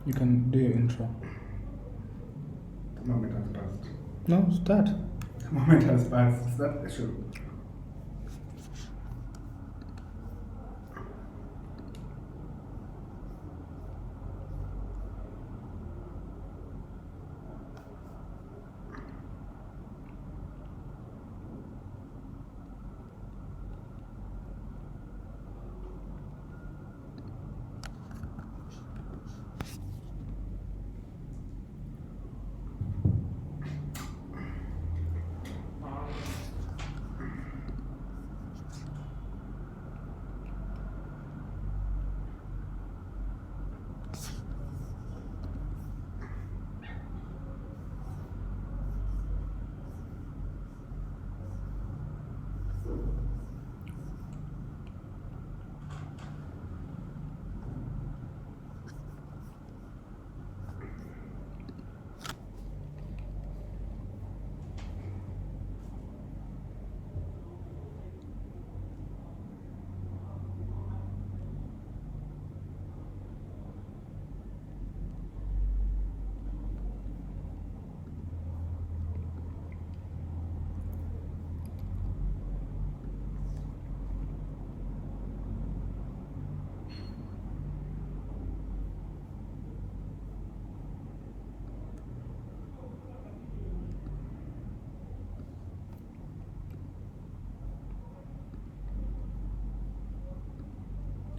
You can do your intro. The moment has passed. No, start. The moment has passed. Is that the show?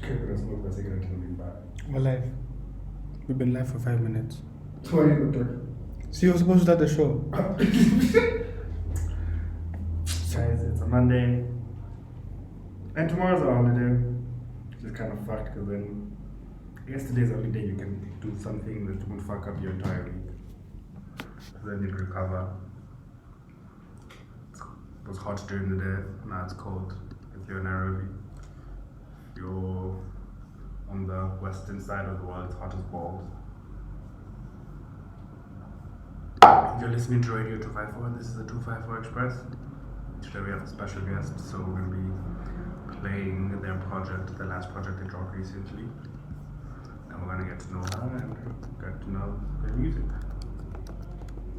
Okay, but I smoke a cigarette and be back. We're live. We've been live for 5 minutes. So why are you not talking? So you're supposed to start the show. Guys, it's a Monday. And tomorrow's a holiday. Which is kind of fucked because then yesterday's the only day you can do something that won't fuck up your entire week. Then you'd recover. It was hot during the day, now it's cold. If you're in Nairobi. If you're on the western side of the world, it's hot as balls. If you're listening to Radio 254, this is the 254 Express. Today we have a special guest, so we're going to be playing their project, the last project they dropped recently. And we're going to get to know her and get to know their music.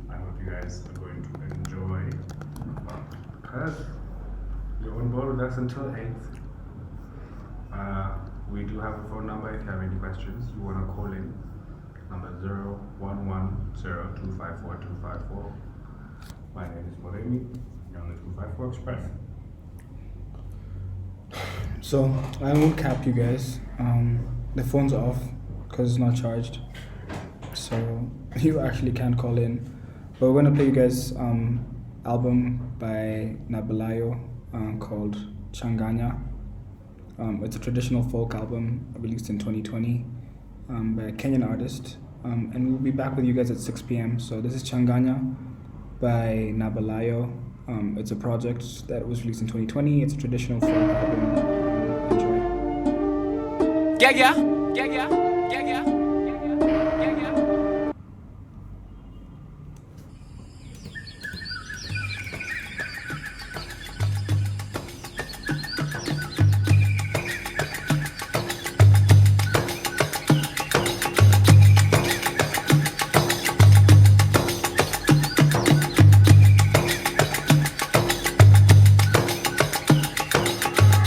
I hope you guys are going to enjoy. Because you're on board with us until 8. We do have a phone number if you have any questions. You want to call in. Number 0110254254. My name is Moremi. You're on the 254 Express. So I won't cap you guys. The phone's off because it's not charged. So you actually can't call in. But we're gonna play you guys album by Nabalayo called Changanya. It's a traditional folk album released in 2020 by a Kenyan artist. And we'll be back with you guys at 6 p.m. So this is Changanya by Nabalayo. It's a project that was released in 2020. It's a traditional folk album. Enjoy. Yeah, yeah, yeah, yeah, yeah, yeah.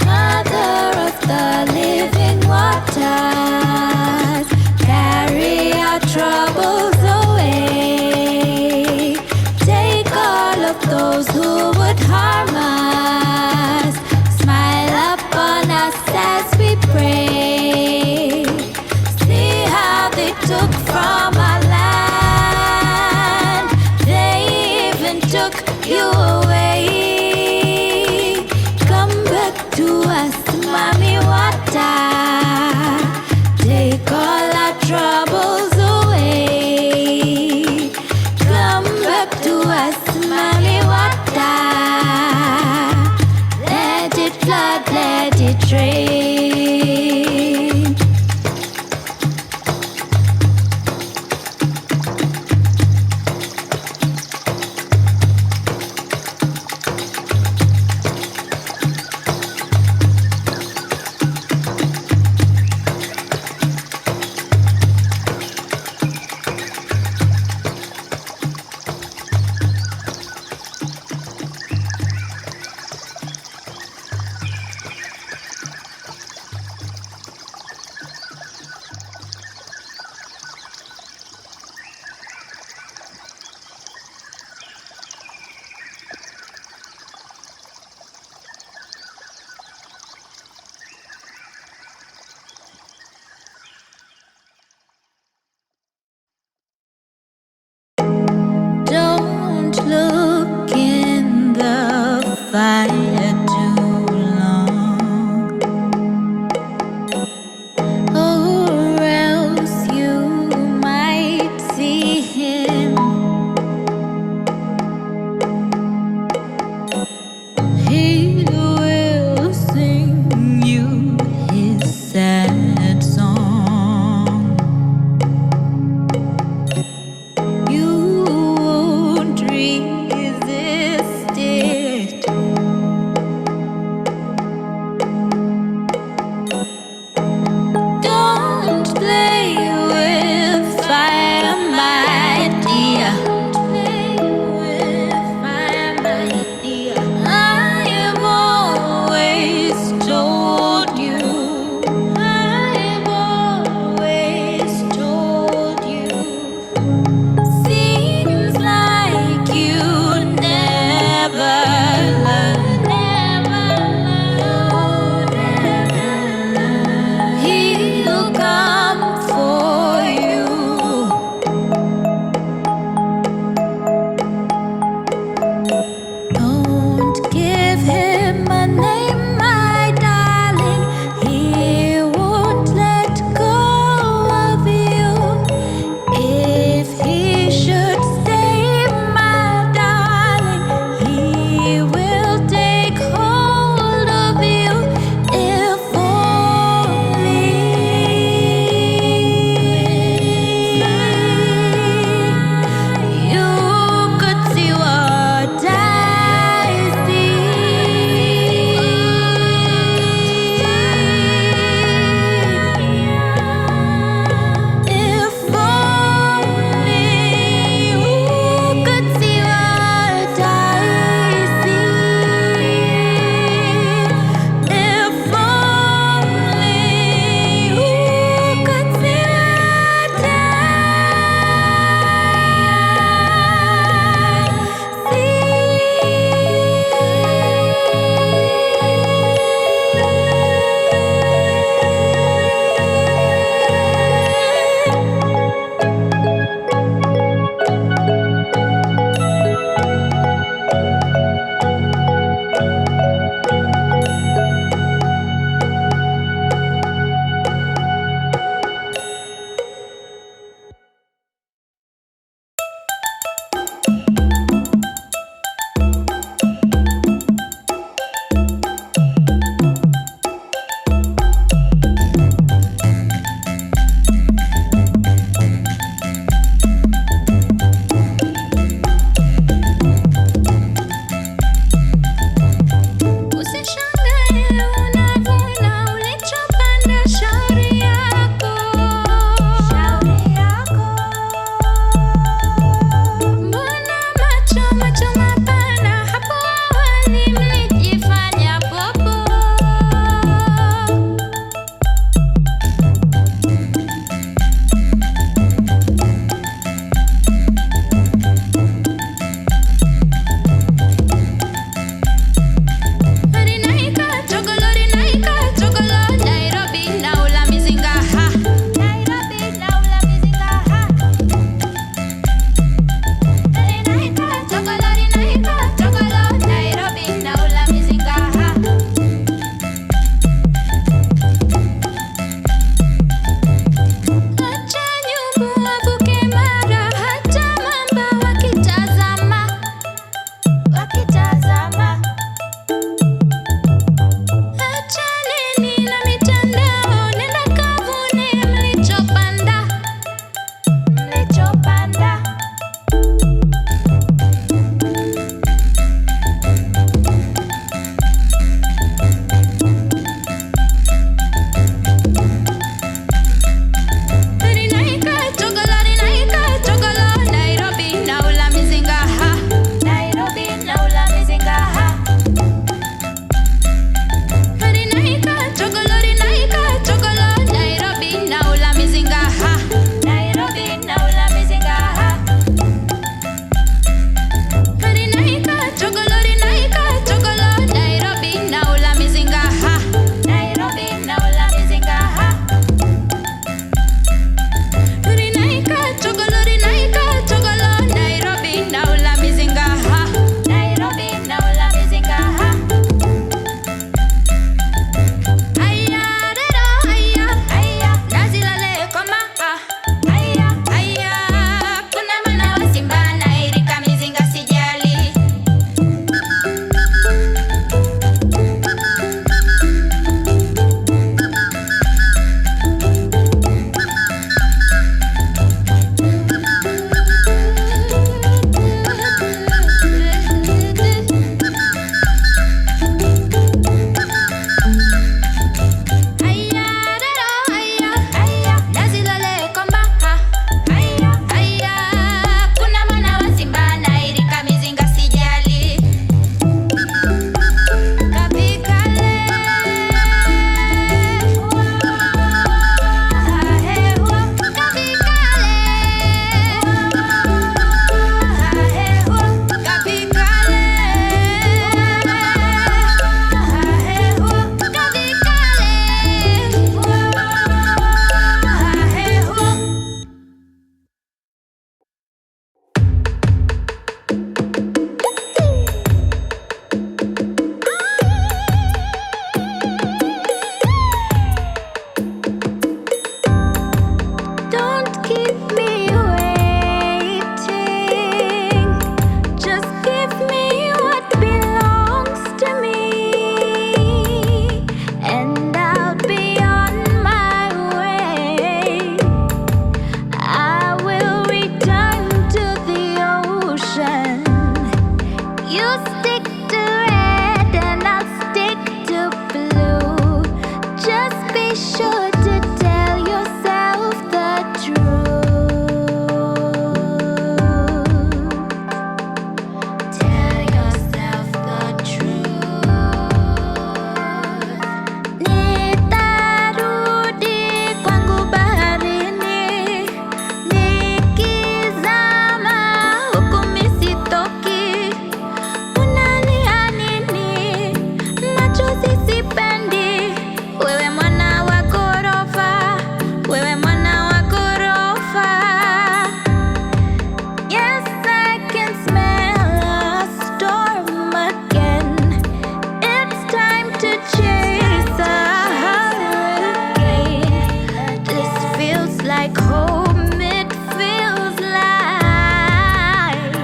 Mother of the living waters, carry our troubles away. Take all of those who would harm us. Smile upon us as we pray. See how they took from our land. They even took you away. Come back to us, Mami Wata. Take all our troubles away. Come back to us, Mami Wata. Let it flood, let it rain. like home, it feels like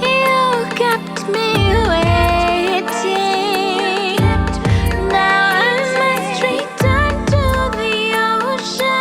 you kept me waiting. Now I must return to the ocean.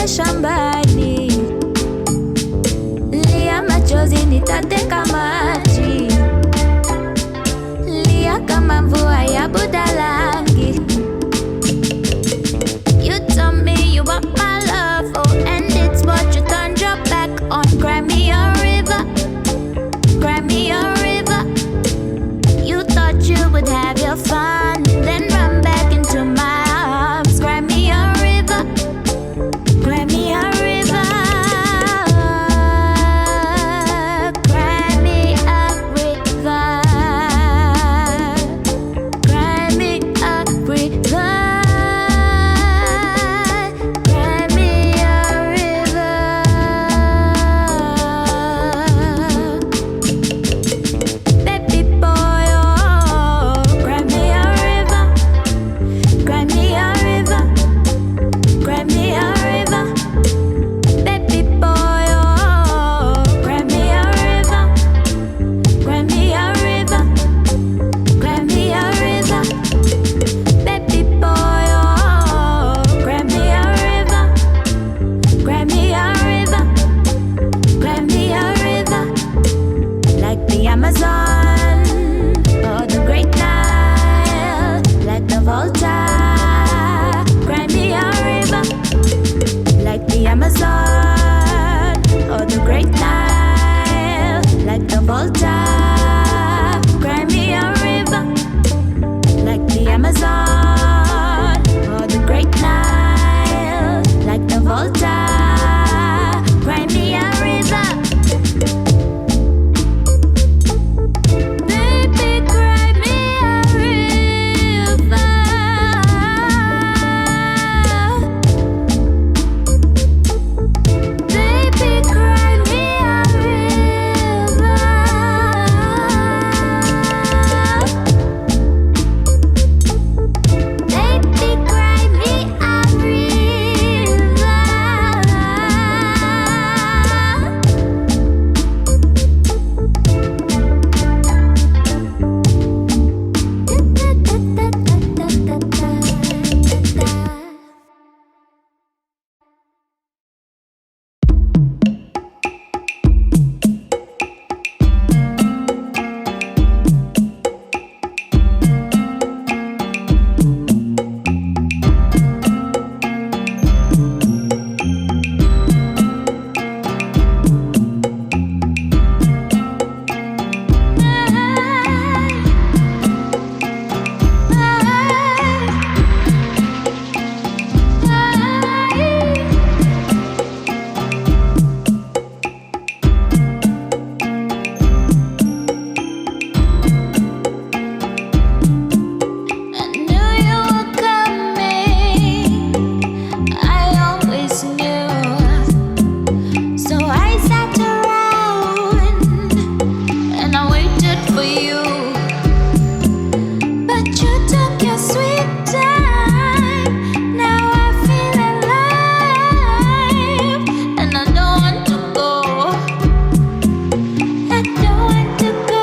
twende shambani, lia machozi nitateka maji, lia kama mvua ya Budalangi. You told me you want my love, oh, and it's what you turned your back on. Cry me a river, cry me a river. You thought you would have your fun, then run back into my arms. Cry me a river, cry me a river. Cry me a river, cry me a river. Cry me a river. Baby boy, oh, cry me a river, cry me a river, cry me a river. Baby boy, oh, cry me a river, cry me a river, cry me a river. Baby boy, oh, cry me a river, cry me a river, cry me a river. Like the Amazon or the Great Nile, like the Volta. Cry me a river, like the Amazon or the Great Nile, like the Volta. Cry me a river, like the Amazon or the Great Nile, like the Volta. Cry me a river. Baby, cry me a river. Baby, cry me a river. Baby, cry me a river. I knew you were coming, I always knew. So I sat around and I waited for you. But you took your sweet time. Now I feel alive, and I don't want to go. I don't want to go.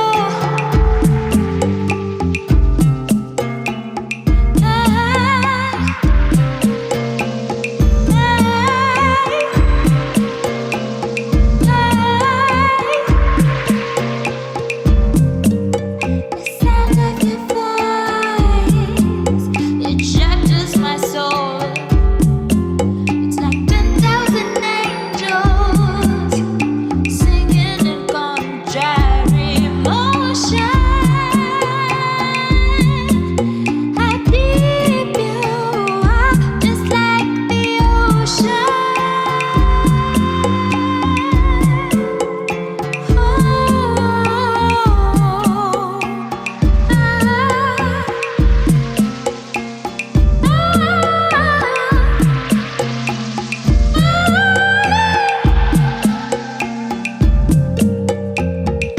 The sound of your voice, it shatters my soul. It's like 10,000 angels singing in contrary motion. How deep you are, just like the ocean.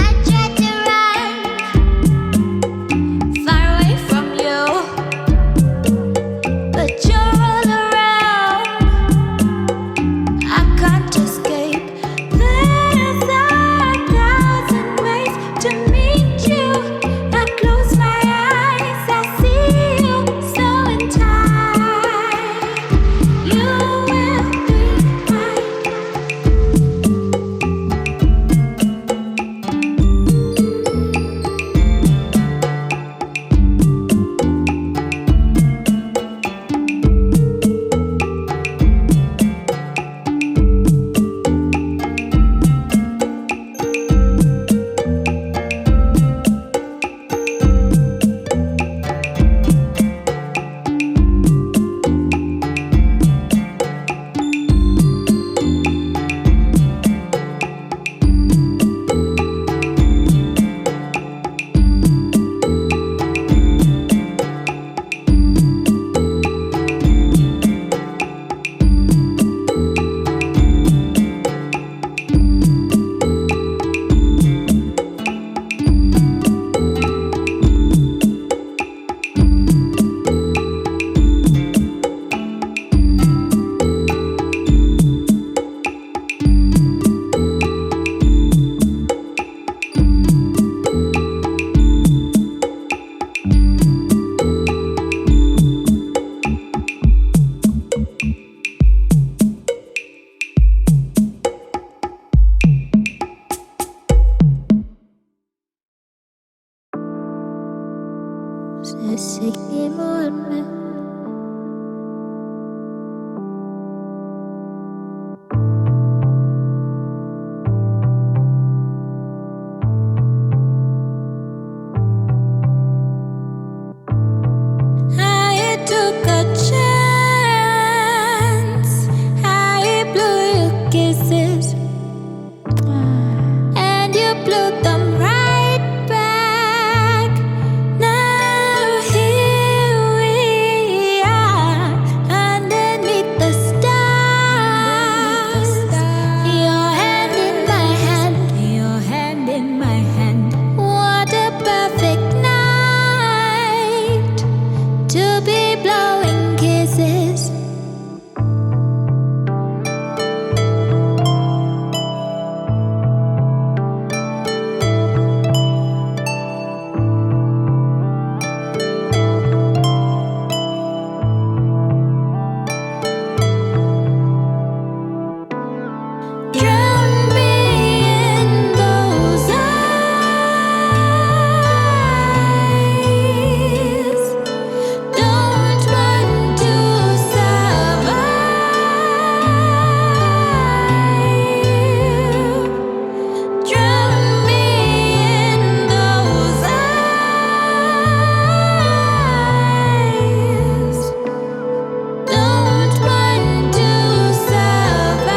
I tried to run far away from you, but you're all around. I can't escape. There's 1,000 ways to meet you. I close my eyes, I see you. So in time, you will be Drown me in those eyes. Don't want to survive. Drown me in those eyes. Don't want to survive.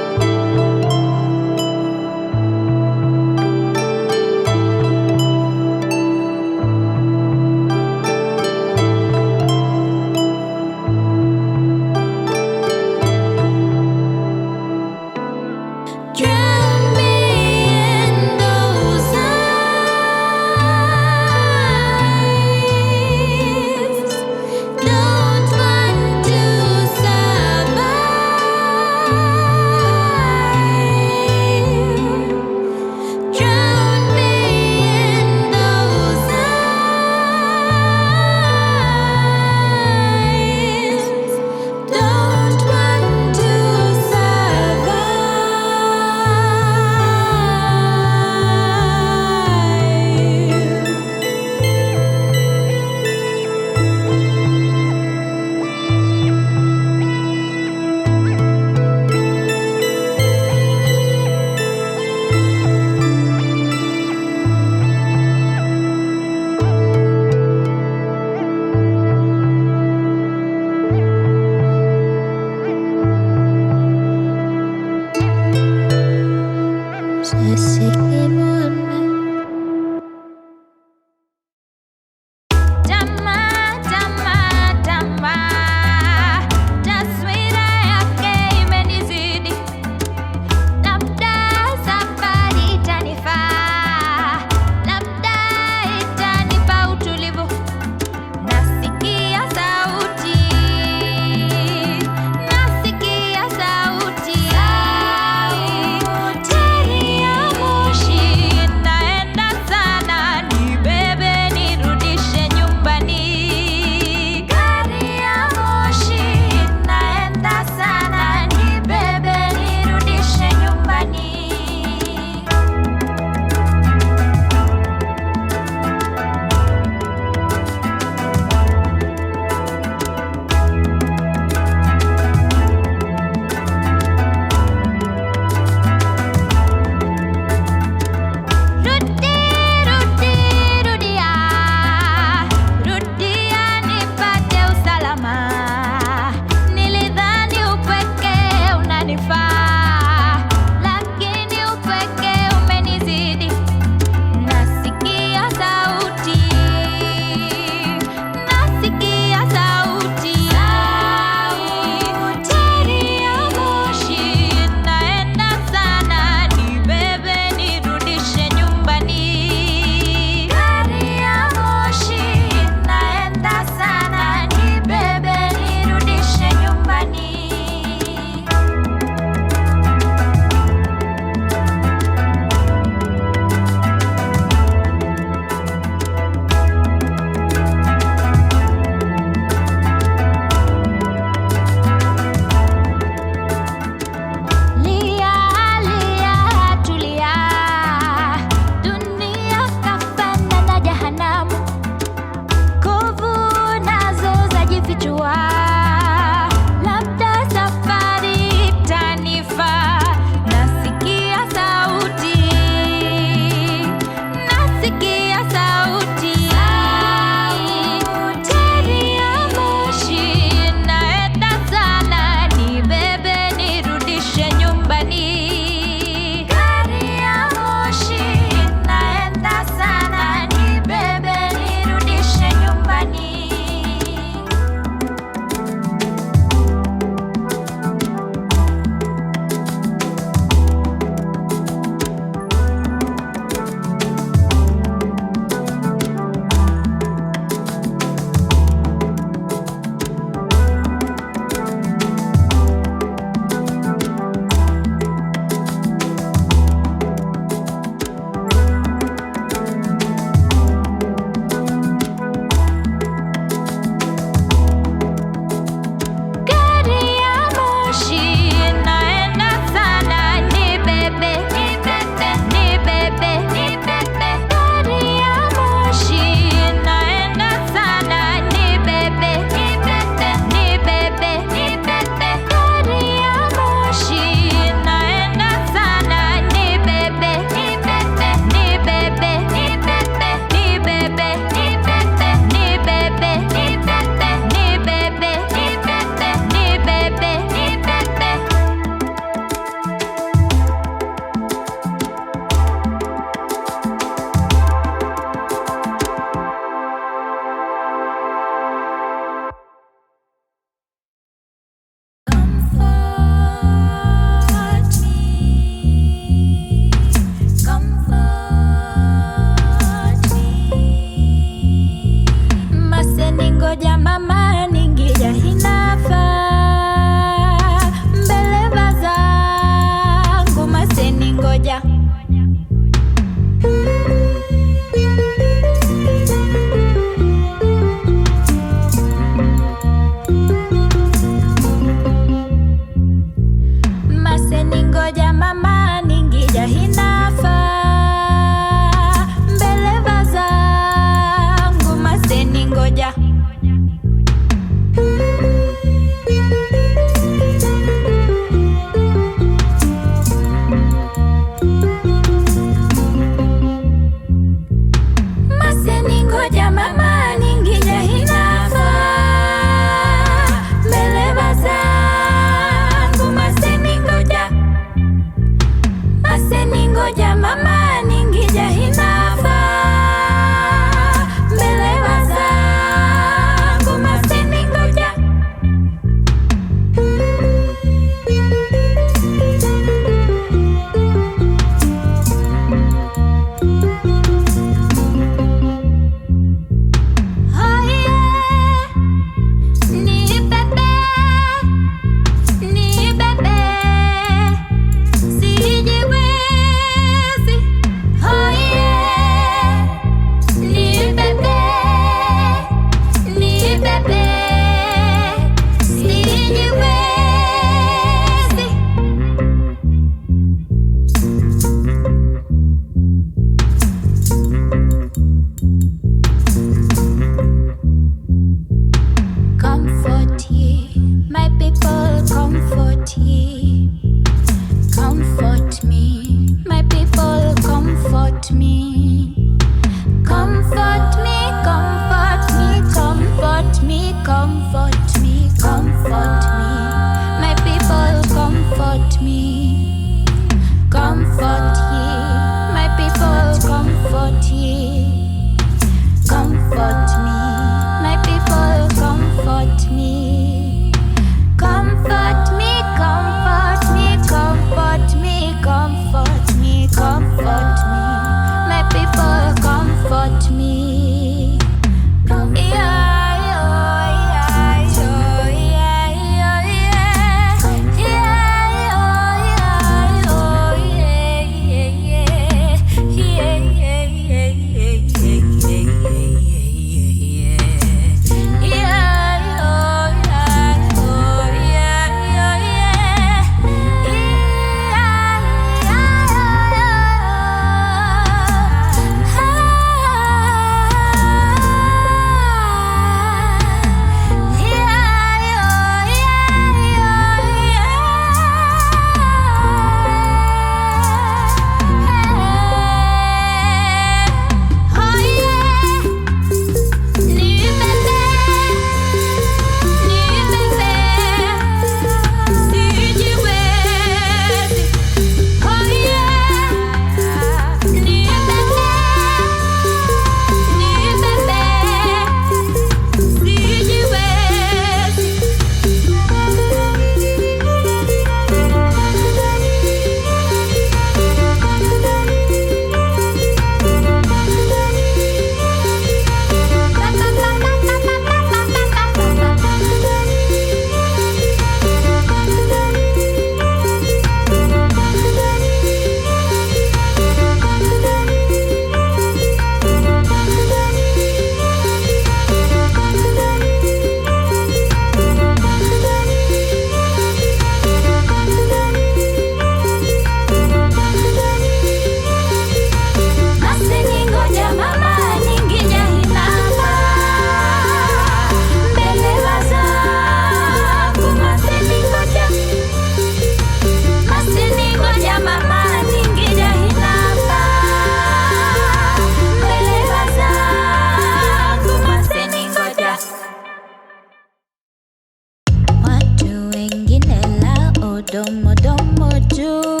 domo domo juu,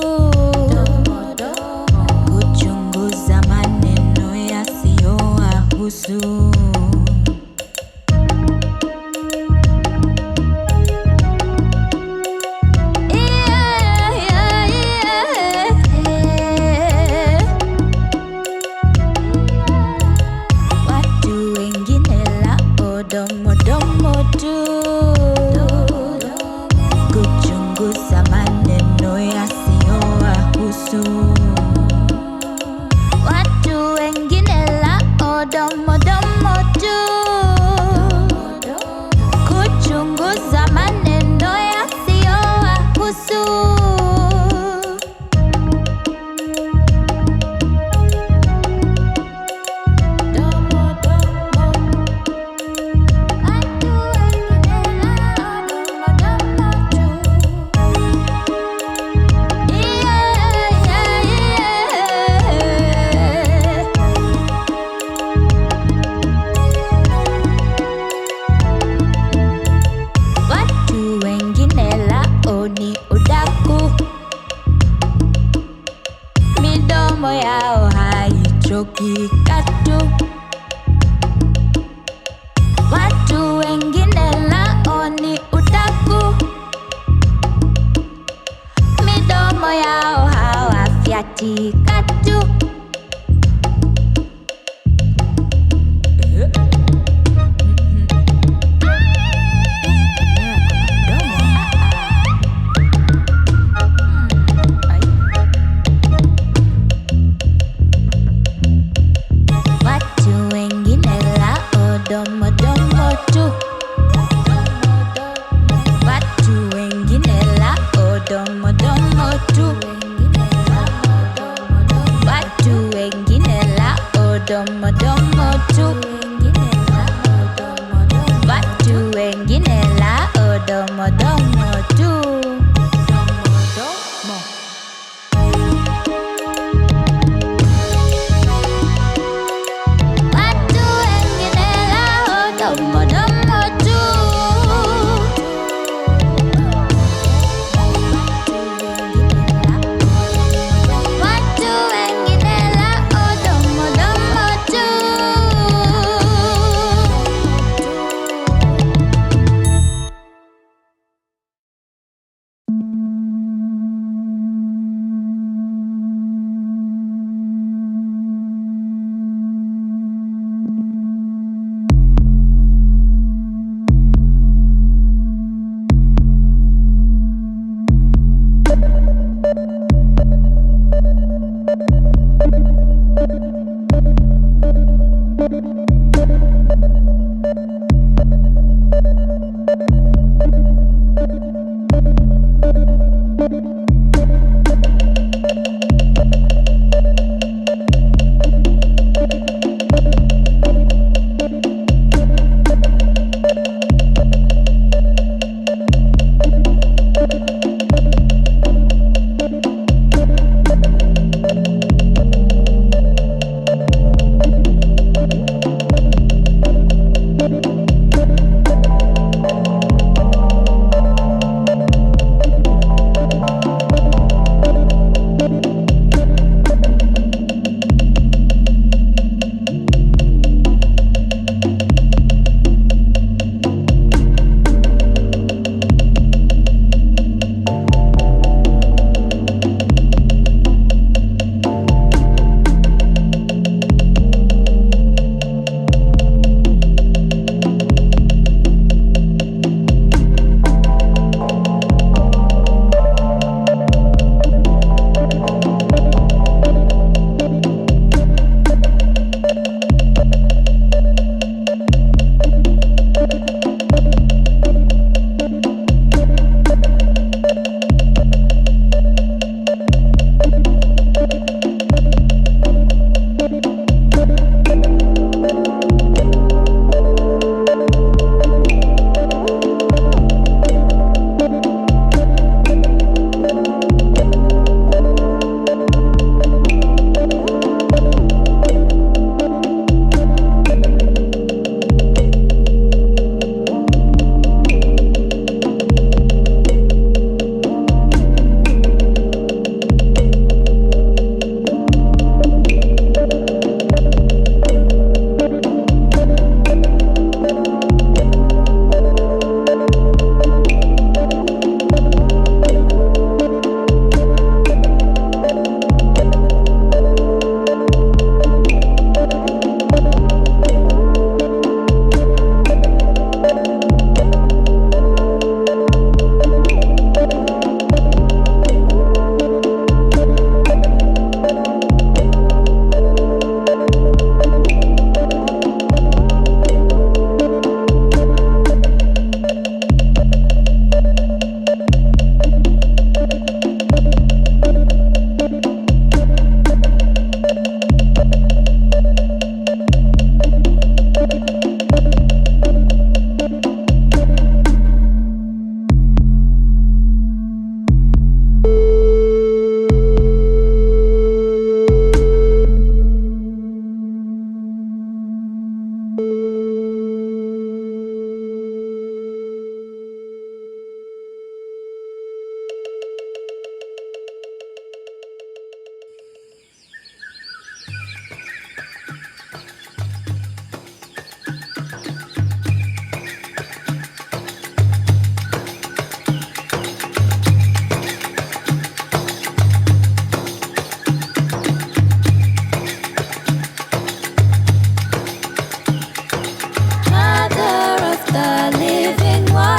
kuchunguza maneno yasiyowahusu. Watu wengine lao domo domo tu, kuchunguza maneno yasiyowahusu. Watu wengine lao domo domo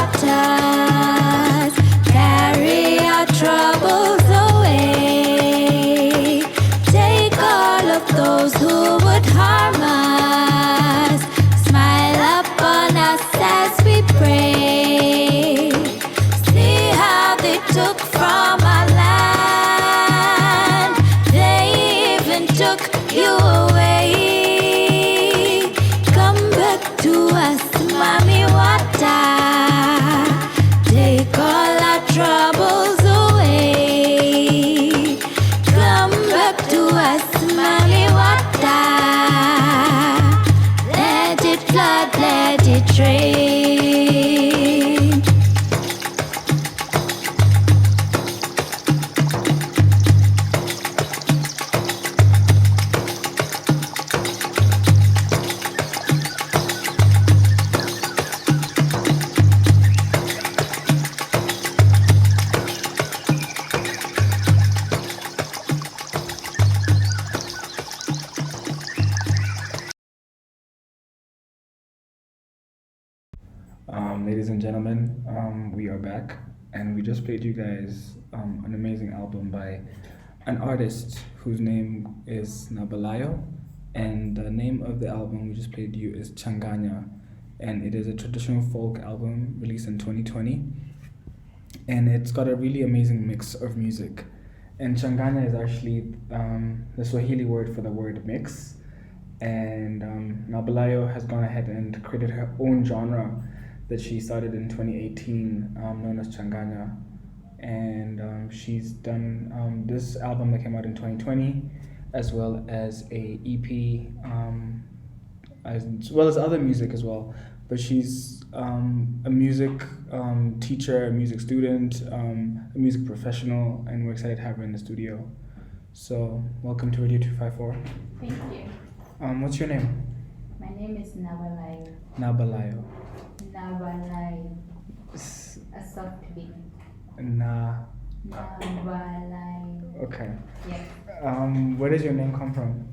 waters, carry our troubles away. Take all of those who would harm us, smile upon us as we pray. See how they took from our land, they even took you away. Come back to us, Mami Wata. Take all our troubles away. Come back to us, Mami Wata. Let it flood, let it rain. Ladies and gentlemen, we are back, and we just played you guys an amazing album by an artist whose name is Nabalayo, and the name of the album we just played you is Changanya, and it is a traditional folk album released in 2020, and it's got a really amazing mix of music. And Changanya is actually the Swahili word for the word mix, and Nabalayo has gone ahead and created her own genre that she started in 2018, known as Changanya. And she's done this album that came out in 2020, as well as a EP, as well as other music as well. But she's a music teacher, a music student, a music professional, and we're excited to have her in the studio. So, welcome to Radio 254. Thank you. What's your name? My name is Nabalayo. Nabalayo. Nabalayo. A soft beat. Nabalayo. Okay. Yeah. Where does your name come from?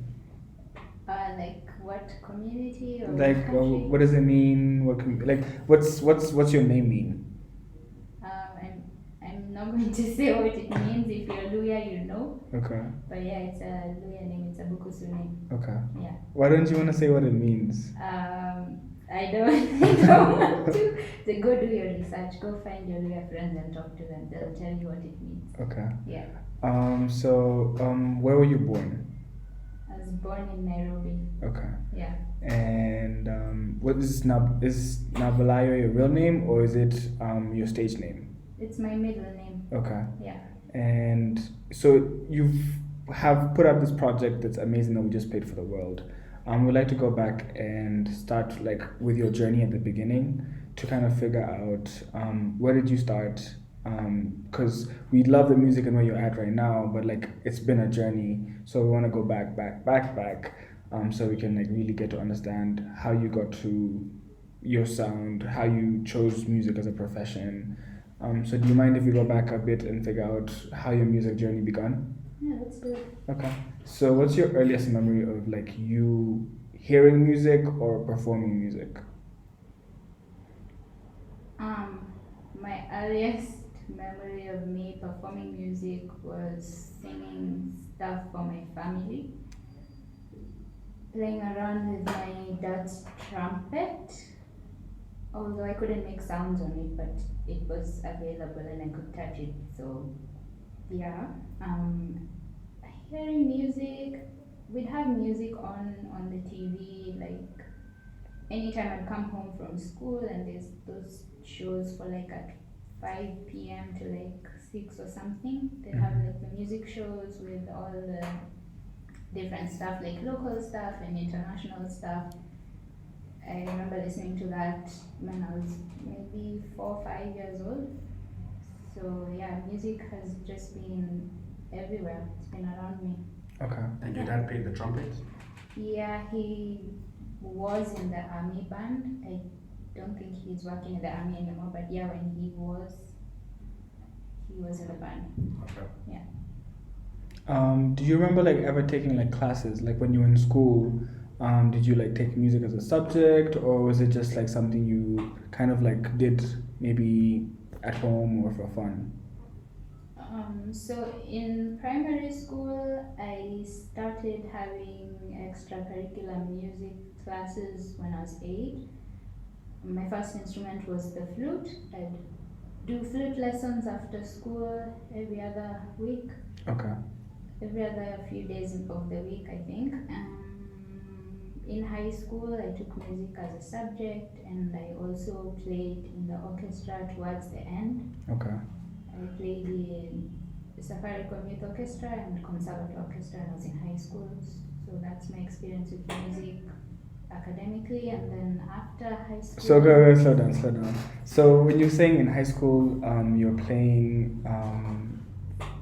Like what community or Like, country? what does it mean? What's your name mean? I'm not going to say what it means. If you're Luya, you know. Okay. But yeah, it's a Luya name. It's a Bukusu name. Okay. Yeah. Why don't you want to say what it means? I don't want to. So go do your research. Go find your Luya friends and talk to them. They'll tell you what it means. Okay. Yeah. Where were you born? I was born in Nairobi. Okay. Yeah. And what is Nabalayo your real name, or is it your stage name? It's my middle name. Okay. Yeah. And so have put out this project that's amazing that we just played for the world. We'd like to go back and start with your journey at the beginning to kind of figure out where did you start? Because we love the music and where you're at right now, but it's been a journey. So we want to go back, so we can really get to understand how you got to your sound, how you chose music as a profession. So do you mind if we go back a bit and figure out how your music journey began? Yeah, let's do it. Okay. So what's your earliest memory of you hearing music or performing music? My earliest memory of me performing music was singing stuff for my family, playing around with my dad's trumpet, although I couldn't make sounds on it, but it was available and I could touch it. So yeah, hearing music, we'd have music on the TV, anytime I'd come home from school and there's those shows for at 5 p.m. to 6 or something. They'd have the music shows with all the different stuff, local stuff and international stuff. I remember listening to that when I was maybe 4 or 5 years old. So yeah, music has just been everywhere. It's been around me. Okay. And your dad played the trumpet? Yeah, he was in the army band. I don't think he's working in the army anymore, but yeah, when he was in the band. Okay. Yeah. Do you remember ever taking classes when you were in school? Did you like take music as a subject, or was it just like something you kind of like did maybe at home or for fun? So in primary school, I started having extracurricular music classes when I was 8. My first instrument was the flute. I'd do flute lessons after school every other week, Okay. every other few days of the week, I think. In high school, I took music as a subject, and I also played in the orchestra towards the end. Okay. I played in the Safaricom Youth Orchestra and Conservative Orchestra when I was in high school. So that's my experience with music academically, and then after high school. So go slow down. So when you're saying in high school, you're playing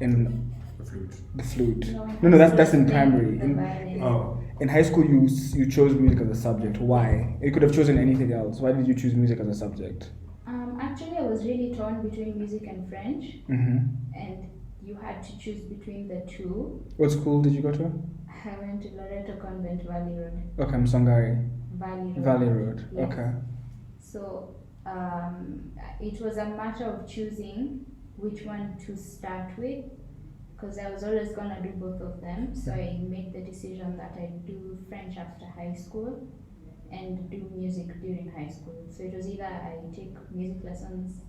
in The flute. the flute. No, That's in playing primary. the violin. Oh, In high school, you chose music as a subject. Why? You could have chosen anything else. Why did you choose music as a subject? Actually, I was really torn between music and French, Mm-hmm. and you had to choose between the two. What school did you go to? I went to Loreto Convent, Valley Road. Okay, Msongari. Valley Road. Valley Road. Yes. Okay. So it was a matter of choosing which one to start with, because I was always gonna do both of them. So I made the decision that I'd do French after high school and do music during high school. So it was either I take music lessons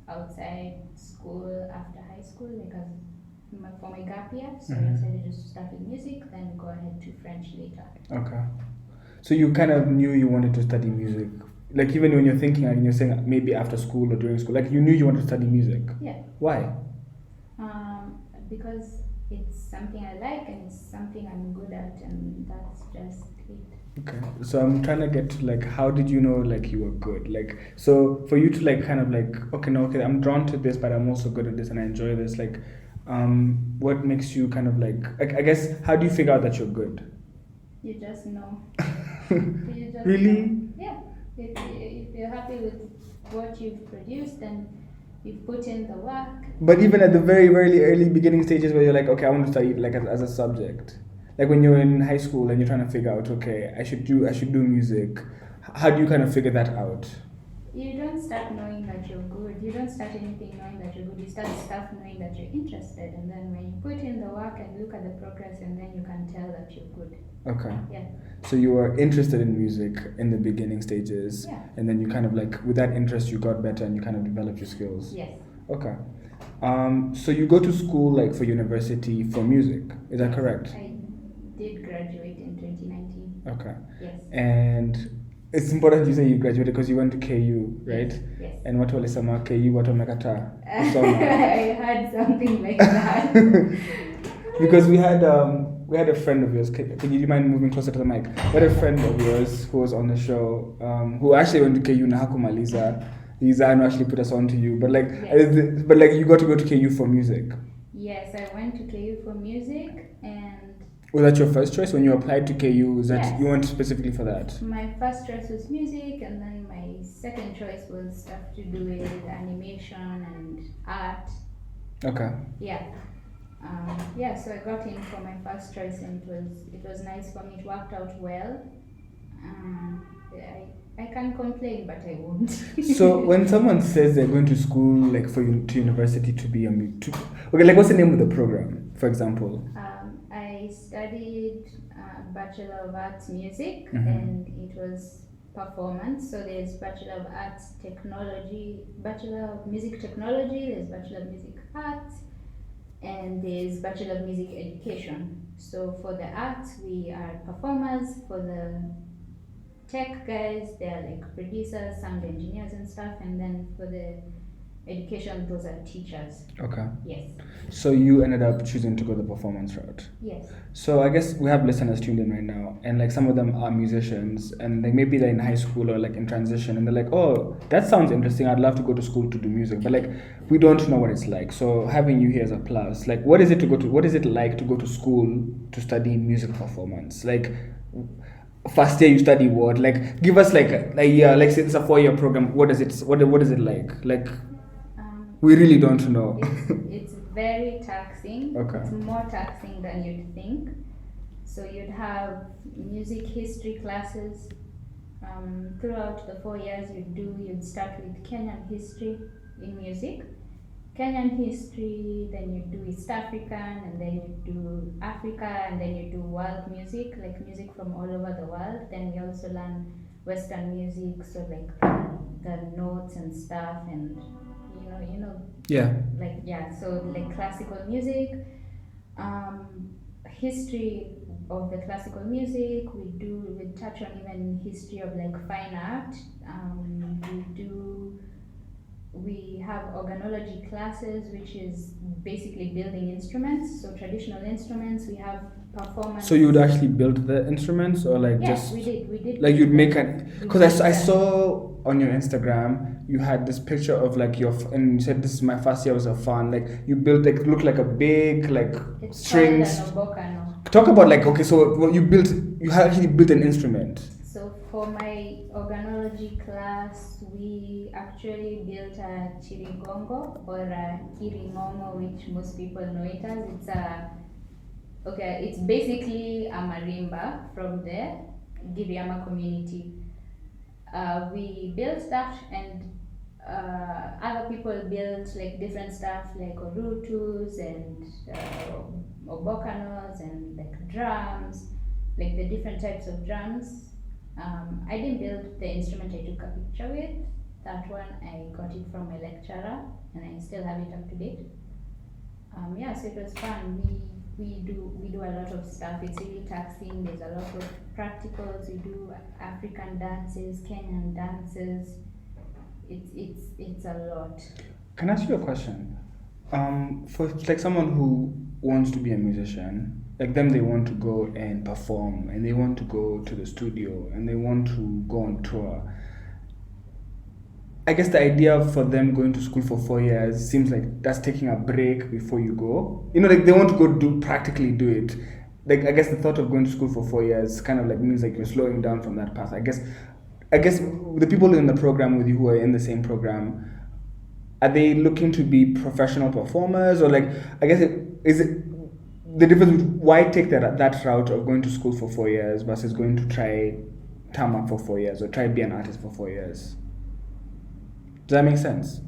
outside school after high school, because for my gap year. So I decided just to start with music, then go ahead to French later. Okay. So you kind of knew you wanted to study music. Like even when you're thinking and you're saying maybe after school or during school, like you knew you wanted to study music. Yeah. Why? Because it's something I like and it's something I'm good at, and that's just it. Okay. So I'm trying to get to like how did you know like you were good? Like so for you to like kind of like okay, I'm drawn to this but I'm also good at this and I enjoy this, like what makes you kind of like I guess how do you figure out that you're good? You just know. You just Really? know. Yeah. If you're happy with what you've produced and you've put in the work. But even at the very, very early beginning stages where you're like, okay, I want to study like as a subject. Like when you're in high school and you're trying to figure out, okay, I should do music. How do you kind of figure that out? You don't start knowing that you're good. You don't start anything knowing that you're good. You start stuff knowing that you're interested, and then when you put in the work and look at the progress, and then you can tell that you're good. Okay. Yeah. So you were interested in music in the beginning stages, Yeah. and then you kind of like with that interest you got better and you kind of developed your skills. Yes. Okay. So you go to school like for university for music, is that correct? I did graduate in 2019. Okay. Yes. And it's important you say you graduated because you went to KU, right? Yes. And watu walisema KU watu wamekataa. I had something like that. Because we had a friend of yours. Can you mind moving closer to the mic? We had a friend of yours who was on the show, who actually went to KU na hakumaliza. He's actually put us on to you, but like, Yes. but like you got to go to KU for music. Yes, I went to KU for music, and Was that your first choice when you applied to KU? Was that Yes. you went specifically for that? my first choice was music, and then my second choice was stuff to do with animation and art. Okay. Yeah. So I got in for my first choice, and it was nice for me. It worked out well. I can't complain, but I won't. So when someone says they're going to school, like to university to be okay, like what's the name of the program, for example? I studied Bachelor of Arts Music, Mhm. and it was performance. So there's Bachelor of Arts Technology, Bachelor of Music Technology, there's Bachelor of Music Arts, and there's Bachelor of Music Education. So for the arts, we are performers. For the tech guys, they're like producers, sound engineers and stuff. And then for the education, those are teachers. Okay. Yes. So you ended up choosing to go the performance route. Yes. So I guess we have listeners tuned in right now, and like some of them are musicians, and like maybe they're in high school or like in transition, and they're like, "Oh, that sounds interesting. I'd love to go to school to do music," but like we don't know what it's like. So having you here is a plus. Like, what is it like to go to school to study music performance? Like, first year you study what? Like, give us like a year. Like, say it's a 4-year program. What is it? What is it like? Like, we really don't know. It's very taxing. Okay. It's more taxing than you'd think. So you'd have music history classes. Throughout the 4 years you'd start with Kenyan history in music. Kenyan history, then you do East African, and then you do Africa, and then you do world music, like music from all over the world. Then we also learn Western music, so like the notes and stuff, and Yeah. so like classical music, history of the classical music. We touch on even history of like fine art. We have organology classes, which is basically building instruments, so traditional instruments. We have performance. So you would actually build the instruments, or like Yes, just we did. like you'd make an, because I did that. saw on your Instagram you had this picture of like and you said this is my first year was a fun, like you built like, it looked like a big like It's strings. called an obokano. Talk about like, okay, so what you actually built an instrument. So for my organology class, we actually built a chirigongo, or a kiringongo, which most people know it as. It's basically a marimba from the Giriama community. We built that, and other people built like different stuff like orutus and obokanos and like drums, like the different types of drums. I didn't build the instrument I took a picture with. That one I got it from my lecturer, and I still have it up to date. So it was fun. We do a lot of stuff. It's really taxing. There's a lot of practicals. We do African dances, Kenyan dances. It's a lot. Can I ask you a question? For like someone who wants to be a musician, like them, they want to go and perform, and they want to go to the studio, and they want to go on tour. I guess the idea for them going to school for 4 years seems like that's taking a break before you go. Like they want to go practically do it. Like I guess the thought of going to school for 4 years kind of like means like you're slowing down from that path. I guess the people in the program with you who are in the same program, are they looking to be professional performers, or like I guess is it the difference? Why take that route of going to school for 4 years versus going to try tarmac for 4 years or try be an artist for 4 years? Does that make sense?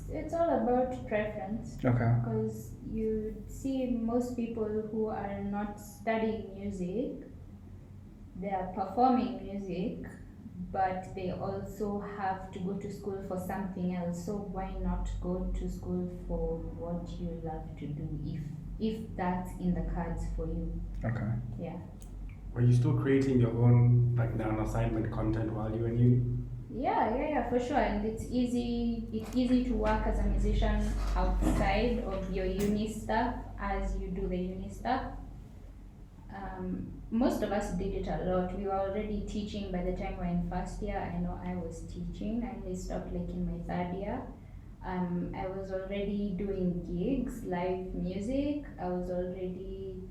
It's all about preference. Okay. Because you see most people who are not studying music, they are performing music, but they also have to go to school for something else. So why not go to school for what you love to do, if that's in the cards for you? Okay. Yeah. Were you still creating your own like non-assignment content while you were in uni? Yeah, for sure. And it's easy to work as a musician outside of your uni stuff as you do the uni stuff. Most of us did it a lot. We were already teaching by the time we were in first year. I know I was teaching. I only stopped like in my third year. I was already doing gigs, live music. I was already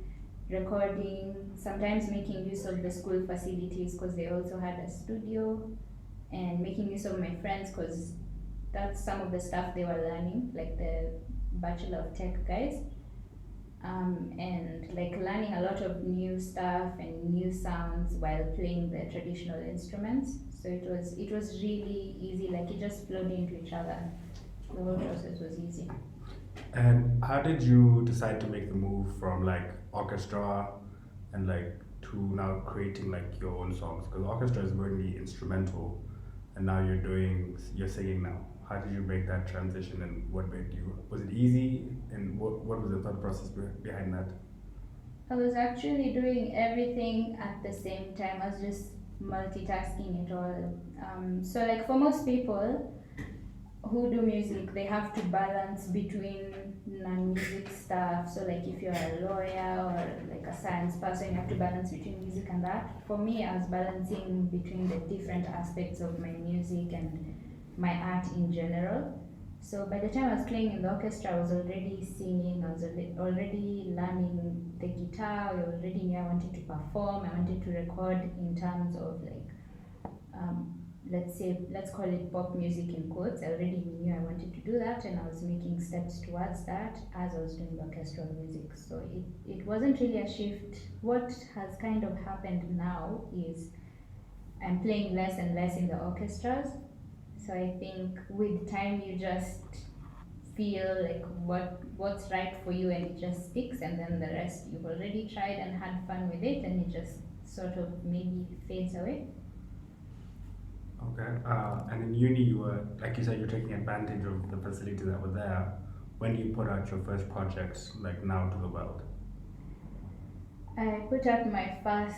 recording, sometimes making use of the school facilities because they also had a studio, and making use of my friends because that's some of the stuff they were learning, like the Bachelor of Tech guys. And like learning a lot of new stuff and new sounds while playing the traditional instruments. So it was really easy, like it just flowed into each other. The whole process was easy. And how did you decide to make the move from like orchestra and like to now creating like your own songs? Because orchestra is mainly instrumental, and now you're singing now. How did you make that transition, and what made you? Was it easy, and what was the thought process behind that? I was actually doing everything at the same time. I was just multitasking it all. So like for most people who do music, they have to balance between non-music stuff. So like if you're a lawyer or like a science person, you have to balance between music and that. For me, I was balancing between the different aspects of my music and my art in general. So by the time I was playing in the orchestra, I was already singing, I was already learning the guitar, I already knew I wanted to perform, I wanted to record in terms of like let's call it pop music in quotes. I already knew I wanted to do that, and I was making steps towards that as I was doing orchestral music. So it wasn't really a shift. What has kind of happened now is I'm playing less and less in the orchestras. So I think with time you just feel like what's right for you, and it just sticks, and then the rest you've already tried and had fun with it, and it just sort of maybe fades away. Okay. And in uni, you were, like you said, you're taking advantage of the facilities that were there. When you put out your first projects, like now to the world? I put out my first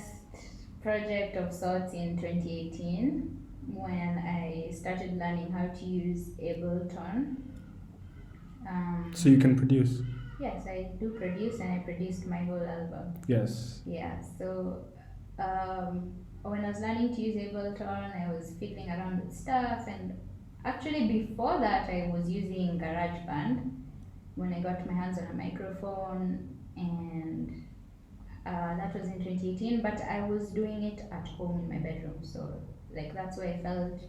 project of sorts in 2018 when I started learning how to use Ableton. So you can produce. Yes, I do produce, and I produced my whole album. Yes. Yeah, so when I was learning to use Ableton, I was fiddling around with stuff, and actually before that I was using GarageBand when I got my hands on a microphone, and that was in 2018, but I was doing it at home in my bedroom, so like that's where I felt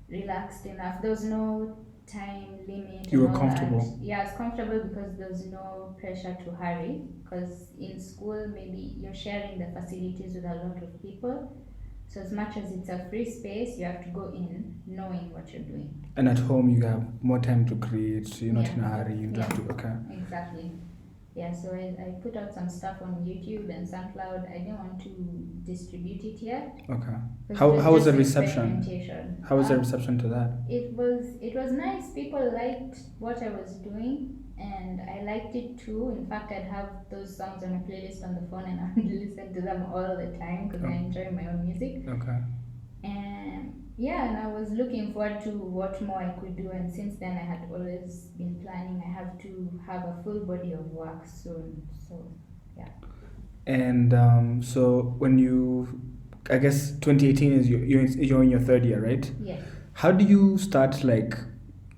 relaxed enough. There was no time limit. You were and all comfortable. that. Yeah, I was comfortable because there was no pressure to hurry, because in school maybe you're sharing the facilities with a lot of people. So as much as it's a free space, you have to go in knowing what you're doing. And at home you have more time to create, so you're not in a hurry. You don't Yeah. have to. Okay. Exactly. Yeah, so I put out some stuff on YouTube and SoundCloud. I didn't want to distribute it yet. Okay. 'Cause How it how was the just reception? experimentation. How was the reception to that? It was nice. People liked what I was doing, and I liked it too. In fact, I'd have those songs on a playlist on the phone, and I would listen to them all the time because I enjoy my own music. Okay. And yeah, and I was looking forward to what more I could do. And since then, I had always been planning. I have to have a full body of work soon. So yeah. And so when you, I guess 2018 is you're in your third year, right? Yes. How do you start, like,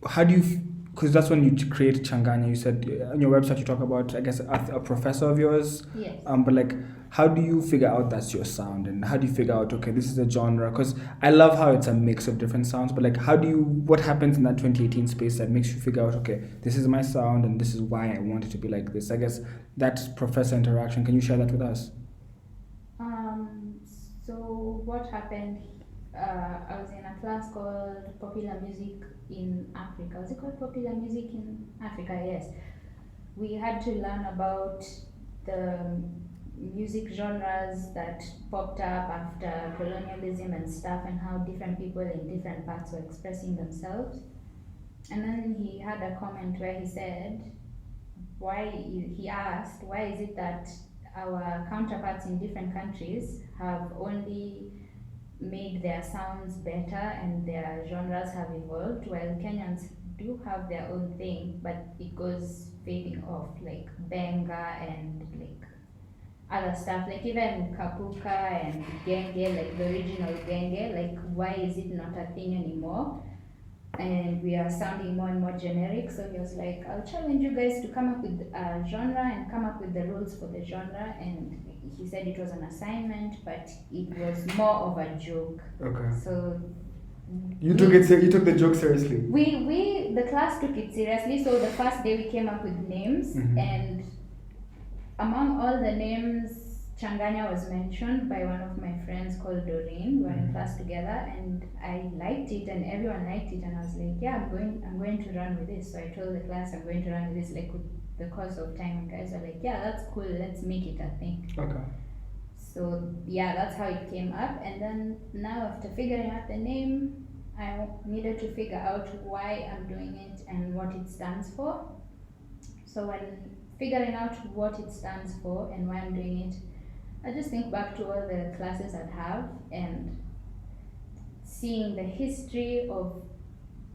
how do you, because that's when you create Changanya. You said on your website you talk about, I guess, a professor of yours. Yes. But like, how do you figure out that's your sound, and how do you figure out, okay, this is a genre? Because I love how it's a mix of different sounds, but like, what happens in that 2018 space that makes you figure out, okay, this is my sound and this is why I want it to be like this? I guess that's professor interaction. Can you share that with us? So what happened? I was in a class called Popular Music in Africa. Was it called Popular Music in Africa? Yes. We had to learn about the music genres that popped up after colonialism and stuff, and how different people in different parts were expressing themselves. And then he had a comment where he said, he asked, why is it that our counterparts in different countries have only made their sounds better and their genres have evolved, while Kenyans do have their own thing, but it goes fading off, like benga and like other stuff, like even kapuka and genge, like the original genge. Like, why is it not a thing anymore? And we are sounding more and more generic. So he was like, I'll challenge you guys to come up with a genre and come up with the rules for the genre. And he said it was an assignment, but it was more of a joke. Okay. So You took the joke seriously. The class took it seriously. So the first day we came up with names, and among all the names, Changanya was mentioned by one of my friends called Doreen. We were in class together, and I liked it, and everyone liked it, and I was like, yeah, I'm going to run with this. So I told the class I'm going to run with this, like, with the course of time, and guys were like, yeah, that's cool, let's make it a thing. Okay. So yeah, that's how it came up. And then now, after figuring out the name, I needed to figure out why I'm doing it and what it stands for. So when figuring out what it stands for and why I'm doing it, I just think back to all the classes I'd have and seeing the history of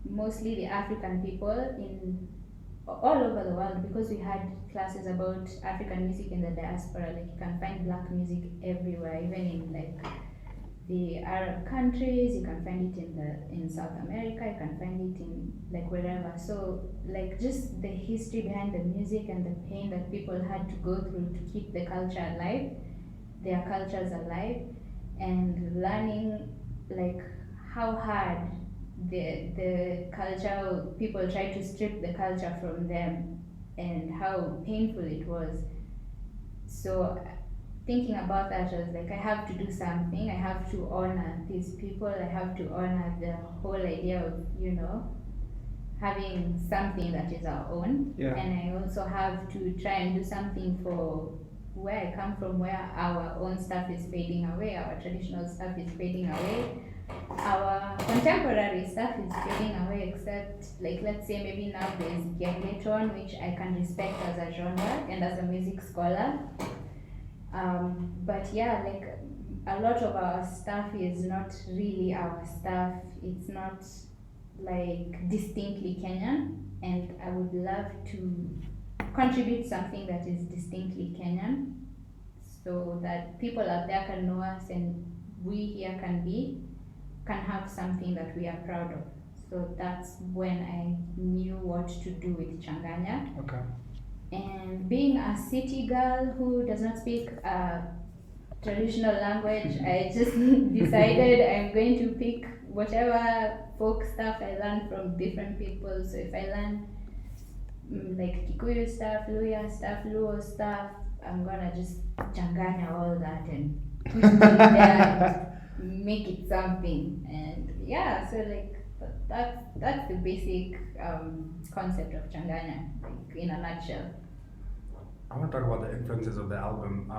mostly the African people in all over the world, because we had classes about African music in the diaspora. Like, you can find black music everywhere, even in like the Arab countries. You can find it in South America. You can find it in like wherever. So like, just the history behind the music and the pain that people had to go through to keep the culture alive, their cultures alive, and learning like how hard the culture, people try to strip the culture from them, and how painful it was. So thinking about that, I was like, I have to do something. I have to honor these people. I have to honor the whole idea of, having something that is our own. Yeah. And I also have to try and do something for where I come from, where our own stuff is fading away, our traditional stuff is fading away, our contemporary stuff is fading away, except, like, let's say maybe now there's gengeton, which I can respect as a genre and as a music scholar. But yeah, like, a lot of our stuff is not really our stuff. It's not like distinctly Kenyan, and I would love to contribute something that is distinctly Kenyan, so that people out there can know us, and we here can have something that we are proud of. So that's when I knew what to do with Changanya. Okay. And being a city girl who does not speak a traditional language, I just decided I'm going to pick whatever folk stuff I learned from different people. So if I learn like Kikuyu stuff, Luya stuff, Luo stuff, I'm gonna just changanya all that and put it in there and make it something. And yeah, so like that's the basic concept of changanya, like in a nutshell. I want to talk about the influences of the album.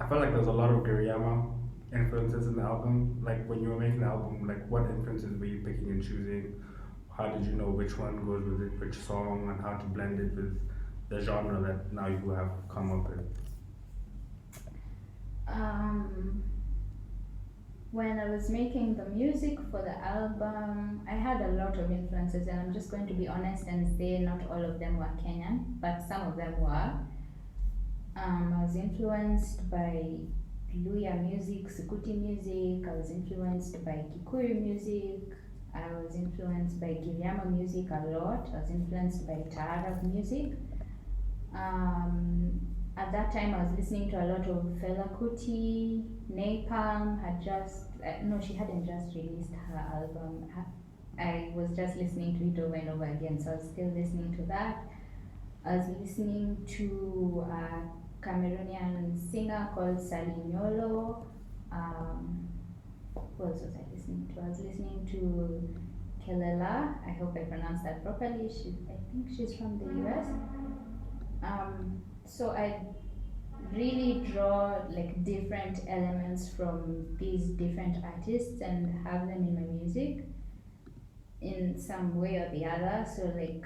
I felt like there's a lot of Giriama influences in the album. Like when you were making the album, like what influences were you picking and choosing? How did you know which one goes with it, which song, and how to blend it with the genre that now you have come up with? When I was making the music for the album, I had a lot of influences, and I'm just going to be honest and say not all of them were Kenyan, but some of them were. I was influenced by Luya music, Sukuti music, I was influenced by Kikuyu music, I was influenced by Giriama music a lot, I was influenced by Taarab music. At that time I was listening to a lot of Fela Kuti. Napalm had just, no, she hadn't just released her album. I was just listening to it over and over again, so I was still listening to that. I was listening to a Cameroonian singer called Salignolo. Who else was I listening to? I was listening to Kelela. I hope I pronounced that properly. I think she's from the US. So I really draw like different elements from these different artists and have them in my music in some way or the other. So like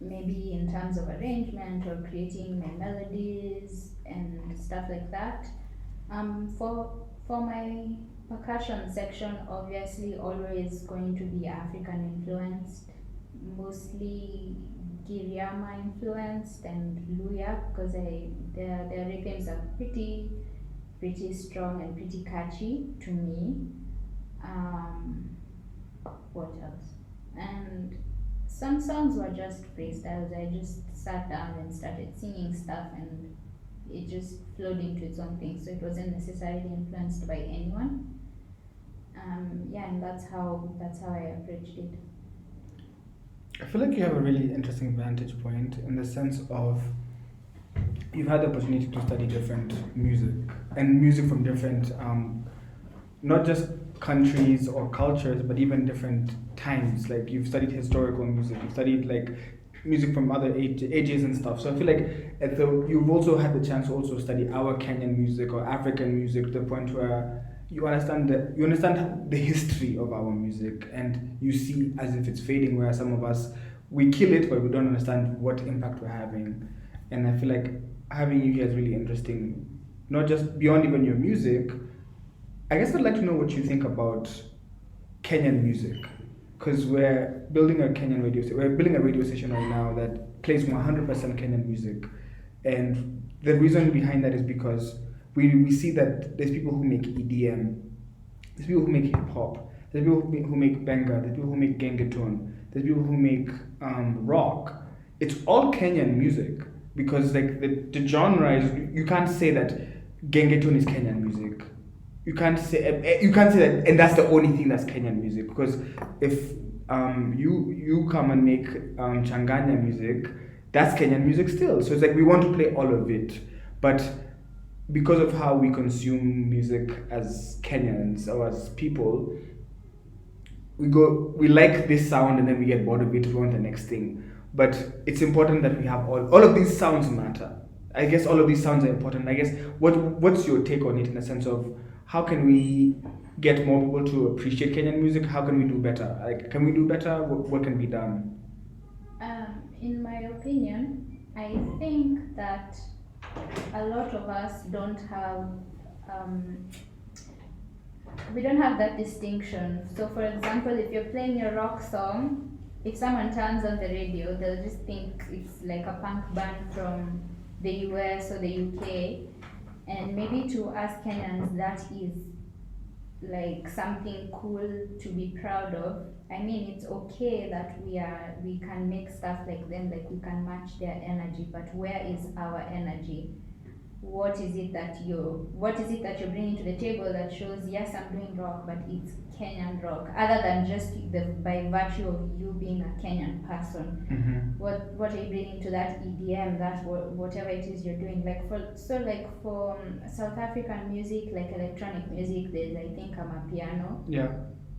maybe in terms of arrangement or creating my melodies and stuff like that. For my percussion section, obviously always going to be African influenced, mostly Giriama influenced and Luya, because their rhythms are pretty strong and pretty catchy to me. What else? And some songs were just freestyles. I just sat down and started singing stuff, and it just flowed into its own thing. So it wasn't necessarily influenced by anyone. And that's how I approached it. I feel like you have a really interesting vantage point in the sense of you've had the opportunity to study different music and music from different, not just countries or cultures, but even different times. Like you've studied historical music, you've studied like music from other ages and stuff. So I feel like you've also had the chance to also study our Kenyan music or African music to the point where you understand the history of our music, and you see as if it's fading, where some of us, we kill it but we don't understand what impact we're having. And I feel like having you here is really interesting, not just beyond even your music. I guess I'd like to know what you think about Kenyan music, because we're building a Kenyan radio station. We're building a radio station right now that plays 100% Kenyan music, and the reason behind that is because we see that there's people who make EDM, there's people who make hip hop, there's people who make benga, there's people who make gengeton, there's people who make rock. It's all Kenyan music, because like the genre is, you can't say that gengeton is Kenyan music. you can't say that, and that's the only thing that's Kenyan music. Because if you come and make Changanya music, that's Kenyan music still. So it's like we want to play all of it, but because of how we consume music as Kenyans or as people, we like this sound and then we get bored of it, we want the next thing. But it's important that we have all of these sounds matter. I guess all of these sounds are important. I guess what's your take on it in the sense of how can we get more people to appreciate Kenyan music? How can we do better? Like, can we do better? What can be done? In my opinion, I think that a lot of us don't have we don't have that distinction. So for example, if you're playing a rock song, if someone turns on the radio, they'll just think it's like a punk band from the US or the UK, and maybe to us Kenyans that is like something cool to be proud of. I mean, it's okay that we can make stuff like them, like we can match their energy, but where is our energy? What is it that you're bringing to the table that shows, yes, I'm doing rock, but it's Kenyan rock, other than just by virtue of you being a Kenyan person? Mm-hmm. What are you bringing to that EDM, that whatever it is you're doing? For South African music, like electronic music, there's, I think, amapiano. Yeah.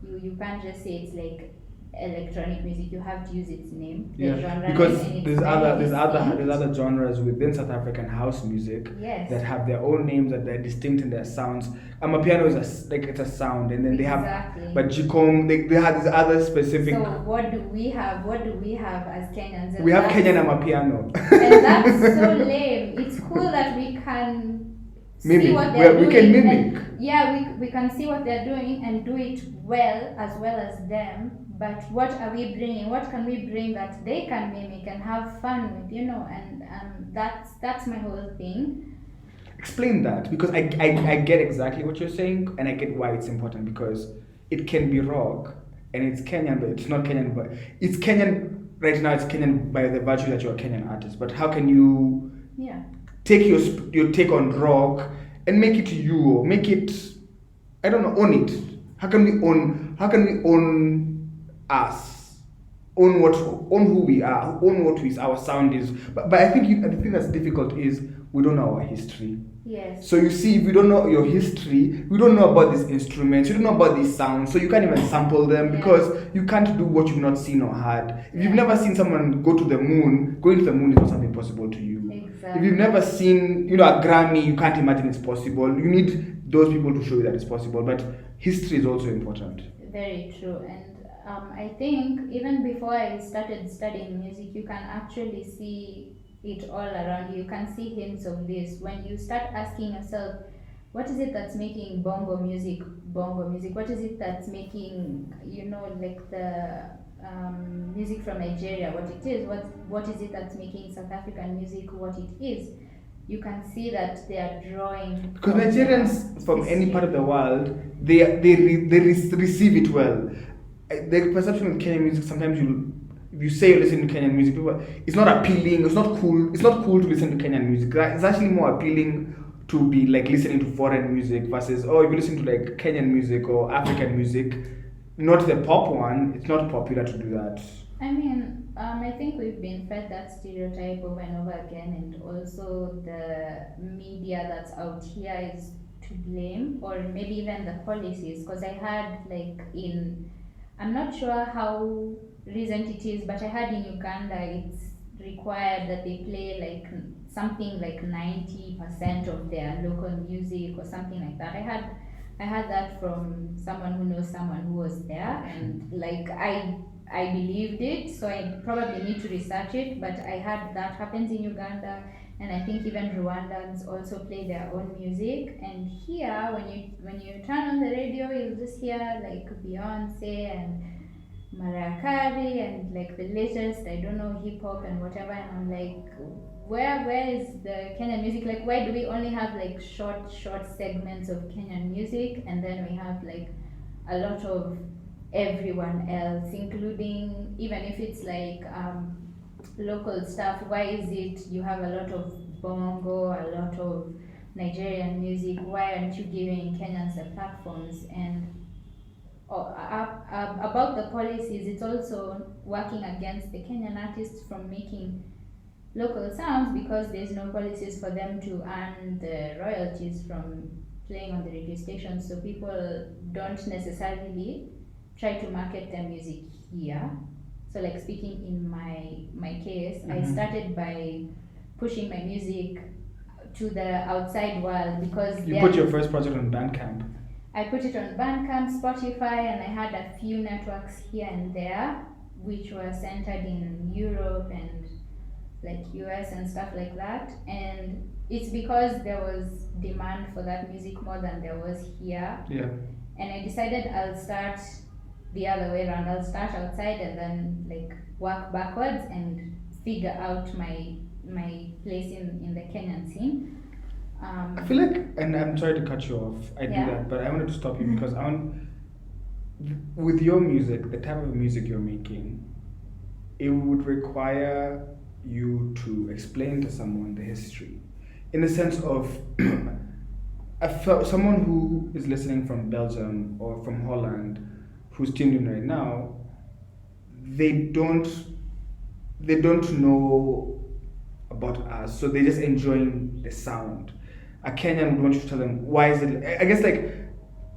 You can't just say it's like electronic music. You have to use its name. Yeah, genre because name, and there's it's other genres within South African house music Yes. that have their own names, that they're distinct in their sounds. Amapiano is it's a sound, and then they have, Exactly. but Jikom, they have these other specific. So what do we have? What do we have as Kenyans? And We have that's- Kenyan Amapiano. and that's so lame. It's cool that we can Mimic. see what they're We doing. can mimic. And, yeah, we can see what they're doing and do it well as them. But what are we bringing? What can we bring that they can mimic and have fun with? And that's my whole thing. Explain that, because I get exactly what you're saying, and I get why it's important, because it can be rock and it's Kenyan, but it's not Kenyan. But it's Kenyan right now. It's Kenyan by the virtue that you're a Kenyan artist. But how can you take your take on rock and make it you, or make it, I don't know, own it? How can we own us, own who we are, own what our sound is? But I think the thing that's difficult is we don't know our history. Yes. So you see, if we don't know your history, we don't know about these instruments, you don't know about these sounds, so you can't even sample them, because you can't do what you've not seen or heard. If you've never seen someone go to the moon, going to the moon is not something possible to you. Exactly. If you've never seen, a Grammy, you can't imagine it's possible. You need those people to show you that it's possible. But history is also important. Very true. And I think even before I started studying music, you can actually see it all around you. You can see hints of this when you start asking yourself, what is it that's making bongo music? What is it that's making, like the music from Nigeria, what it is? What is it that's making South African music what it is? You can see that they are drawing. Because Nigerians from any part of the world, they receive it well. The perception of Kenyan music, sometimes if you say you listen to Kenyan music, people, it's not appealing, it's not cool. It's not cool to listen to Kenyan music. It's actually more appealing to be like listening to foreign music versus, if you listen to like Kenyan music or African music, not the pop one, it's not popular to do that. I mean, I think we've been fed that stereotype over and over again, and also the media that's out here is to blame, or maybe even the policies. Because I heard I'm not sure how recent it is, but I heard in Uganda it's required that they play like something like 90% of their local music or something like that. I heard that from someone who knows someone who was there, and I believed it, so I probably need to research it, but I heard that happens in Uganda, and I think even Rwandans also play their own music. And here, when you turn on the radio, you'll just hear like Beyonce and Mariah Carey and like the latest, I don't know, hip hop and whatever, and I'm like, where is the Kenyan music? Like, why do we only have like short segments of Kenyan music, and then we have like a lot of everyone else, including, even if it's like local stuff, why is it you have a lot of bongo, a lot of Nigerian music, why aren't you giving Kenyans the platforms? And about the policies, it's also working against the Kenyan artists from making local sounds because there's no policies for them to earn the royalties from playing on the radio stations. So people don't necessarily try to market their music here. So like speaking in my case, I started by pushing my music to the outside world because You put your first project on Bandcamp. I put it on Bandcamp, Spotify, and I had a few networks here and there, which were centered in Europe and like US and stuff like that. And it's because there was demand for that music more than there was here. Yeah. And I decided I'll start the other way around. I'll start outside and then like work backwards and figure out my place in the Kenyan scene. I feel like, and I'm sorry to cut you off, I do Yeah. that, but I wanted to stop you because with your music, the type of music you're making, it would require you to explain to someone the history. In the sense of, someone who is listening from Belgium or from Holland, who's tuned in right now, they don't know about us, so they're just enjoying the sound. A Kenyan would want you to tell them why is it? I guess like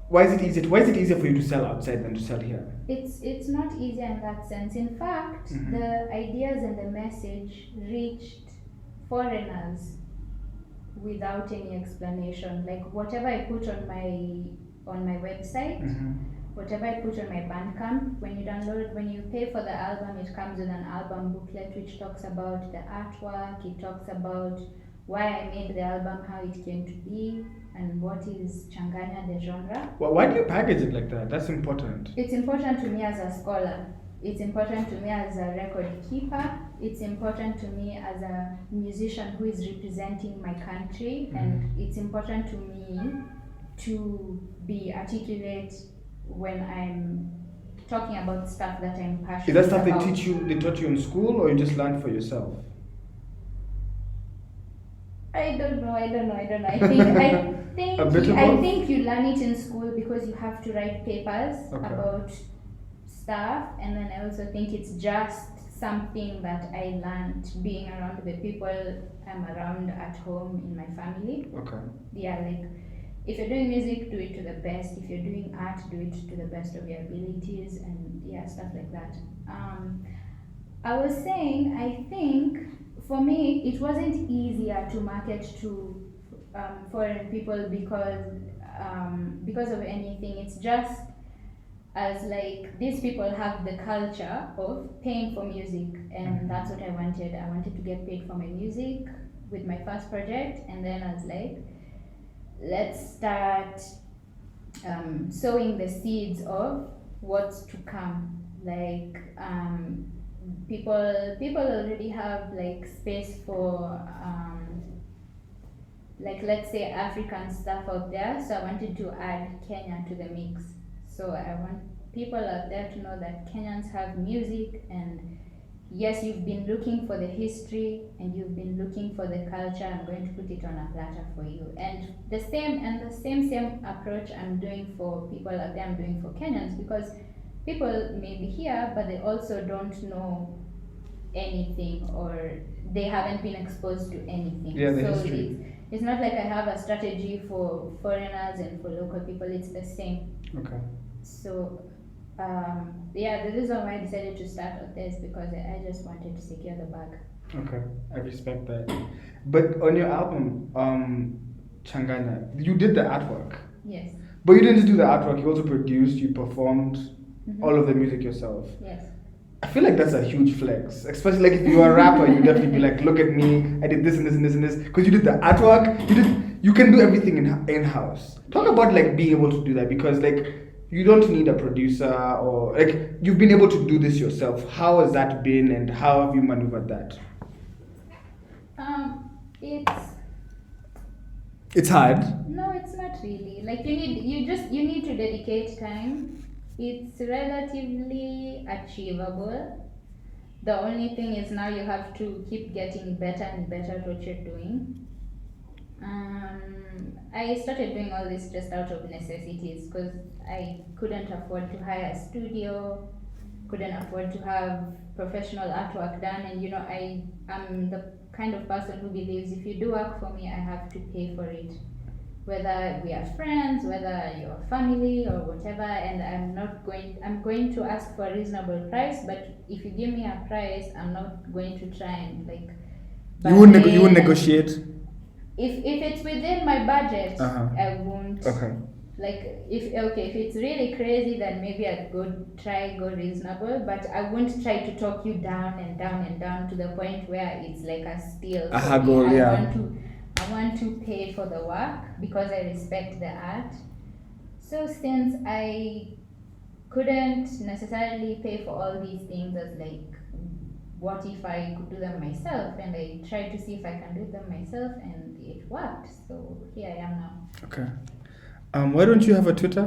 why is it easier for you to sell outside than to sell here? It's not easy in that sense. In fact, the ideas and the message reached foreigners without any explanation. Like whatever I put on my website, whatever I put on my Bandcamp, when you pay for the album, it comes with an album booklet which talks about the artwork, it talks about why I made the album, how it came to be, and what is Changanya the genre. Well, why do you package it like that? That's important. It's important to me as a scholar. It's important to me as a record keeper. It's important to me as a musician who is representing my country, and it's important to me to be articulate when I'm talking about stuff that I'm passionate about. Is that stuff they taught you in school, or you just learned for yourself? I don't know. I think you learn it in school because you have to write papers about stuff, and then I also think it's just something that I learned being around the people I'm around at home in my family. Okay. Yeah, like if you're doing music, do it to the best. If you're doing art, do it to the best of your abilities, and yeah, stuff like that. I was saying, I think for me, it wasn't easier to market to foreign people because of anything. It's just as like these people have the culture of paying for music, and that's what I wanted. I wanted to get paid for my music with my first project, and then I was like, let's start sowing the seeds of what's to come. Like people already have like space for like let's say African stuff out there, so I wanted to add Kenya to the mix. So I want people out there to know that Kenyans have music, and yes, you've been looking for the history and you've been looking for the culture. I'm going to put it on a platter for you. And the same approach I'm doing for people out there, I'm doing for Kenyans, because people may be here, but they also don't know anything, or they haven't been exposed to anything. Yeah, the so history. It's not like I have a strategy for foreigners and for local people. It's the same. Okay. So yeah, the reason why I decided to start with this because I just wanted to secure the bag. Okay, I respect that. But on your album, Changanya, you did the artwork. Yes. But you didn't just do the artwork, you also produced, you performed all of the music yourself. Yes. I feel like that's a huge flex. Especially like if you're a rapper, you definitely be like, look at me, I did this and this and this and this. Because you did the artwork, you can do everything in-house. Talk about like being able to do that, because like you don't need a producer, or like you've been able to do this yourself. How has that been, and how have you maneuvered that? It's hard. No, it's not really. Like you need to dedicate time. It's relatively achievable. The only thing is now you have to keep getting better and better at what you're doing. I started doing all this just out of necessities because I couldn't afford to hire a studio, couldn't afford to have professional artwork done, and I am the kind of person who believes if you do work for me, I have to pay for it, whether we are friends, whether you're family or whatever. And I'm going to ask for a reasonable price, but if you give me a price, I'm not going to try and like You wouldn't bargain. negotiate. If it's within my budget, Uh-huh. I won't. Okay. Like if it's really crazy, then maybe I'd go reasonable, but I won't try to talk you down and down and down to the point where it's like a steal. A for haggle, me. yeah. I want to pay for the work because I respect the art. So since I couldn't necessarily pay for all these things, as like, what if I could do them myself? And I tried to see if I can do them myself, and it worked. So here I am now. Okay. Why don't you have a Twitter?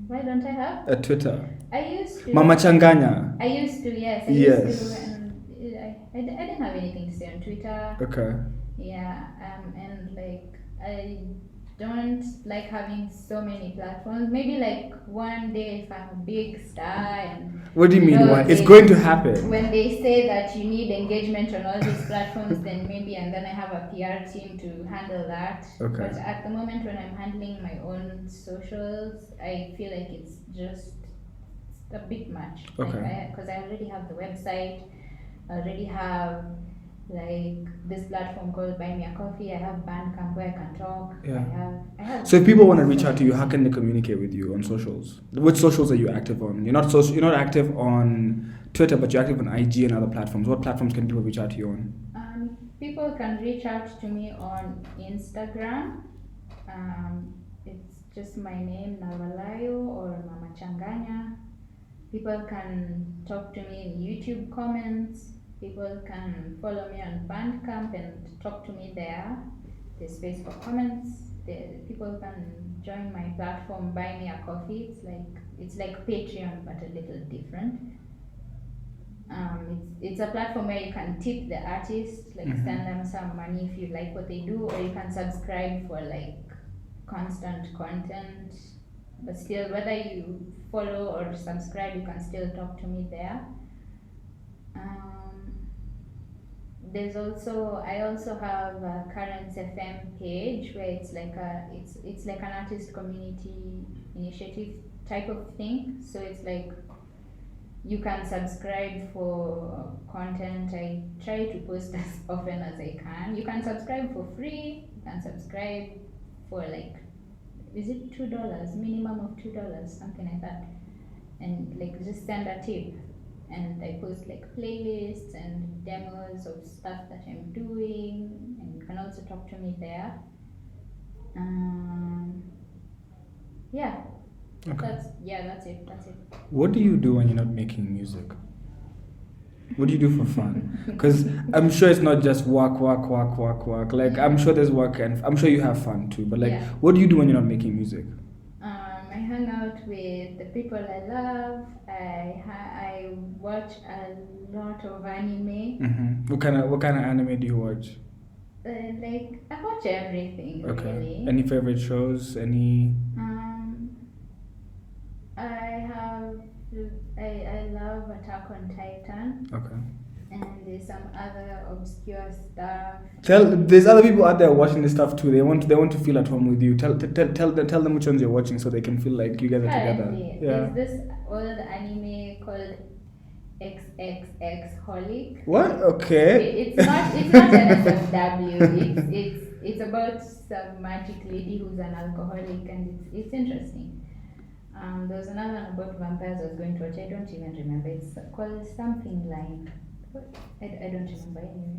Why don't I have? A Twitter. I used to. Mama Changanya. I used to, yes. Yes. Used to, and I didn't have anything to say on Twitter. Okay. Yeah, and like I don't like having so many platforms. Maybe like one day if I'm a big star and What do you mean? What? It's they- going to happen. when they say that you need engagement on all these platforms, then maybe, and then I have a PR team to handle that. Okay. But at the moment when I'm handling my own socials, I feel like it's just a bit much. Okay. Because I already have the website, I already have like this platform called Buy Me a Coffee. I have Bandcamp where I can talk. Yeah. I have. So if people want to reach out to you, how can they communicate with you on socials? Which socials are you active on? You're not active on Twitter, but you're active on IG and other platforms. What platforms can people reach out to you on? People can reach out to me on Instagram. It's just my name, Nabalayo or Mama Changanya. People can talk to me in YouTube comments. People can follow me on Bandcamp and talk to me there. There's space for comments. People can join my platform, Buy Me a Coffee. It's like Patreon, but a little different. It's a platform where you can tip the artist, like send them some money if you like what they do, or you can subscribe for like constant content. But still, whether you follow or subscribe, you can still talk to me there. I also have a Currents FM page where it's like an artist community initiative type of thing. So it's like you can subscribe for content. I try to post as often as I can. You can subscribe for free. You can subscribe for like, is it $2? Minimum of $2, something like that. And like just send a tip. And I post like playlists and demos of stuff that I'm doing, and you can also talk to me there. Yeah. Okay. That's it. What do you do when you're not making music? What do you do for fun? Because I'm sure it's not just work. Like I'm sure there's work, and I'm sure you have fun too. But like, Yeah. what do you do when you're not making music? I hang out with the people I love. I watch a lot of anime. Mm-hmm. What kind of anime do you watch? Like I watch everything. Okay. Really. Any favorite shows? Any? I love Attack on Titan. Okay. And there's some other obscure stuff. There's other people out there watching this stuff too. They want to feel at home with you. Tell them which ones you're watching so they can feel like you guys are together. Currently, Yeah. there's this old anime called XXX Holic. What? Okay. It's not NSFW. It's about some magic lady who's an alcoholic, and it's interesting. There was another one about vampires I was going to watch. I don't even remember. It's called something like. I don't remember anyway.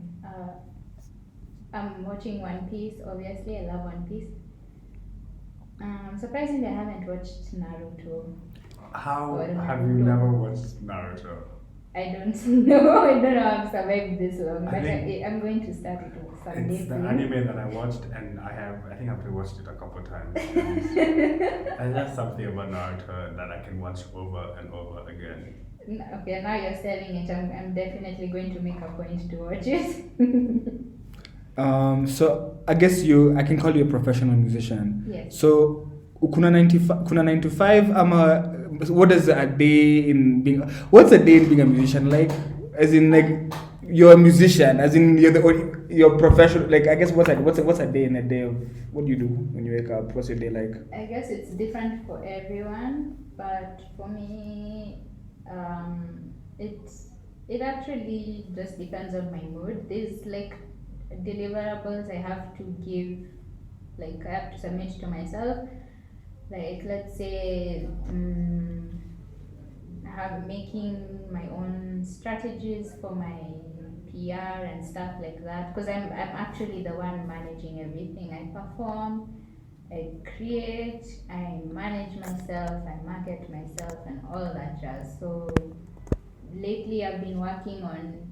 I'm watching One Piece. Obviously, I love One Piece. Surprisingly, I haven't watched Naruto. How Oh, have you never watched Naruto? I don't know. I don't know how I've survived this long, but think I'm going to start it someday. It's the soon. anime that I watched, and I think I've watched it a couple times. And there's something about Naruto that I can watch over and over again. Okay, now you're selling it. I'm definitely going to make a point to watch it. So I guess I can call you a professional musician. Yes. So kuna 9 to 5 what is a day in being what's a day in being a musician like? As in like you're a musician, as in you're professional. Like I guess what's a day in a day of what do you do when you wake up? What's your day like? I guess it's different for everyone, but for me, it actually just depends on my mood. There's like deliverables I have to give, like I have to submit to myself. Like let's say making my own strategies for my PR and stuff like that, because I'm actually the one managing everything. I perform, I create, I manage myself, I market myself, and all that jazz. So lately I've been working on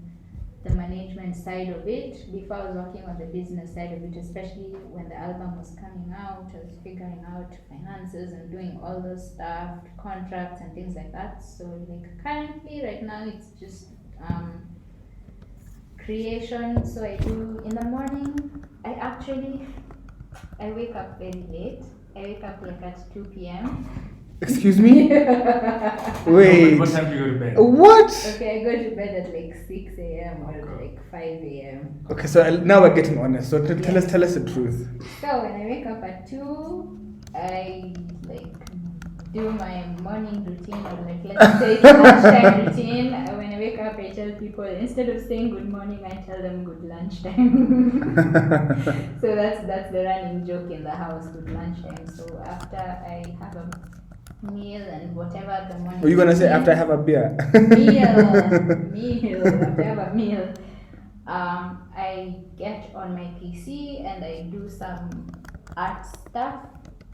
the management side of it. Before I was working on the business side of it, especially when the album was coming out. I was figuring out finances and doing all those stuff, contracts and things like that. So like currently right now it's just creation. So I do in the morning, I wake up very late. I wake up like at 2 p.m. Excuse me? Wait. What time do you go to bed? What? Okay, I go to bed at like 6 a.m. or like 5 a.m. Okay, so now we're getting honest. So tell us the truth. So when I wake up at 2, I like do my morning routine, or like let's say lunchtime routine. When I wake up, I tell people instead of saying good morning, I tell them good lunchtime. So that's the running joke in the house, good lunchtime. So after I have a meal and whatever the morning. Are you gonna say after I have a beer? meal. After I have a meal, I get on my PC and I do some art stuff,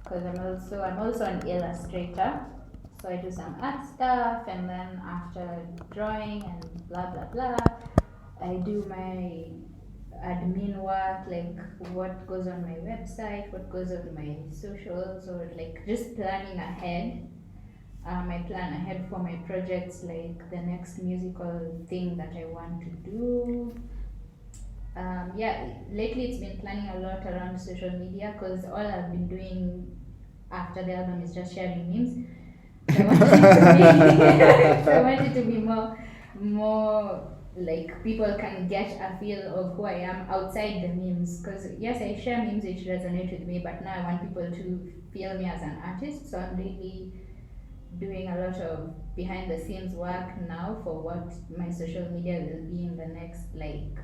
because I'm also an illustrator. So I do some art stuff, and then after drawing and blah blah blah, I do my admin work, like what goes on my website, what goes on my socials, or like just planning ahead. I plan ahead for my projects, like the next musical thing that I want to do. Lately it's been planning a lot around social media, because all I've been doing after the album is just sharing memes. So I want it to be more like people can get a feel of who I am outside the memes, because yes, I share memes which resonate with me, but now I want people to feel me as an artist. So I'm really doing a lot of behind the scenes work now for what my social media will be in the next like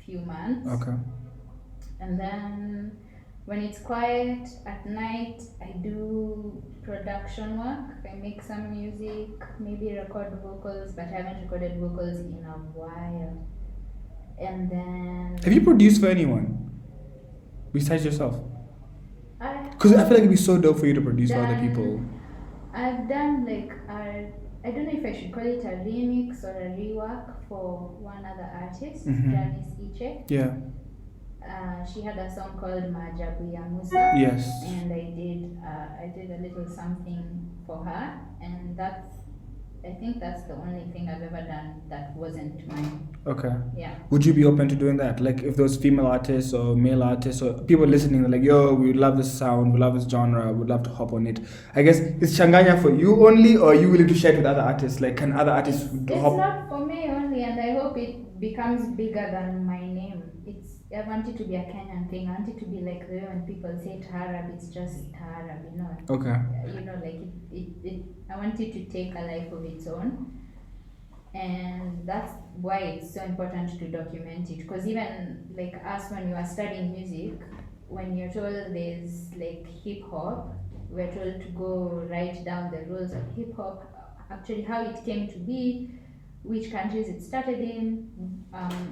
few months. Okay. And then when it's quiet at night, I do production work. I make some music, maybe record vocals, but I haven't recorded vocals in a while. And then Have you produced for anyone besides yourself? Because I feel like it'd be so dope for you to produce for other people. I've done like I don't know if I should call it a remix or a rework for one other artist, Janice Iche. Yeah. She had a song called Maajabu ya Musa. Yes. And I did a little something for her, and I think that's the only thing I've ever done that wasn't mine. Okay. Yeah. Would you be open to doing that? Like if those female artists or male artists or people listening, they're like, yo, we love this sound, we love this genre, we'd love to hop on it. I guess, is Changanya for you only, or are you willing to share it with other artists? Like, can other artists It's not for me only, and I hope it becomes bigger than my name. I want it to be a Kenyan thing. I want it to be like the way when people say Taarab, it's just Taarab, you know. Okay. You know, like I want it to take a life of its own. And that's why it's so important to document it. Because even like us, when we were studying music, when you're told there's like hip hop, we're told to go write down the rules of hip hop, actually how it came to be, which countries it started in,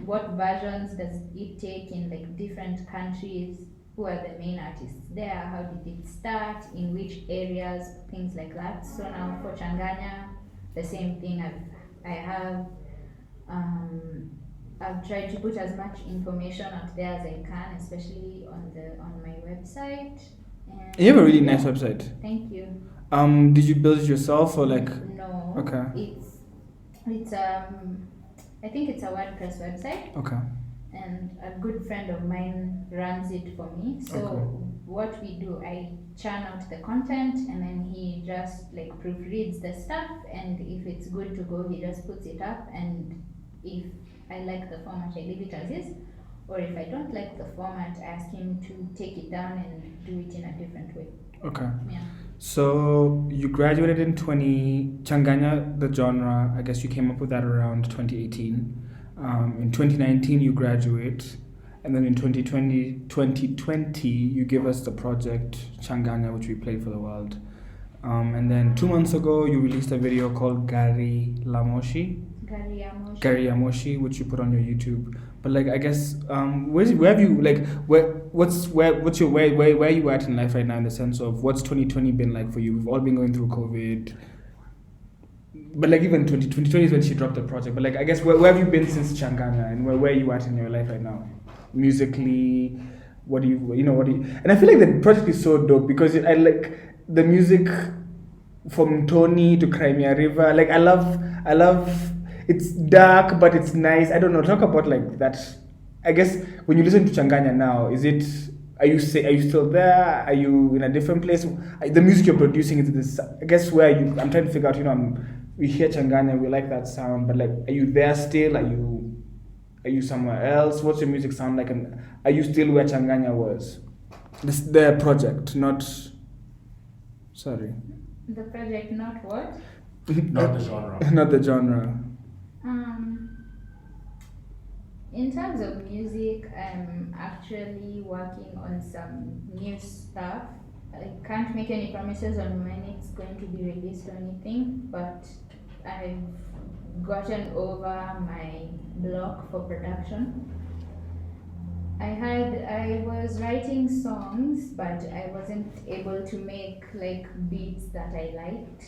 what versions does it take in like different countries, who are the main artists there, how did it start, in which areas, things like that. So now for Changanya, the same thing. I've tried to put as much information out there as I can, especially on my website. And You have a really nice website. Thank you. Did you build it yourself or like? No. Okay. It's I think it's a WordPress website. Okay. and a good friend of mine runs it for me. So Okay. what we do, I churn out the content, and then he just like proofreads the stuff, and if it's good to go, he just puts it up, and if I like the format, I leave it as is, or if I don't like the format, I ask him to take it down and do it in a different way. Okay. Yeah. So you graduated in 20 Changanya, the genre. I guess you came up with that around 2018. In 2019, you graduate, and then in 2020, you give us the project Changanya, which we played for the world. And then 2 months ago, you released a video called Gari Lamoshi. Gary Yamoshi, which you put on your YouTube. But like, I guess, where have you like, what's your where are you at in life right now in the sense of what's 2020 been like for you? We've all been going through COVID, but like even 2020 is when she dropped the project. But like, I guess where have you been since Changanya, and where are you at in your life right now, musically? What do you And I feel like the project is so dope because I like the music from Tony to Crimea River. Like I love. It's dark, but it's nice. I don't know. Talk about like that. I guess when you listen to Changanya now, are you still there? Are you in a different place? The music you're producing is this. I guess where you. I'm trying to figure out. We hear Changanya, we like that sound, but like, are you there still? Are you somewhere else? What's your music sound like? And are you still where Changanya was? The project, not. Sorry. The project, not what? Not the genre. Not the genre. In terms of music, I'm actually working on some new stuff. I can't make any promises on when it's going to be released or anything, but I've gotten over my block for production. I was writing songs, but I wasn't able to make like beats that I liked.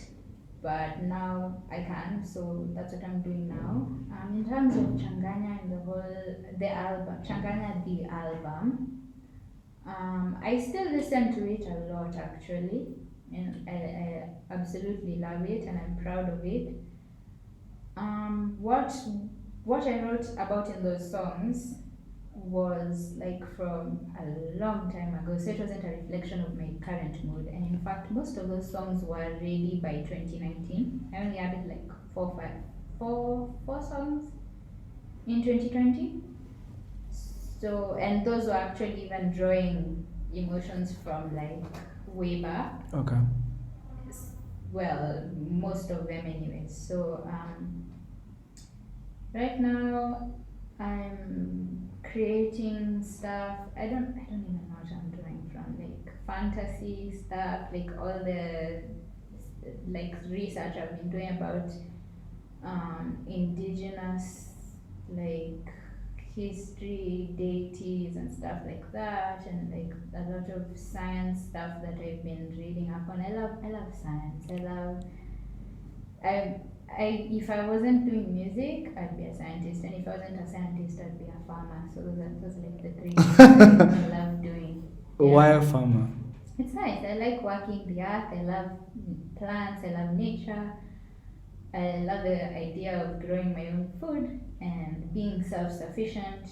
But now I can, so that's what I'm doing now. In terms of Changanya and Changanya the album, I still listen to it a lot actually, and I absolutely love it, and I'm proud of it. What I wrote about in those songs was like from a long time ago, so it wasn't a reflection of my current mood. And in fact, most of those songs were ready by 2019. I only added like four songs in 2020. So, and those were actually even drawing emotions from like way back. Okay. Well, most of them anyway. So right now I'm creating stuff. I don't even know what I'm doing, from like fantasy stuff, like all the like research I've been doing about indigenous like history, deities and stuff like that, and like a lot of science stuff that I've been reading up on. I love science. If I wasn't doing music, I'd be a scientist, and if I wasn't a scientist, I'd be a farmer. So those are like the three things I love doing. Yeah. Why a farmer? It's nice. I like working the earth. I love plants. I love nature. I love the idea of growing my own food and being self-sufficient,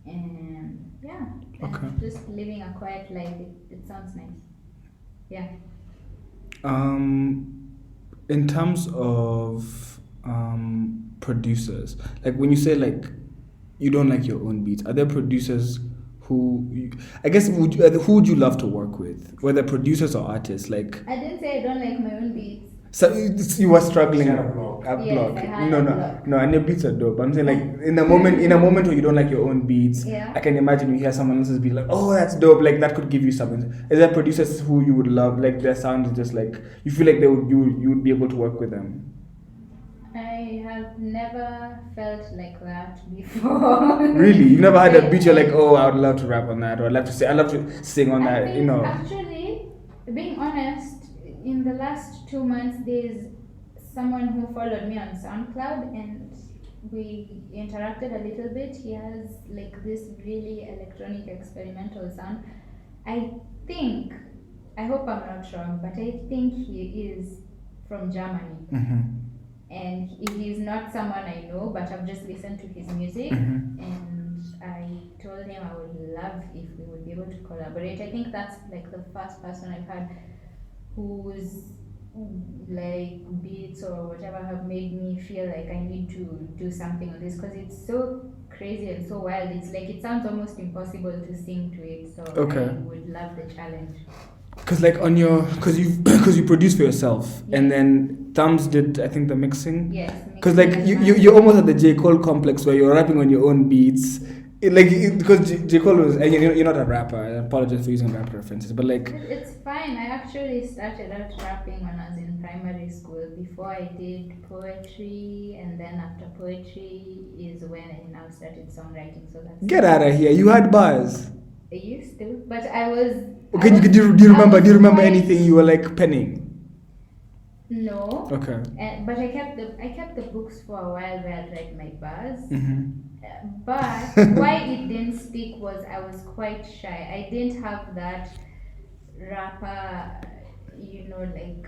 and yeah, Okay. and just living a quiet life. It sounds nice. Yeah. In terms of producers, like when you say like you don't like your own beats, are there producers who would you love to work with, whether producers or artists? Like, I didn't say I don't like my own beats. so you were struggling She had a block. Yes, I had No, a no, block. no. And your beats are dope. I'm saying like in a moment where you don't like your own beats, Yeah. I can imagine you hear someone else's beat like, oh, that's dope. Like that could give you something. Is there producers who you would love? Like their sound is just like you feel like you would be able to work with them. I have never felt like that before. Really, you never had a beat you're like, oh, I would love to rap on that, or I'd love to sing on I that. think actually, being honest, in the last 2 months, there's someone who followed me on SoundCloud, and we interacted a little bit. He has like this really electronic experimental sound. I hope I'm not wrong, but I think he is from Germany. Mm-hmm. And he's not someone I know, but I've just listened to his music, Mm-hmm. and I told him I would love if we would be able to collaborate. I think that's like the first person I've had whose like beats or whatever have made me feel like I need to do something on this because it's so crazy and so wild. It's like it sounds almost impossible to sing to it. So Okay. I would love the challenge. Because like on your, because you produce for yourself, Yeah. and then Thumbs did I think the mixing. Yes. Because like you almost had the J Cole complex where you're rapping on your own beats. Because J Cole was, and you're not a rapper. I apologize for using rap references, but like It's fine. I actually started out rapping when I was in primary school. Before I did poetry, and then after poetry is when I now started songwriting. So that's get out of here. You had bars. I used to, but I was. Okay, I was- do you remember? I Do you was remember quite- anything you were like penning? No. Okay. But I kept the books for a while where I'd write my bars. Mm-hmm. But why it didn't stick was I was quite shy. I didn't have that rapper, like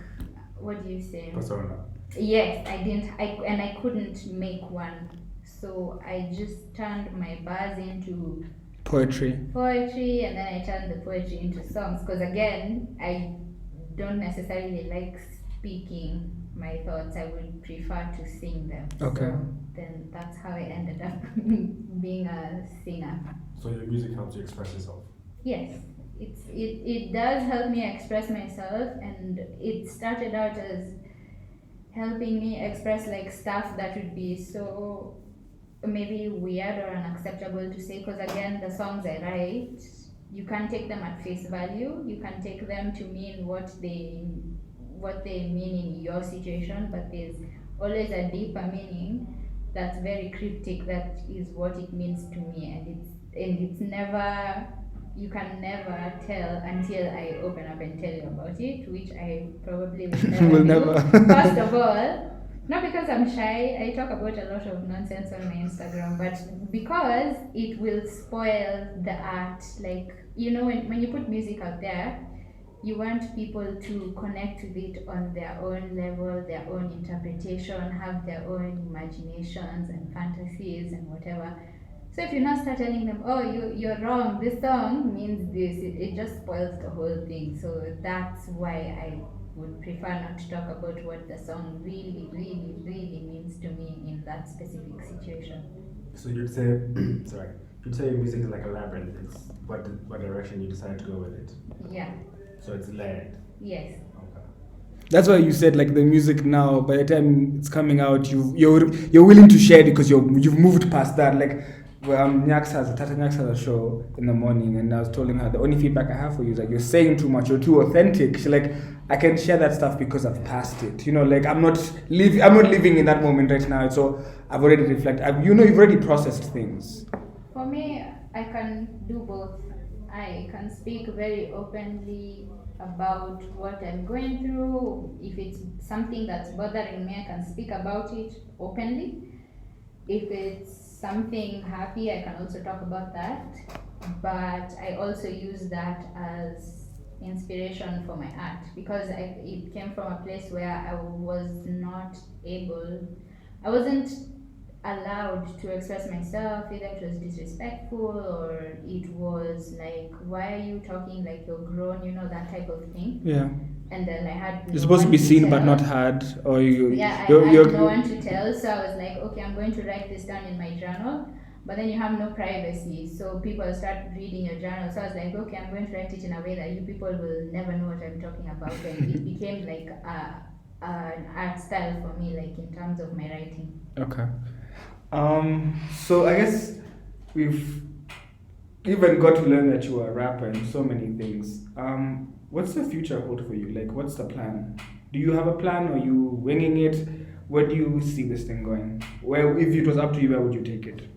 what do you say? Persona. Yes, I didn't. I couldn't make one, so I just turned my bars into Poetry. poetry, and then I turned the poetry into songs. Because again, I don't necessarily like speaking my thoughts. I would prefer to sing them. Okay. So then that's how I ended up being a singer. So your music helps you express yourself. Yes, it does help me express myself, and it started out as helping me express like stuff that would be so maybe weird or unacceptable to say, because again, the songs I write, you can't take them at face value. You can take them to mean what they mean in your situation, but there's always a deeper meaning that's very cryptic. That is what it means to me, and it's never, you can never tell until I open up and tell you about it, which I probably will never Will do. never. First of all, not because I'm shy, I talk about a lot of nonsense on my Instagram, but because it will spoil the art. Like, when you put music out there, you want people to connect with it on their own level, their own interpretation, have their own imaginations and fantasies and whatever. So if you now start telling them, oh, you're wrong, this song means this, it just spoils the whole thing. So that's why I would prefer not to talk about what the song really, really, really means to me in that specific situation. So you'd say, you'd say your music is like a labyrinth. It's what direction you decide to go with it. Yeah. So it's layered. Yes. Okay. That's why you said like the music now. By the time it's coming out, you're willing to share it because you've moved past that. Like, Tata Nyax has a show in the morning, and I was telling her the only feedback I have for you is like you're saying too much, you're too authentic. She's like, I can share that stuff because I've passed it. Like I'm not living in that moment right now. So I've already reflected. You've already processed things. For me, I can do both. I can speak very openly about what I'm going through. If it's something that's bothering me, I can speak about it openly. If it's something happy, I can also talk about that. But I also use that as inspiration for my art, because it came from a place where I wasn't allowed to express myself. Either it was disrespectful, or it was like, why are you talking like you're grown, that type of thing. Yeah. And then I had You're supposed to be seen but not heard, or I had no one to tell, so I was like, okay, I'm going to write this down in my journal, but then you have no privacy, so people start reading your journal. So I was like, okay, I'm going to write it in a way that you people will never know what I'm talking about, and it became like an art style for me, like in terms of my writing. Okay. So I guess we've even got to learn that you are a rapper and so many things. What's the future hold for you? Like, what's the plan? Do you have a plan, or are you winging it? Where do you see this thing going? If it was up to you, where would you take it?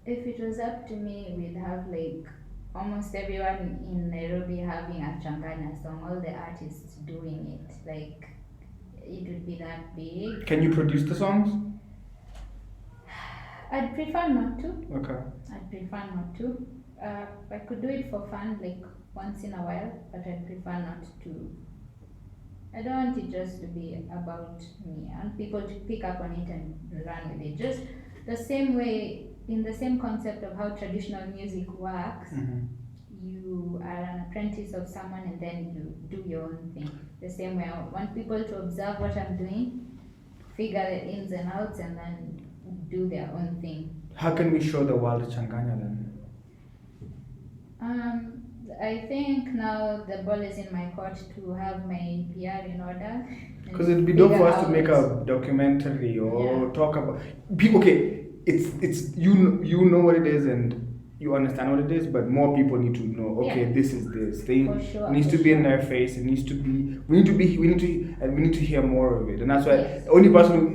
If it was up to me, we'd have like almost everyone in Nairobi having a Changanya song, all the artists doing it. Like, it would be that big. Can you produce the songs? I'd prefer not to. Okay. I'd prefer not to. I could do it for fun, like once in a while, but I'd prefer not to. I don't want it just to be about me. I want people to pick up on it and run with it. Just the same way, in the same concept of how traditional music works, you are an apprentice of someone and then you do your own thing. The same way I want people to observe what I'm doing, figure the ins and outs, and then do their own thing. How can we show the world Changanya then? I think now the ball is in my court to have my PR in order. Because it'd be dope for us to figure make out- a documentary or Yeah. talk about. Okay, it's you know what it is and you understand what it is, but more people need to know. Okay, Yeah. this is this. They For sure, it needs for to be in sure. their face. It needs to be. We need to hear more of it, and that's why Yes. the only person who,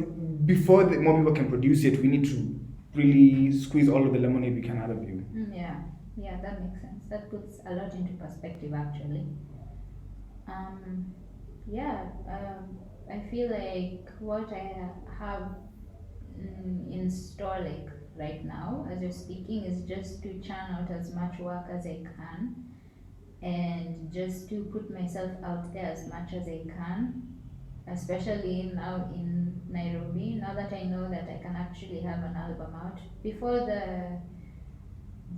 before more people can produce it, we need to really squeeze all of the lemonade we can out of you. Yeah, that makes sense. That puts a lot into perspective, actually. I feel like what I have in store, like right now, as you're speaking, is just to churn out as much work as I can, and just to put myself out there as much as I can, especially now in Nairobi. Now that I know that I can actually have an album out. Before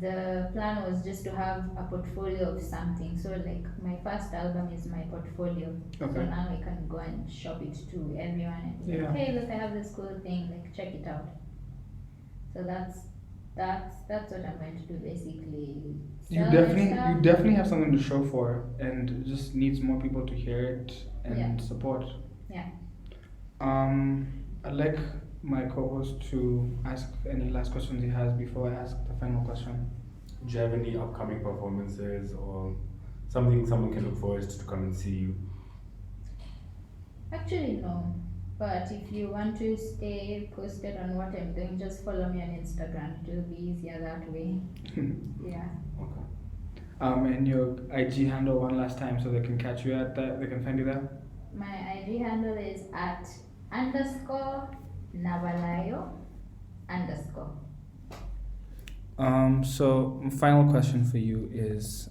the plan was just to have a portfolio of something. So like my first album is my portfolio. Okay. So now I can go and shop it to everyone and be like, Yeah. hey, look, I have this cool thing, like check it out. So that's what I'm going to do basically. You Sell definitely my stuff. have something to show for, and it just needs more people to hear it and support. Yeah. I'd like my co-host to ask any last questions he has before I ask the final question. Do you have any upcoming performances or something someone can look forward to come and see you? Actually, no. But if you want to stay posted on what I'm doing, just follow me on Instagram. It will be easier that way. Yeah. Okay. And your IG handle one last time so they can catch you at that. They can find you there. My IG handle is @_Nabalayo_. So final question for you is,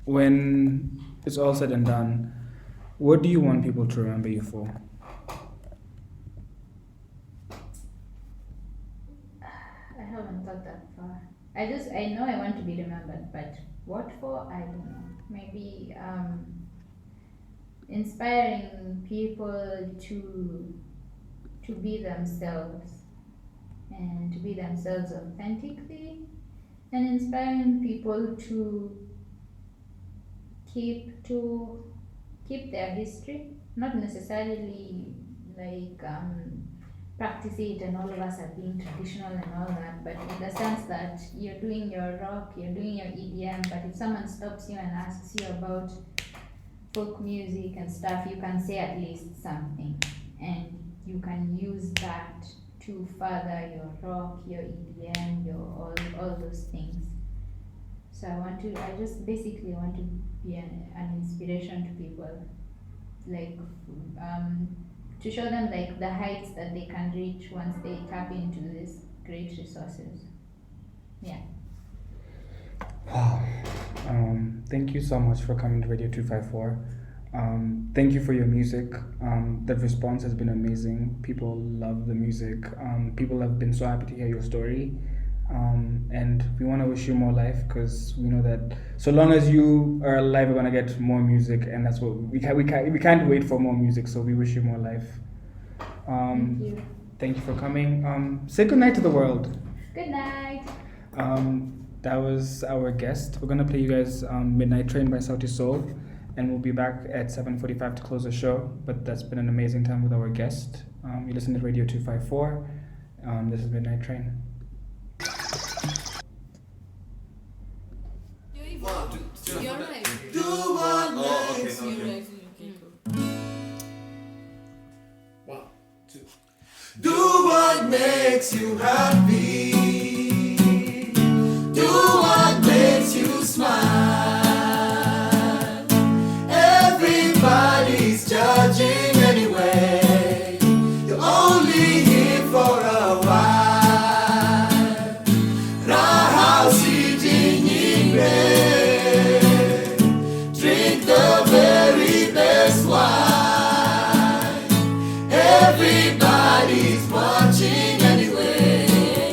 when it's all said and done, what do you want people to remember you for? I haven't thought that far. I know I want to be remembered, but what for? I don't know. Maybe inspiring people to be themselves and to be themselves authentically, and inspiring people to keep their history, not necessarily like practice it and all of us are being traditional and all that, but in the sense that you're doing your rock, you're doing your EDM, but if someone stops you and asks you about folk music and stuff, you can say at least something, and you can use that to further your rock, your EDM, your all those things. So I just basically want to be an inspiration to people, like to show them like the heights that they can reach once they tap into these great resources. Yeah. Wow. Thank you so much for coming to Radio 254. Thank you for your music. The response has been amazing. People love the music. People have been so happy to hear your story. And we want to wish you more life, because we know that so long as you are alive, we're gonna get more music, and that's what we can't wait for more music. So we wish you more life. Thank you. Thank you for coming. Say good night to the world. Good night. That was our guest. We're gonna play you guys Midnight Train by Sauti Soul, and we'll be back at 7:45 to close the show. But that's been an amazing time with our guest. You listen to Radio 254. This is Midnight Train. You're right. Do what makes You're you. right. Okay, cool. 1, 2. Do what makes you happy. Do what makes you smile. Everybody's judging anyway. You're only here for a while. Raha sitting in bed. Drink the very best wine. Everybody's watching anyway.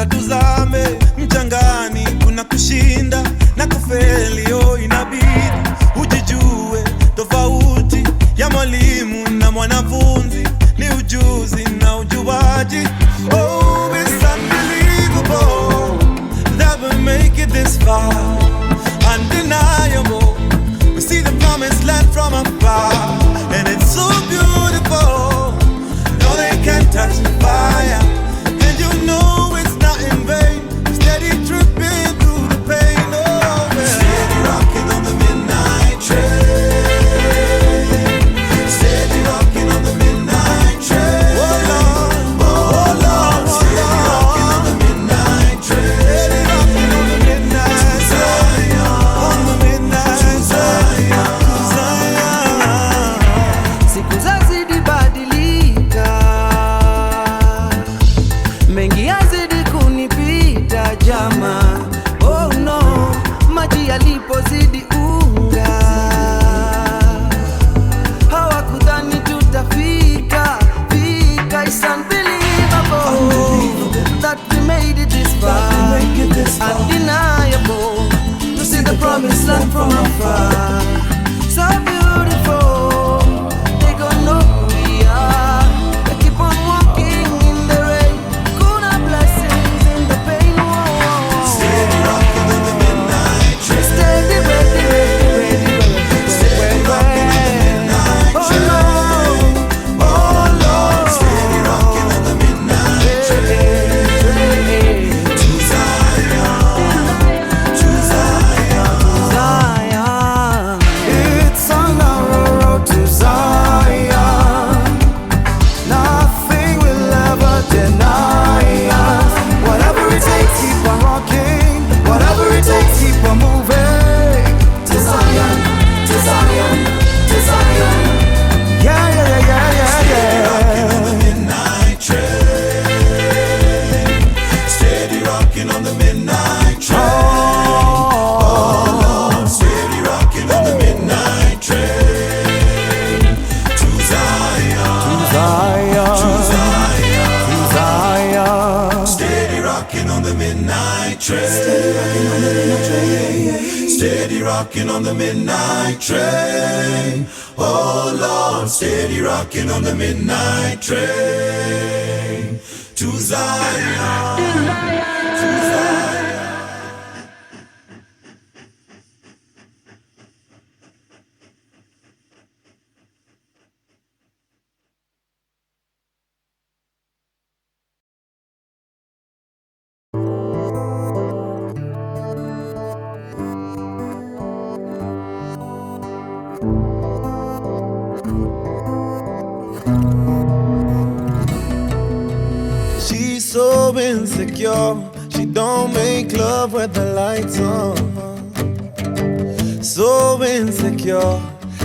Mpaka tuzame mchangani, kuna kushinda na kufeli. Oh, inabidi ujijue tofauti ya mwalimu na mwanafunzi ni ujuzi na ujuaji. Oh, it's unbelievable that we make it this far. Undeniable, we see the promised land from afar, and it's so beautiful. No, they can't touch the fire, and you know it's not in vain. Steady tripping through the pain. Oh, yeah. Steady rocking on the midnight train. Steady rocking on the midnight train. Oh Lord, oh Lord, steady rocking on the midnight train. Steady rocking on the midnight train. On the midnight train. Siku zazidi badilika, mengi yazidi kunipita jama. Oh no, maji yalipozidi unga, hawakudhani tutafika. It's unbelievable that we made it this far. Undeniable to see the promised land from afar. So beautiful, they gon' know who we are. They keep on walking in the rain. Kuna blessings in the pain. Whoa. Steady rocking on the midnight train. Steady, ready, ready, ready, ready. Steady rocking on the midnight train. Oh Lord, steady rocking on the midnight train. To Zion, to Zion, Zion. It's on our road to Zion. Nothing will ever deny us. Whatever it takes, keep on rocking. Whatever it takes, keep on moving. To Zion, to Zion, to Zion. Yeah, yeah, yeah, yeah, yeah, yeah. Steady rocking on the midnight train. Steady rocking on the midnight train. Oh Lord, steady rocking on the midnight train. To Zion, to Zion, to Zion, to Zion. Steady rocking on the midnight train. Steady rocking on the midnight train. Steady rocking on the midnight train. Oh Lord, steady rocking on the midnight train. To Zion, to Zion. She's so insecure, she don't make love with the lights on. So insecure,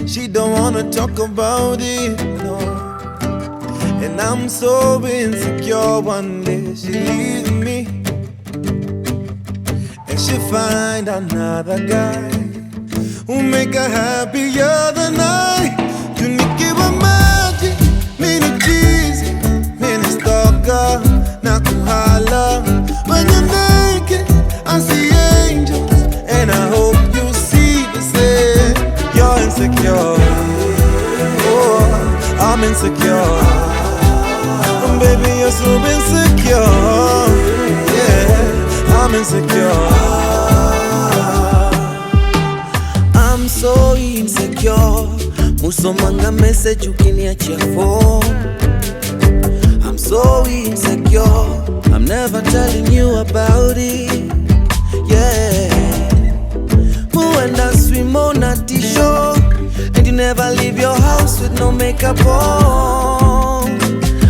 she don't wanna talk about it, no. And I'm so insecure, one day she leaves me and she find another guy who make her happier than I. Tunikiwa maji, mini cheesy, mini stalker, na kuhala. When you're naked, I see angels, and I hope you see the same. You're insecure, oh, I'm insecure. Baby, you're so insecure, yeah, I'm insecure. I'm so insecure, musomanga message ukiniachia phone. I'm so insecure, I'm never telling you about it, yeah. Muenda swim on a t-shirt, and you never leave your house with no makeup on.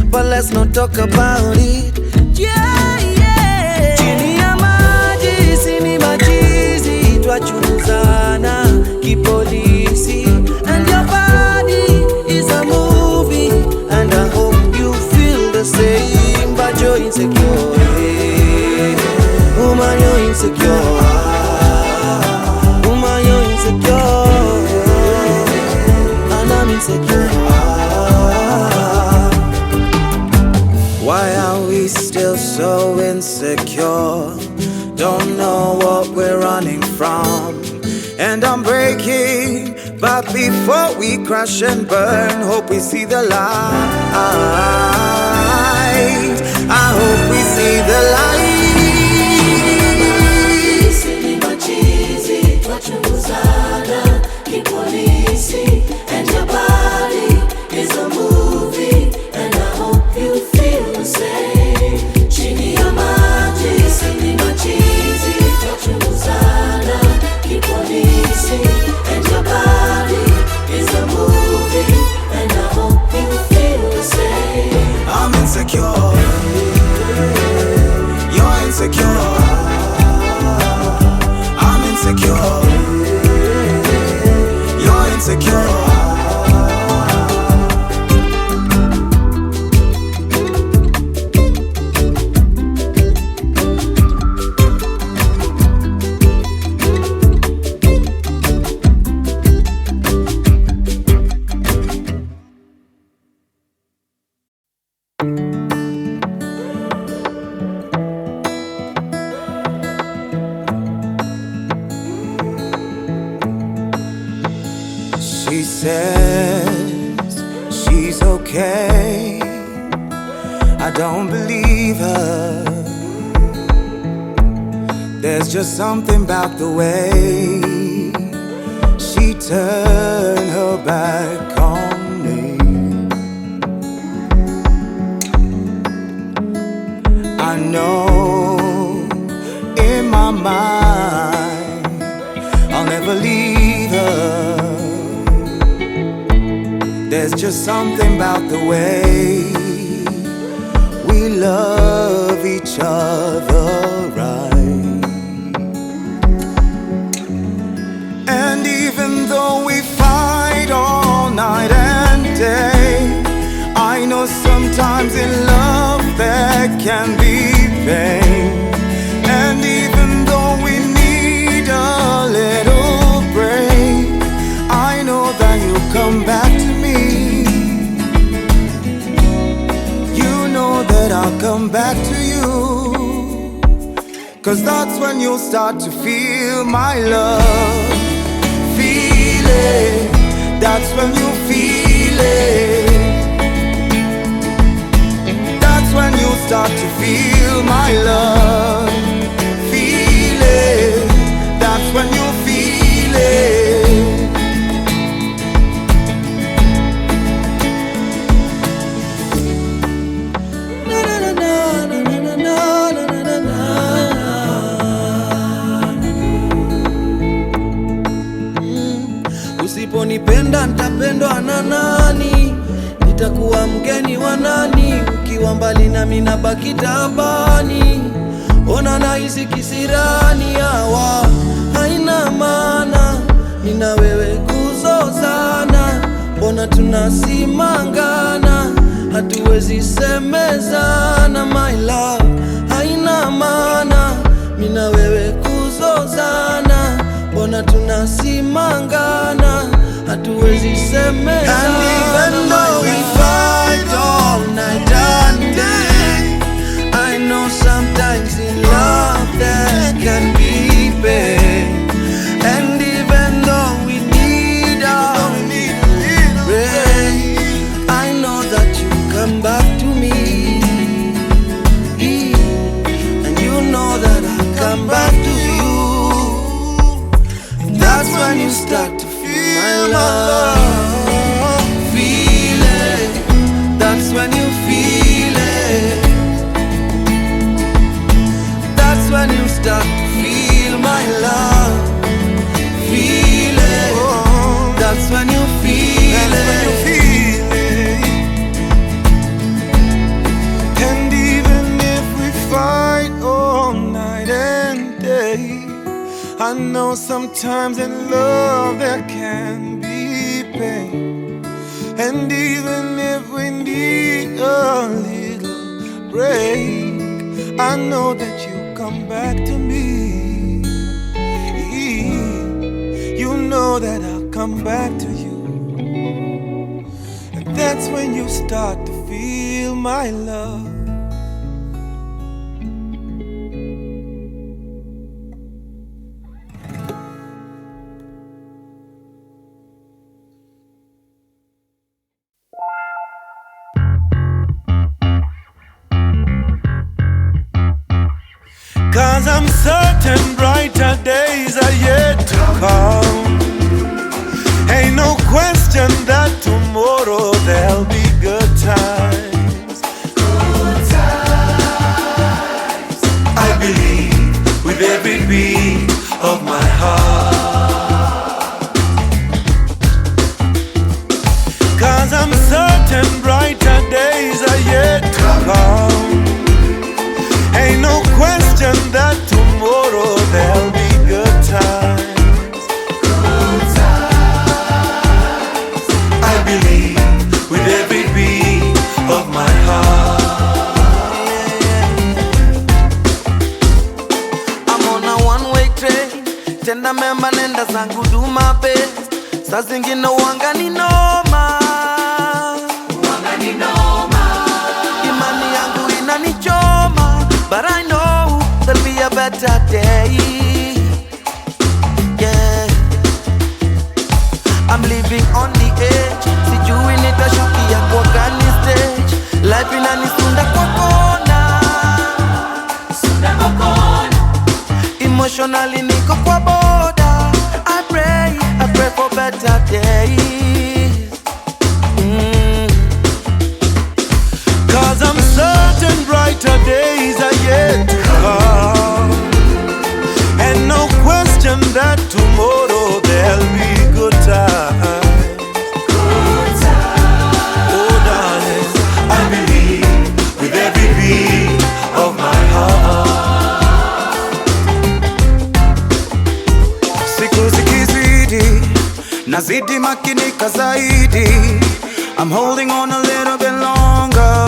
But let's not talk about it, yeah, yeah. Chini ya maji, sini machizi, twachunguzana kipolisi. And your body is a movie, and I hope you feel the same. But you're insecure, woman, you're insecure. Woman, you're insecure, and I'm insecure. Why are we still so insecure? insecure, don't know what we're running from. And I'm breaking, but before we crash and burn, hope we see the light. I hope we see the light. And your body is a movie, and I hope you feel the same. Chini ya maji, sini machizi, twachunguzana kipolisi. And your body is a movie, and I hope you feel the same. I'm insecure, you're insecure. I'm insecure, you're insecure. She says she's okay. I don't believe her. There's just something about the way she turned her back on me. I know in my mind I'll never leave her. There's just something about the way we love each other right. And even though we fight all night and day, I know sometimes in love there can be pain. And even though we need a little break, I know that you'll come back to me. You know that I'll come back to you, 'cause that's when you'll start to feel my love. Feel it, that's when you feel it. That's when you start to feel my love. Feel it, that's when you feel it. Na na na na na na na na na na. Usiponipenda nitapendwa na nani? Nitakuwa mgeni wa nani? Ukiwa mbali nami nabaki tabani. Ona nahisi kisirani, hawa haina maana. Nina wewe kuzozana, mbona tunasimangana? Hatuwezi semezana, my love, haina maana. Nina wewe kuzozana, mbona tunasimangana? Hatuwezi semezana. And even though we fight all night and day, I know sometimes in love there can be pain. And even though we need a break, I know that you come back to me. And you know that I come back to you. That's when you start to feel my love. Feel it, that's when you feel it. That's when you start to feel my love. Feel it, that's when you feel it. And even if we fight all night and day, I know sometimes in love there can be pain. And even if we need a little break, I know that you come back to me. You know that I'll come back to you. And that's when you start to feel my love. brighter days are yet to come. Ain't no question that tomorrow there'll be good times. Good times. I believe with every beat of my heart. 'Cause I'm certain brighter days are yet to come. Ain't no question that tomorrow there'll be good times. Good times. I believe with every beat of my heart. I'm on a one-way train, tenda memba nenda zangu do my best. Saa zingine wanga ni noma, imani yangu inanichoma, but I know there'll be a better day. Yeah, I'm living on the edge, sijui nitashukia kwa gani stage. Life inanisunda kwa kona, emotionally niko kwa boda. I pray for better days. 'Cause I'm certain brighter days are yet to come. And no question that tomorrow there'll be good times. Good times. Oh darling, I believe with every beat of my heart. Siku zikizidi, nazidi makinika zaidi. I'm holding on a little bit longer.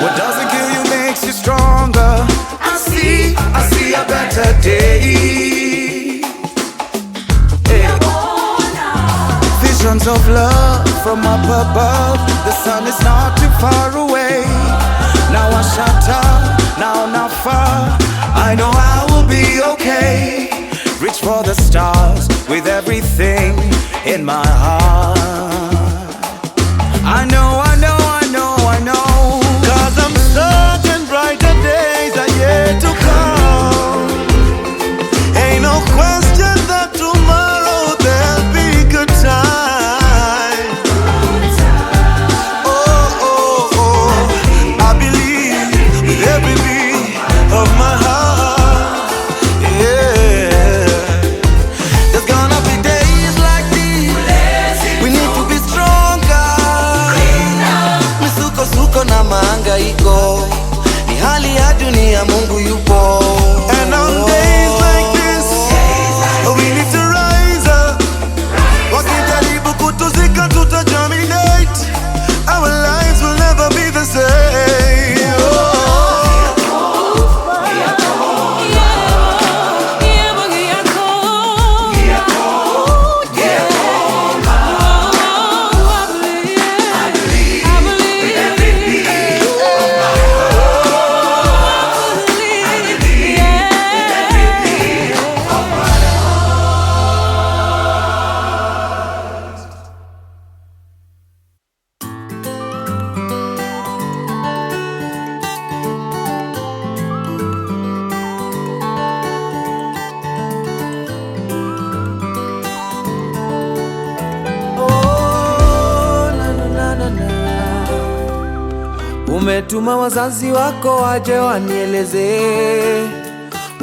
What doesn't kill you makes you stronger. I see a better day. Hey. Visions of love from up above. The sun is not too far away. Now I shut up, now not far. I know I will be okay. Reach for the stars with everything in my heart. I know. 'Cause I'm certain brighter days are yet to come. Ain't no question that tomorrow there'll be good times. Oh, I believe with every beat of my heart. Yeah, There's gonna be days like these. We need to be stronger. Misuko na mahangaiko ni hali ya dunia, Mungu yupo. and on days like this, we need to rise up. Wakijaribu kutuzika tutagerminate. Our lives will never be the same. Umetuma wazazi wako waje wanieleze,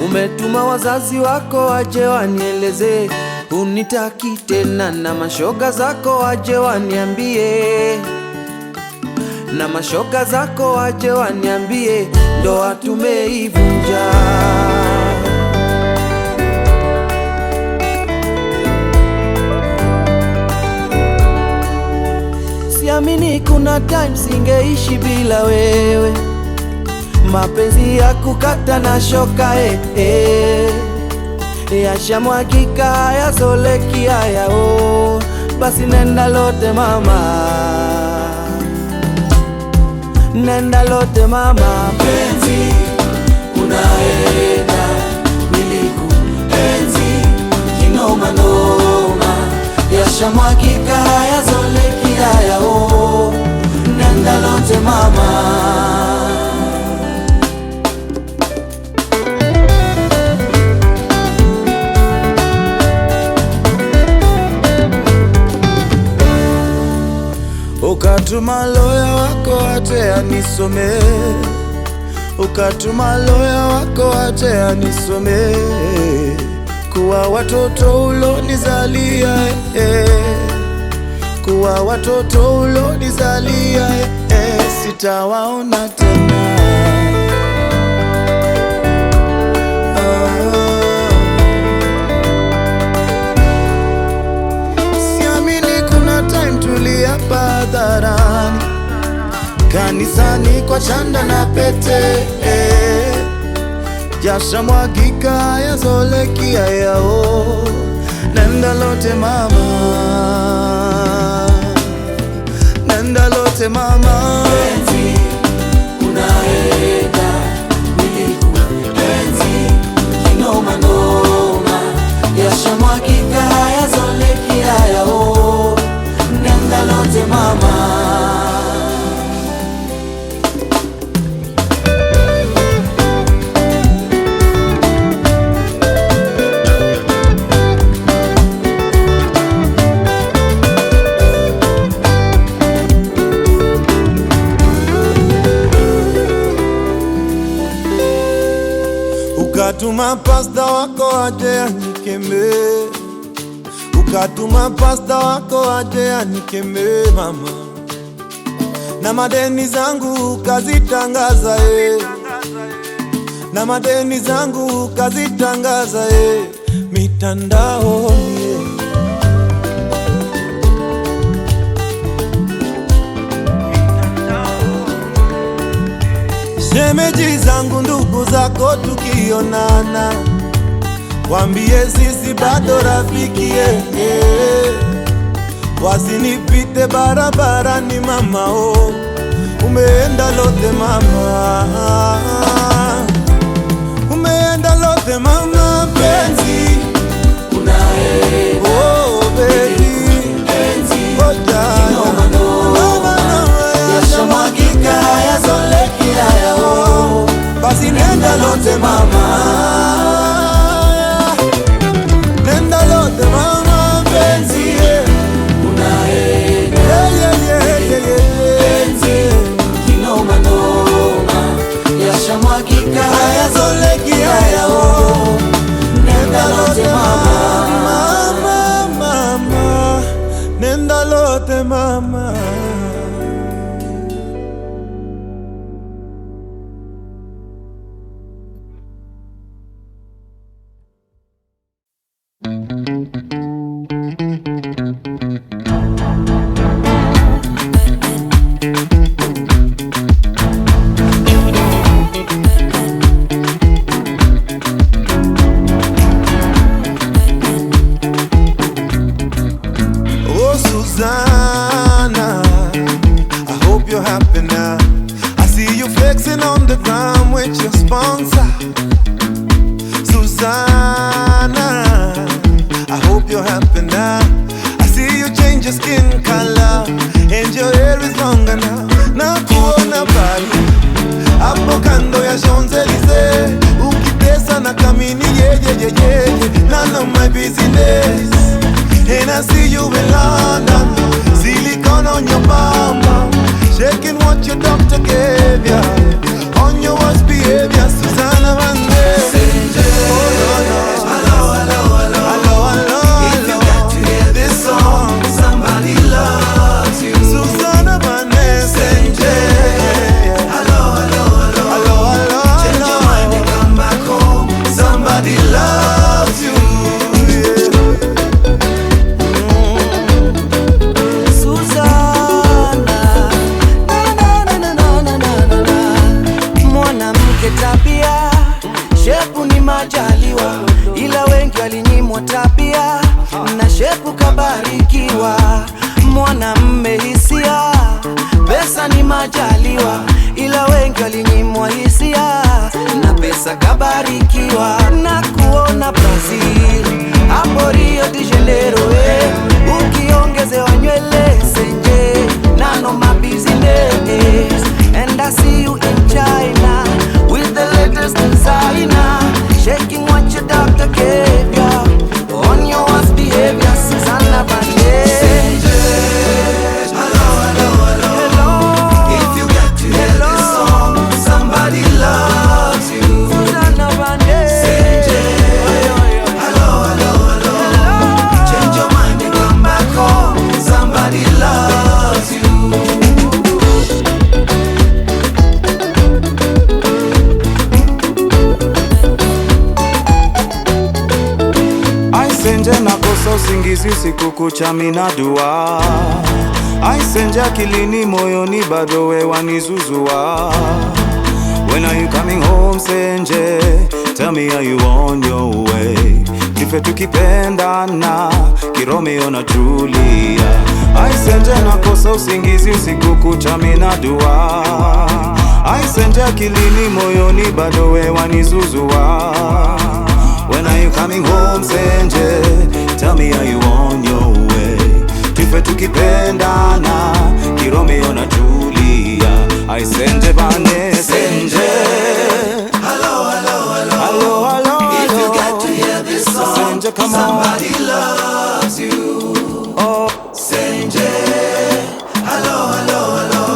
umetuma wazazi wako waje wanieleze. Unitaki tena na mashoga zako waje waniambie, na mashoga zako waje waniambie, ndoa tumeivunja. Siamini kuna time singeishi bila wewe. Mapenzi ya kukata na shoka yashamwagika yazoleki yao. Basi nenda lote mama, nenda lote mama. Penzi unaenda, nilikuenzi kinoma noma, yashamwagika yazoleki yao. Nenda lote mama. ukatuma loya wako ate anisome, ukatuma loya wako ate anisome, kuwa watoto ulonizalia kuwa watoto ulonizalia sitawaona tena. Siamini kuna time tuliapa hadharani, kanisani kwa chanda na pete, jasha mwagika yazolekia yao, nenda lote mama, nenda lote mama. Penzi unaenda nilikuenzi kinoma noma, jasha mwagika yazolekia yao, nenda lote mama. Ukatuma pasta wako aje anikeme, ukatuma pasta wako aje anikeme mama, na madeni zangu kazitangaza na madeni zangu kazitangaza mitandaoni shemeji zangu ndugu zako tukionana, wambie sisi bado rafiki wasinipite barabarani mama umeenda lote mama, umeenda lote mama. Penzi unaenda baby penzi kinoma noma, jasha mwagika yazolekia yao, basi nenda lote mama, nenda lote mama. Penzi unaenda penzi kinoma noma, jasha mwagika yazolekia yao, nenda lote mama, mama, nenda lote mama. Oh Susanna, I hope you're happy now. I see you flexing on the ground with your sponsor. Susanna, I hope you're happy now. I see you change your skin color and your hair is longer now. Na kuona bali hapo kando ya Champs-Elysees, ukitesa na kamini none of my business. And I see you in London, silicone on your bum, shaking what your doctor gave ya, on your worst behavior, Susanna Vande. hello, hello, hello. If you got to hear this song, somebody loves you. Susanna Vande. Hello, hello, hello. Change your mind and come back home, somebody loves you. Mwanamke tabia, shepu ni majaliwa, ila wengi walinyimwa tabia, na shepu kabarikiwa. Mwanamme hisia, pesa ni majaliwa, ila wengi walinyimwa hisia, na pesa kabarikiwa. Na kuona Brazil, hapo Rio de Janeiro ukiongezewa nywele senje, none of my business. And I see you in China with the latest designer, shaking what your doctor gave ya, on your worst behavior, Susanna Vande. Hello, hello, hello. usingizi usiku kucha mina dua. Aisenja akilini moyoni bado we wanizuzua. When are you coming home Senje? Tell me are you on your way? Tufe tukipendana Kiromeo na Julia. Aisenje nakosa usingizi usiku kucha mina dua. Aisenje akilini moyoni bado we wanizuzua. When are you coming home Senje? Tell me are you on your way? Tufe tukipendana Kiromeo na Julia. Aisenje bane Senje. Hello, hello, hello. Hello, hello, If hello. you get to hear this song, Senje, come somebody on. loves you. Oh, Senje, hello, hello, hello.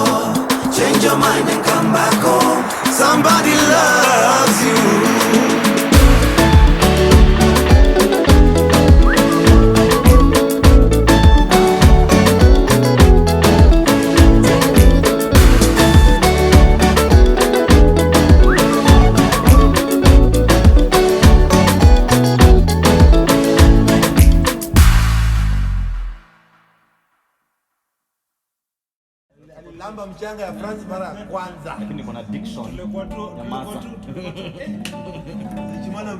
Change your mind and come back home. Somebody loves you. Lamba mchanga ya France mara ya kwanza. lakini kuna diction ya masa. Chimana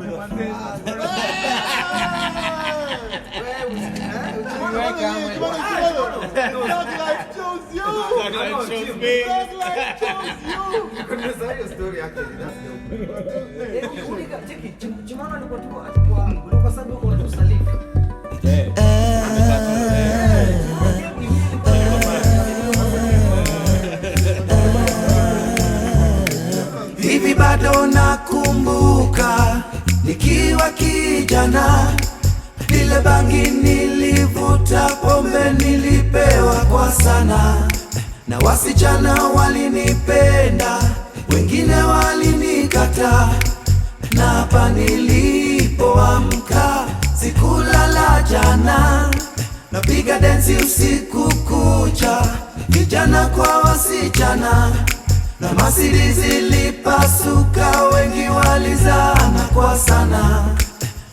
Hivi bado nakumbuka nikiwa kijana, ile bangi nilivuta, pombe nilipewa kwa sana, na wasichana walinipenda, wengine walinikata, na hapa nilipoamka sikulala jana, napiga densi usiku kucha, vijana kwa wasichana, na masiri zilipasuka, wengi walizana kwa sana,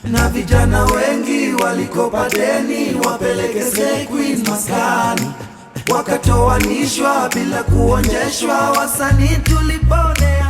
na vijana wengi walikopa deni wapeleke Queen maskani, wakatoanishwa bila kuonjeshwa, wasanii tuliponea.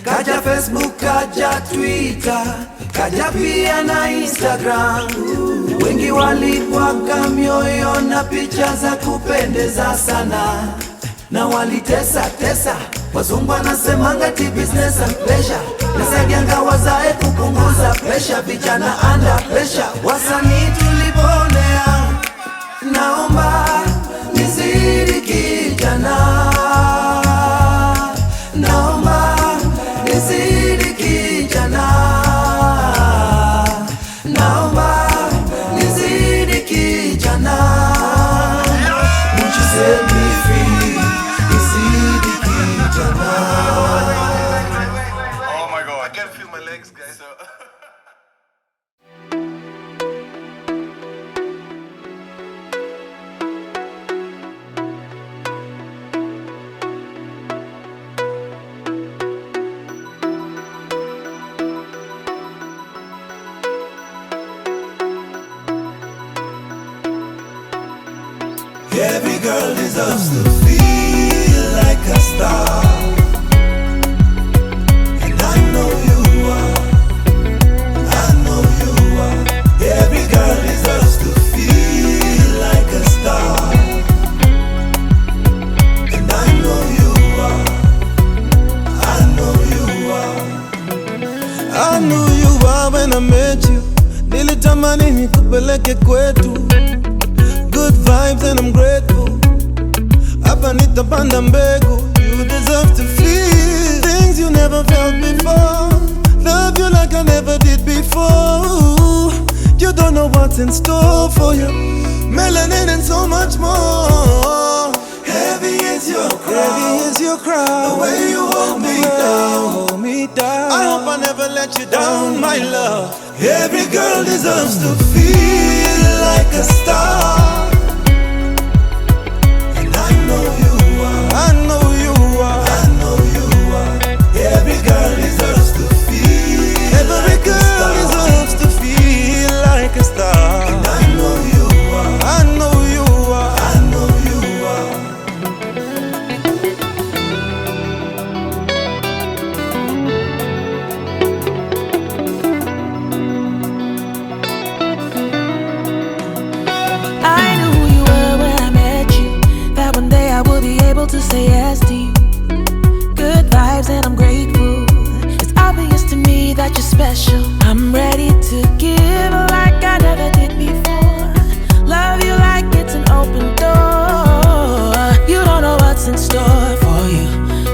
Kaja Facebook, kaja Twitter, kaja pia na Instagram. Wengi walipaka mioyo na picha za kupendeza sana, na walitesa tesa, wazungu wanasemanga ti business and pleasure. Nasaidianga wazae kupunguza pressure, vijana under pressure, wasanii tuliponea. Naomba nizidi kijana, naomba nizidi kijana, naomba nizidi kijana. Won't you set me free? Nizidi kijana. Oh my god, I can't feel my legs, guys. Every girl deserves to feel like a star, and I know you are, I know you are. Every girl deserves to feel like a star, and I know you are, I know you are. I knew you are when I met you. Nilitamani nikupeleke kwetu. Good vibes and I'm grateful. Hapa nitapanda mbegu. You deserve to feel things you never felt before. Love you like I never did before. You don't know what's in store for you. Melanin and so much more. Heavy is your crown. Heavy is your crown. The way you hold me down. Hold me down. I hope I never let you down, my love. Every girl deserves to feel like a star. And I know you are. I know you are. I know you are. Every girl deserves to feel. Every girl deserves to feel like a star. And I know you are. I know you are. I know you are. I knew who you were when I met you. That one day I will be able to say yes to you. Good vibes and I'm grateful. It's obvious to me that you're special. I'm ready to give like I never did before. Love you like it's an open door. You don't know what's in store for you.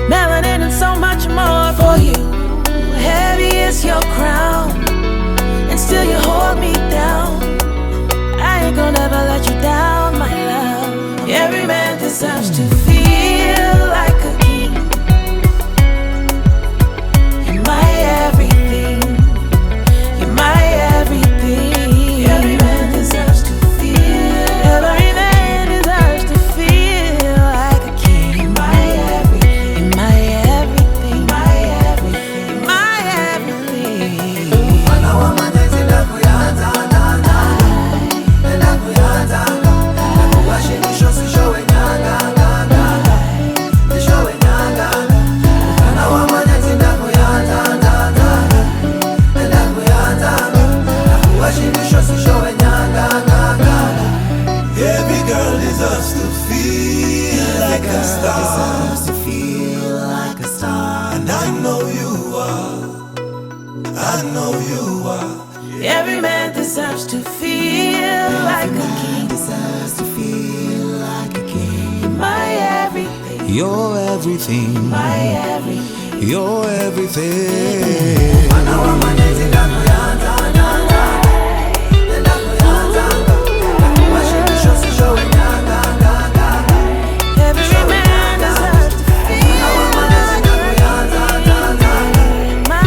Melanin and so much more for you. Heavy is your crown, and still you hold me down. I ain't gonna ever let you down, my love. Every man deserves to feel like a king. You're my everything. You're my everything. Every man deserves to feel. Every man deserves to feel like a king. You're my everything. You're my everything. My everything. My everything. Every girl deserves to feel like a star. Deserves to feel like a star. And I know you are. I know you are. Every man deserves to feel like a king. Deserves to feel like a king. You're my everything. You're everything. My everything. You're everything. Every man deserves to feel like a king. My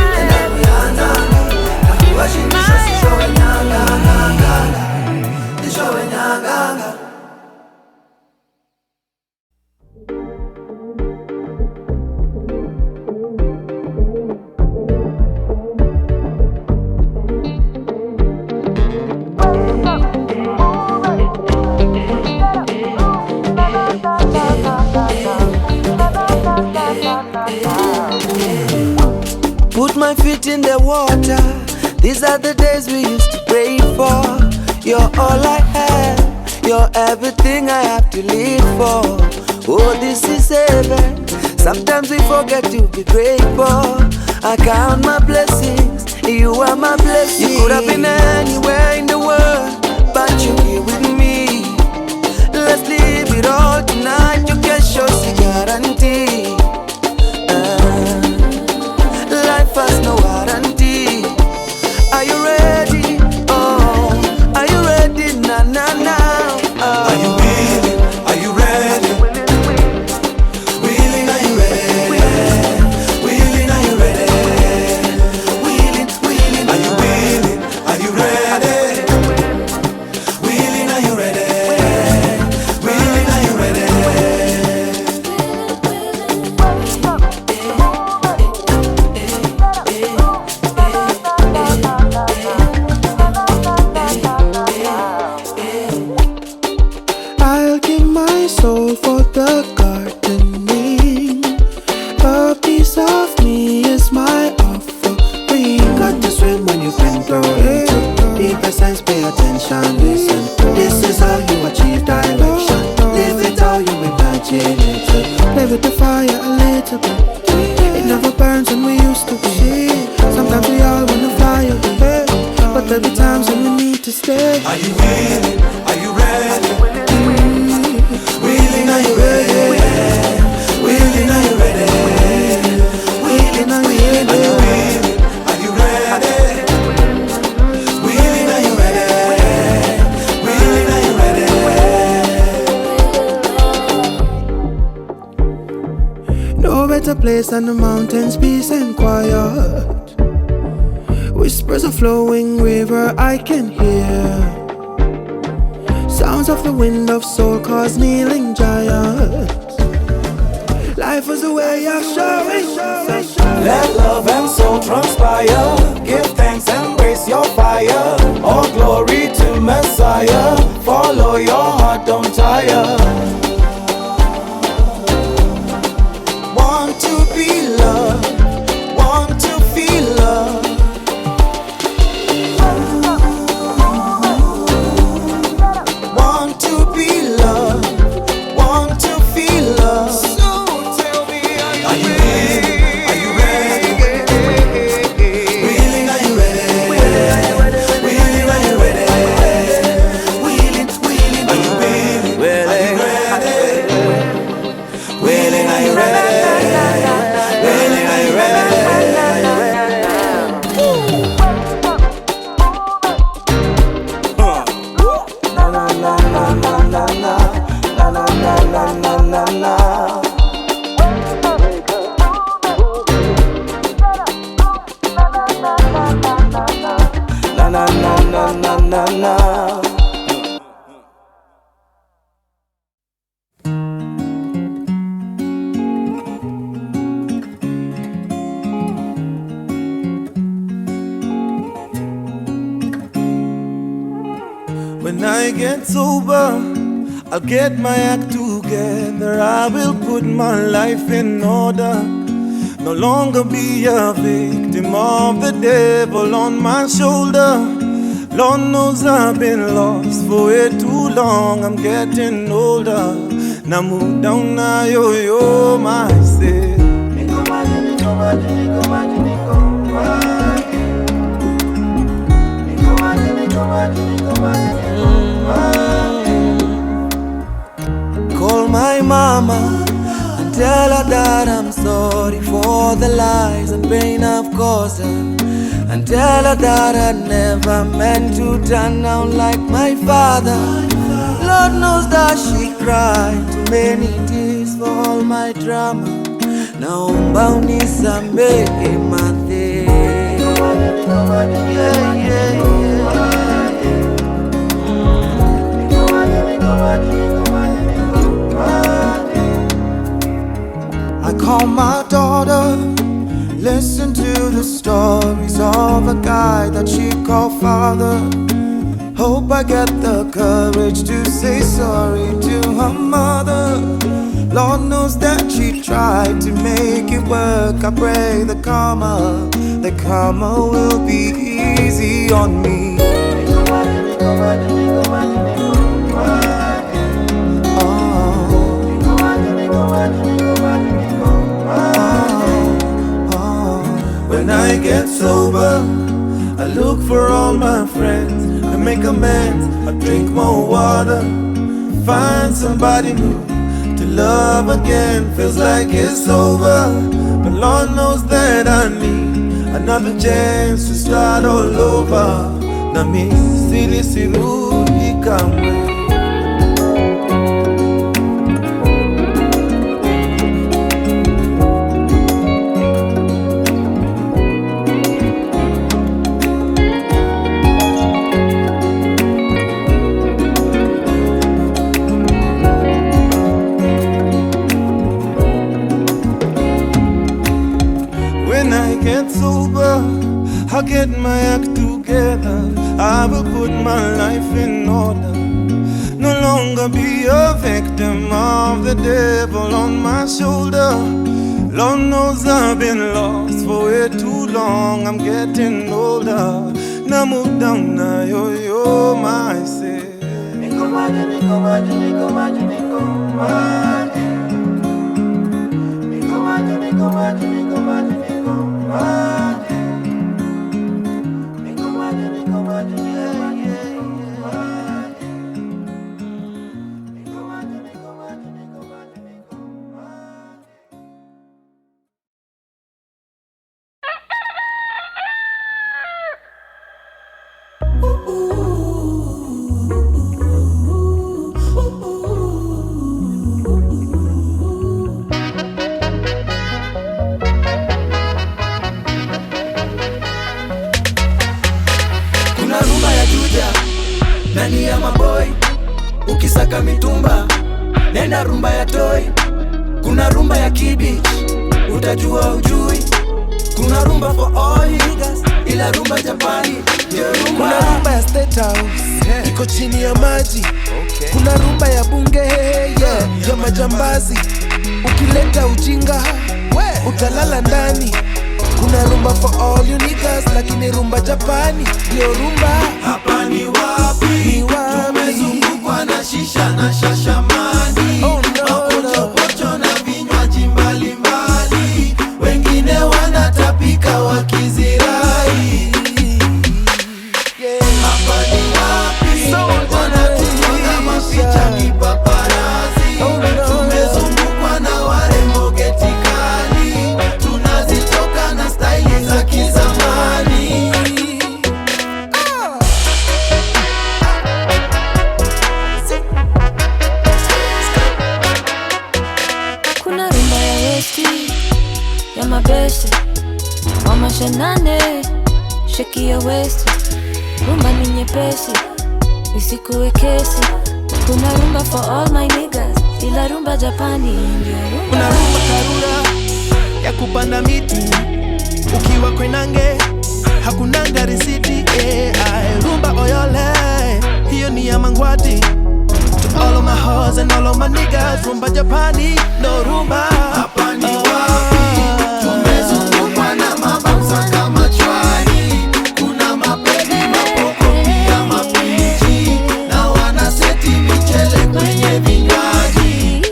Put my feet in the water. These are the days we used to pray for. You're all I have. You're everything I have to live for. Oh, this is heaven. Sometimes we forget to be grateful. I count my blessings. You are my blessing. You could have been anywhere in the world, but you're here with me. Let's leave it all tonight. You can show us guarantee. Life has no warranty. Are you ready? Oh, are you ready? Na na na. Are you willing? Are you ready? Willing, are you ready? Willing, are you ready? Willing, willing, are you willing? Are you ready? Willing, are you ready? Willing, are you ready? I'll give my soul for the gardening. A piece of me is my offering. Got to swim when you've been thrown into deeper sense, pay attention, listen. This is how you achieve direction. Live it how you imagine it. Play with the fire a little bit. It never burns when we used to be. Sometimes we all wanna fly away, but there'll be times when we need to stay. Are you willing? Are you ready? Willing, are you ready? Willing, are you ready? Willing, are you ready? Are you willing? Are you ready? Willing, are you ready? Willing, are you ready? place and the mountains peace and quiet. Whispers of flowing river I can hear. Sounds of the wind of soul cause kneeling giants. Life is a way of showing. Let love and soul transpire. Give thanks, embrace your fire. All glory to Messiah. Follow your heart, don't tire. Want to be loved, want to feel love. Want to be loved, want to feel love. So tell me, are you ready? Are you ready? Willing, are you ready? Willing, are you ready? Willing, are you ready? Willing, are you ready? Are you ready? Willing, are you ready? Willing, are you ready? Na na na na na na na na na na na na na. Na na na na na na na. When I get sober, I'll get my act together. I will put my life in order. No longer be a victim of the devil on my shoulder. Lord knows I've been lost for way too long. I'm getting older. Now move down now, yo, yo, myself. Call my mama and tell her that I'm sorry for the lies and pain I've caused her. And tell her that I never meant to turn out like my father. Lord knows that she cried too many tears for all my drama. Now bound is a mate. I call my daughter, listen to the stories of a guy that she called father. Hope I get the courage to say sorry to her mother. Lord knows that she tried to make it work. I pray the karma will be easy on me. When I get sober, I look for all my friends. I make amends, I drink more water. Find somebody new to love again. Feels like it's over, but Lord knows that I need another chance to start all over. Na mi sili sirudi kamwe. When I get sober, I'll get my act together. I will put my life in order. No longer be a victim of the devil on my shoulder. Lord knows I've been lost for way too long. I'm getting older. Now move down now, yo, yo, myself. ndani ya maboy. Ukisaka mitumba nenda rumba ya toy. Kuna rumba ya kibich, utajua ujui. Kuna rumba for all niggas, ila rumba Japani ndio rumba. Kuna rumba ya State House, iko chini ya maji. Kuna rumba ya bunge, ya majambazi. Ukileta ujinga, utalala ndani. Kuna rumba for all you niggas, lakini rumba Japani ndio rumba. Hapa ni wapi? Tumezungukwa na shisha na shashamani. Mapochopocho na vinywaji mbalimbali. Wengine wanatapika wakizirai. Hapa ni wapi? Wanatupiga mapicha kipaparazi. Tumezungukwa na warembo geti kali. Tunazitoka na staili za kizamani. Kuna rumba ya westi, ya mabeste, wa mashanane, sheki ya westi. Rumba ni nyepesi, isikuwe kesi. Kuna rumba for all my niggas, ila rumba Japani ndio rumba. Kuna rumba Karura ya kupanda miti, ukiwa kwenange hakunanga risiti. Rumba Oyole, hiyo ni ya Mangwati. To all of my hoes and all of my niggas, rumba Japani no rumba. Hapa ni wapi? Tumezungukwa na mabamsa kama chwani. Kuna mapedi, mapoko pia mapichi. Na wanaseti michele kwenye vinywaji.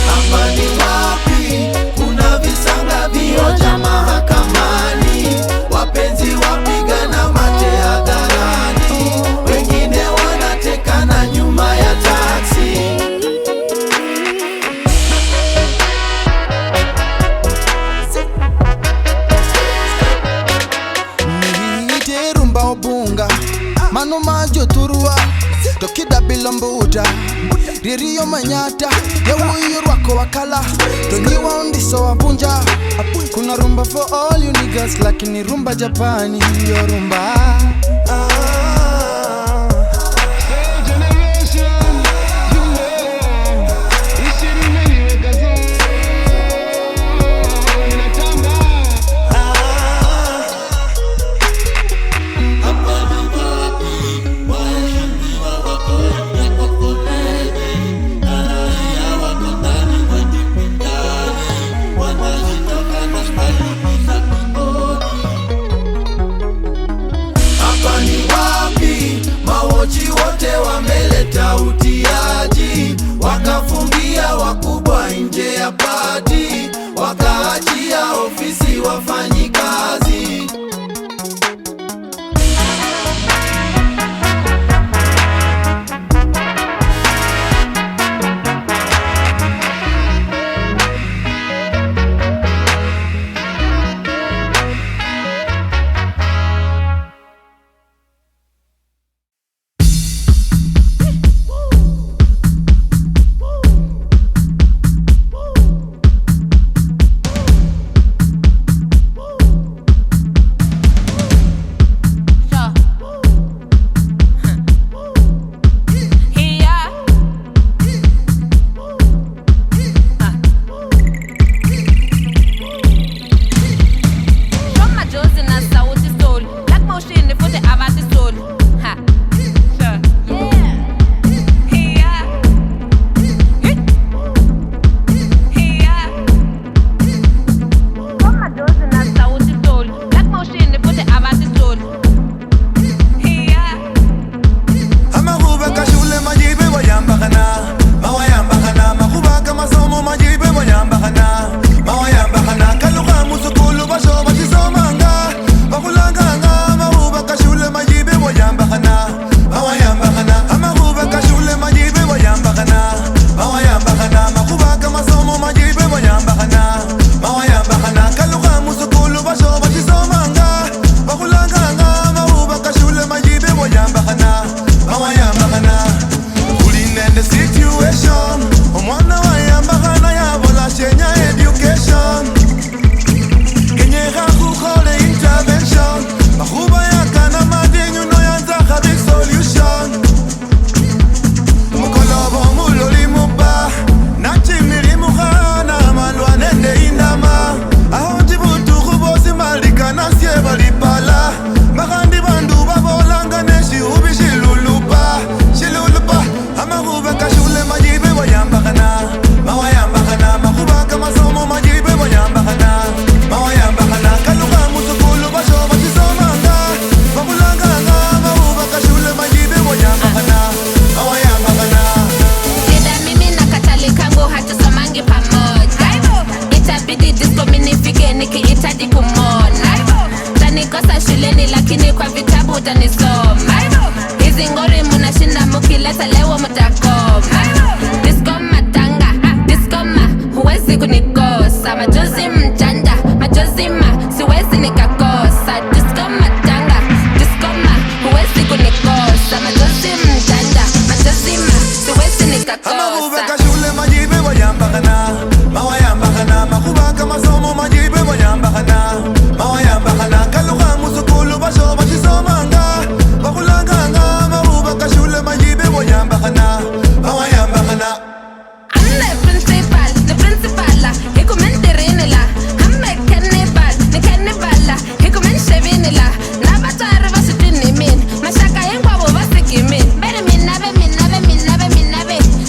Hapa ni wapi? Kuna visanga vioja mahakamani. Wapenzi wapigana mate hadharani. Wengine wanatekana nyuma ya taksi. Niite rumba obunga, mano majo turua. Tokida bilombuta, ririyo manyata. Yawuyo rwako wakala, tonyiwa undiso wabunja. Kuna rumba for all you niggas, lakini rumba Japani ndio rumba. Hapa ni wapi? lakini kwa vitabu utanisoma. Hizi ngori munashinda mukileta lewo mutakoma. Disco matanga, disco huwezi kunikosa. Majozi mjanja, majozi siwezi nikakosa. Disco matanga, disco huwezi kunikosa. Majozi mjanja, majozi siwezi nikakosa. Amahubeka shule majibe wayambakana, mawayambakana, makubaka masomo majibe wayambakana, mawayambakana, kaluka musukulu basho bashisomanga, bakulanganga, amahubeka shule majibe wayambakana, mawayambakana. I'm the principal, hiku mentirini la. I'm a cannibal, hiku menshevini la. Nabatari basitini min, mashaka yengwa bo basikimin. Bere minabe,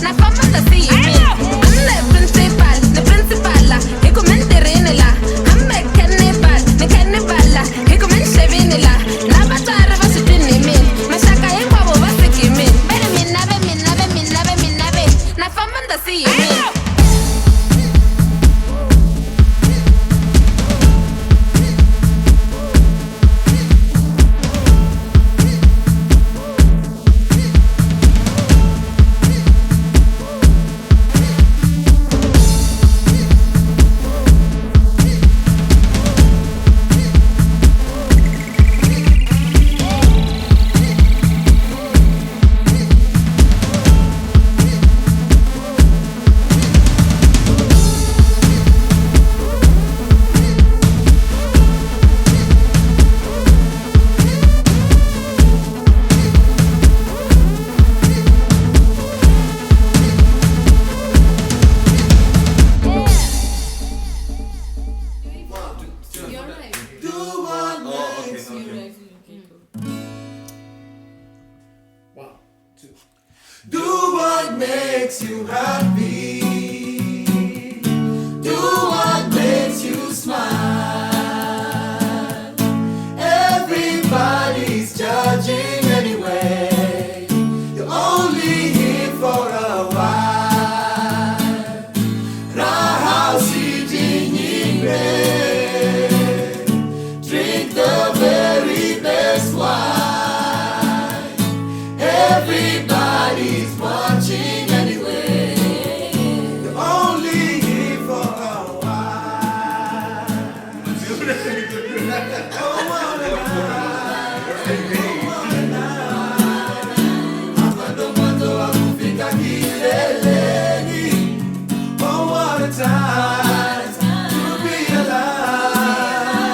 na fama tasi min. I'm the principal, hiku mentirini la. I'm a cannibal, hiku menshevini la. Nabatari basitini min, mashaka yengwa bo basikimin. Bere minabe, na fama tasi min. You're right. Do what makes You're you, right. Okay, cool. do what makes you happy. Do what makes you smile. Everybody's judging anyway. You're only here for a while. Raha sijinyime. Drink the very best wine. Everybody's watching anyway. You're only here for a while. Oh, what a night. Oh, what a night. Amando mando wa kufika kileleni. Oh, what a time to be alive.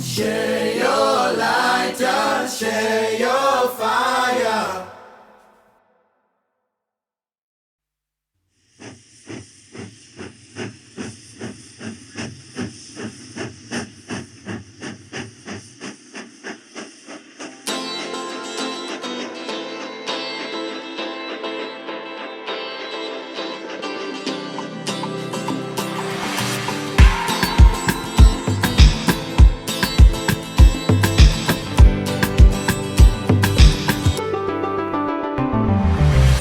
Share your light and share your fire.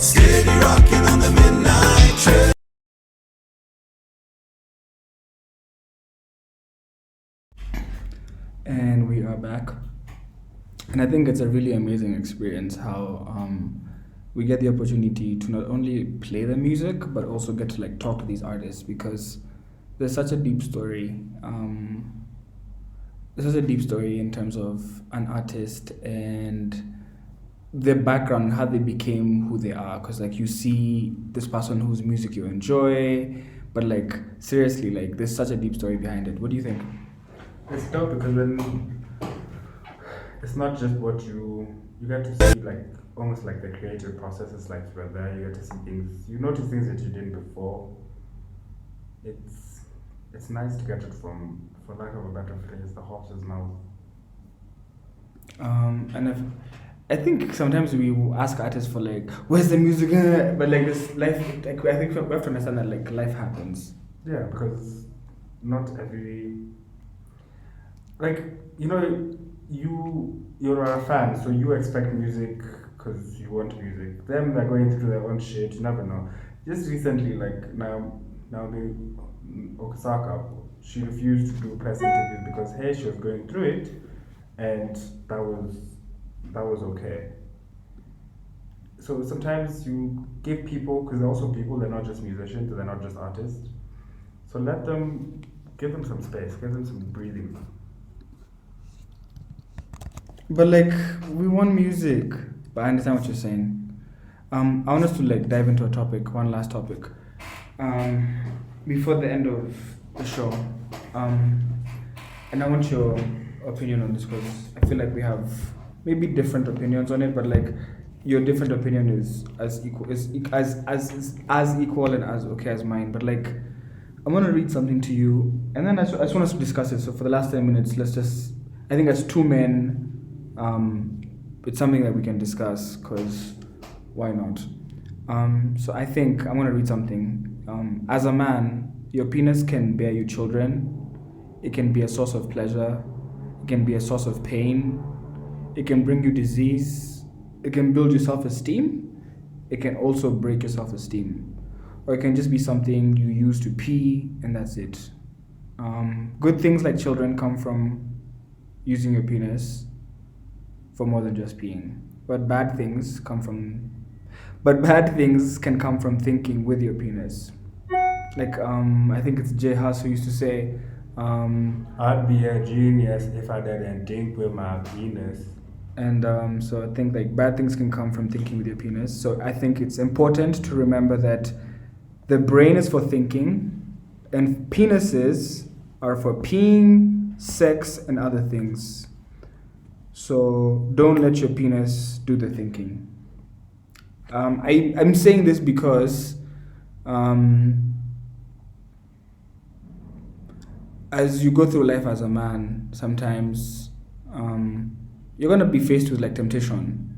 Steady rocking on the midnight train. And we are back. And I think it's a really amazing experience how we get the opportunity to not only play the music but also get to like talk to these artists, because there's such a deep story. There's such a deep story in terms of an artist and their background, how they became who they are. Because like you see this person whose music you enjoy, but like seriously, like there's such a deep story behind it. What do you think? It's dope because then it's not just what you get to see, like almost like the creative process is like you're there, you get to see things, you notice things that you didn't before. It's nice to get it from, for lack of a better phrase, the horse's mouth. And if I think sometimes we ask artists for like, where's the music? But like this life, like, I think we have to understand that like life happens. Yeah, because not every, like, you know, you're a fan, so you expect music because you want music. Them, they're going through their own shit. You never know. Just recently, like now the Osaka, she refused to do press interviews because hey, she was going through it, and that was okay. So sometimes you give people, because they're also people, they're not just musicians, they're not just artists. So give them some space, give them some breathing. But like, we want music. But I understand what you're saying. I want us to like dive into a topic, one last topic, before the end of the show. And I want your opinion on this because I feel like we have maybe different opinions on it, but like your different opinion is as equal as equal and as okay as mine. But like, I'm gonna read something to you, and then I just want us to discuss it. So for the last 10 minutes, I think as two men, it's something that we can discuss because why not? So I think I'm gonna read something. As a man, your penis can bear you children. It can be a source of pleasure. It can be a source of pain. It can bring you disease. It can build your self-esteem. It can also break your self-esteem. Or it can just be something you use to pee and that's it. Good things like children come from using your penis for more than just peeing. But bad things can come from thinking with your penis. Like I think it's J. Huss who used to say, I'd be a genius if I didn't think with my penis. And so I think like bad things can come from thinking with your penis. So I think it's important to remember that the brain is for thinking and penises are for peeing, sex, and other things. So don't let your penis do the thinking. I'm saying this because as you go through life as a man, sometimes you're gonna be faced with like temptation,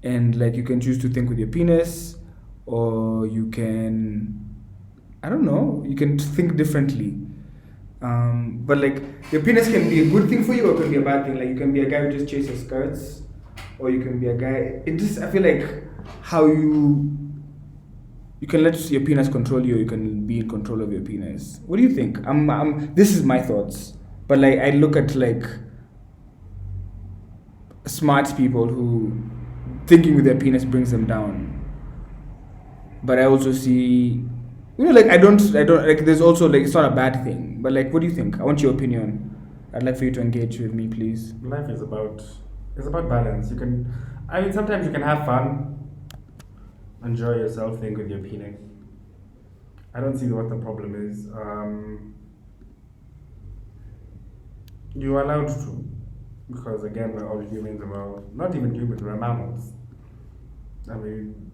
and like you can choose to think with your penis, or you can, I don't know, you can think differently. But like your penis can be a good thing for you, or it can be a bad thing. Like you can be a guy who just chases skirts, or you can be a guy. I feel like how you can let your penis control you, or you can be in control of your penis. What do you think? This is my thoughts, but like I look at like smart people who thinking with their penis brings them down. But I also see, like I don't like. There's also like it's not a bad thing, but like, what do you think? I want your opinion. I'd like for you to engage with me, please. Life is about balance. Sometimes you can have fun, enjoy yourself, think with your penis. I don't see what the problem is. You're allowed to, because again, we're all humans. Not even humans. We're mammals. I mean,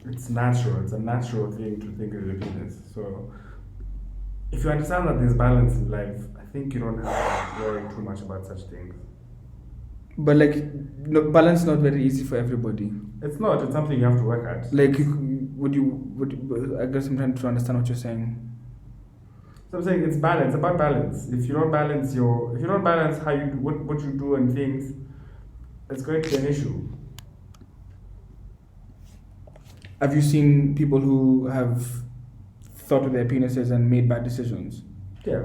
it's natural. It's a natural thing to think of your penis. So, if you understand that there's balance in life, I think you don't have to worry too much about such things. But like, no, balance is not very easy for everybody. It's not. It's something you have to work at. Like, I guess I'm trying to understand what you're saying. So I'm saying it's balance. About balance. If you don't balance how you do, what you do and things, it's going to be an issue. Have you seen people who have thought with their penises and made bad decisions? Yeah.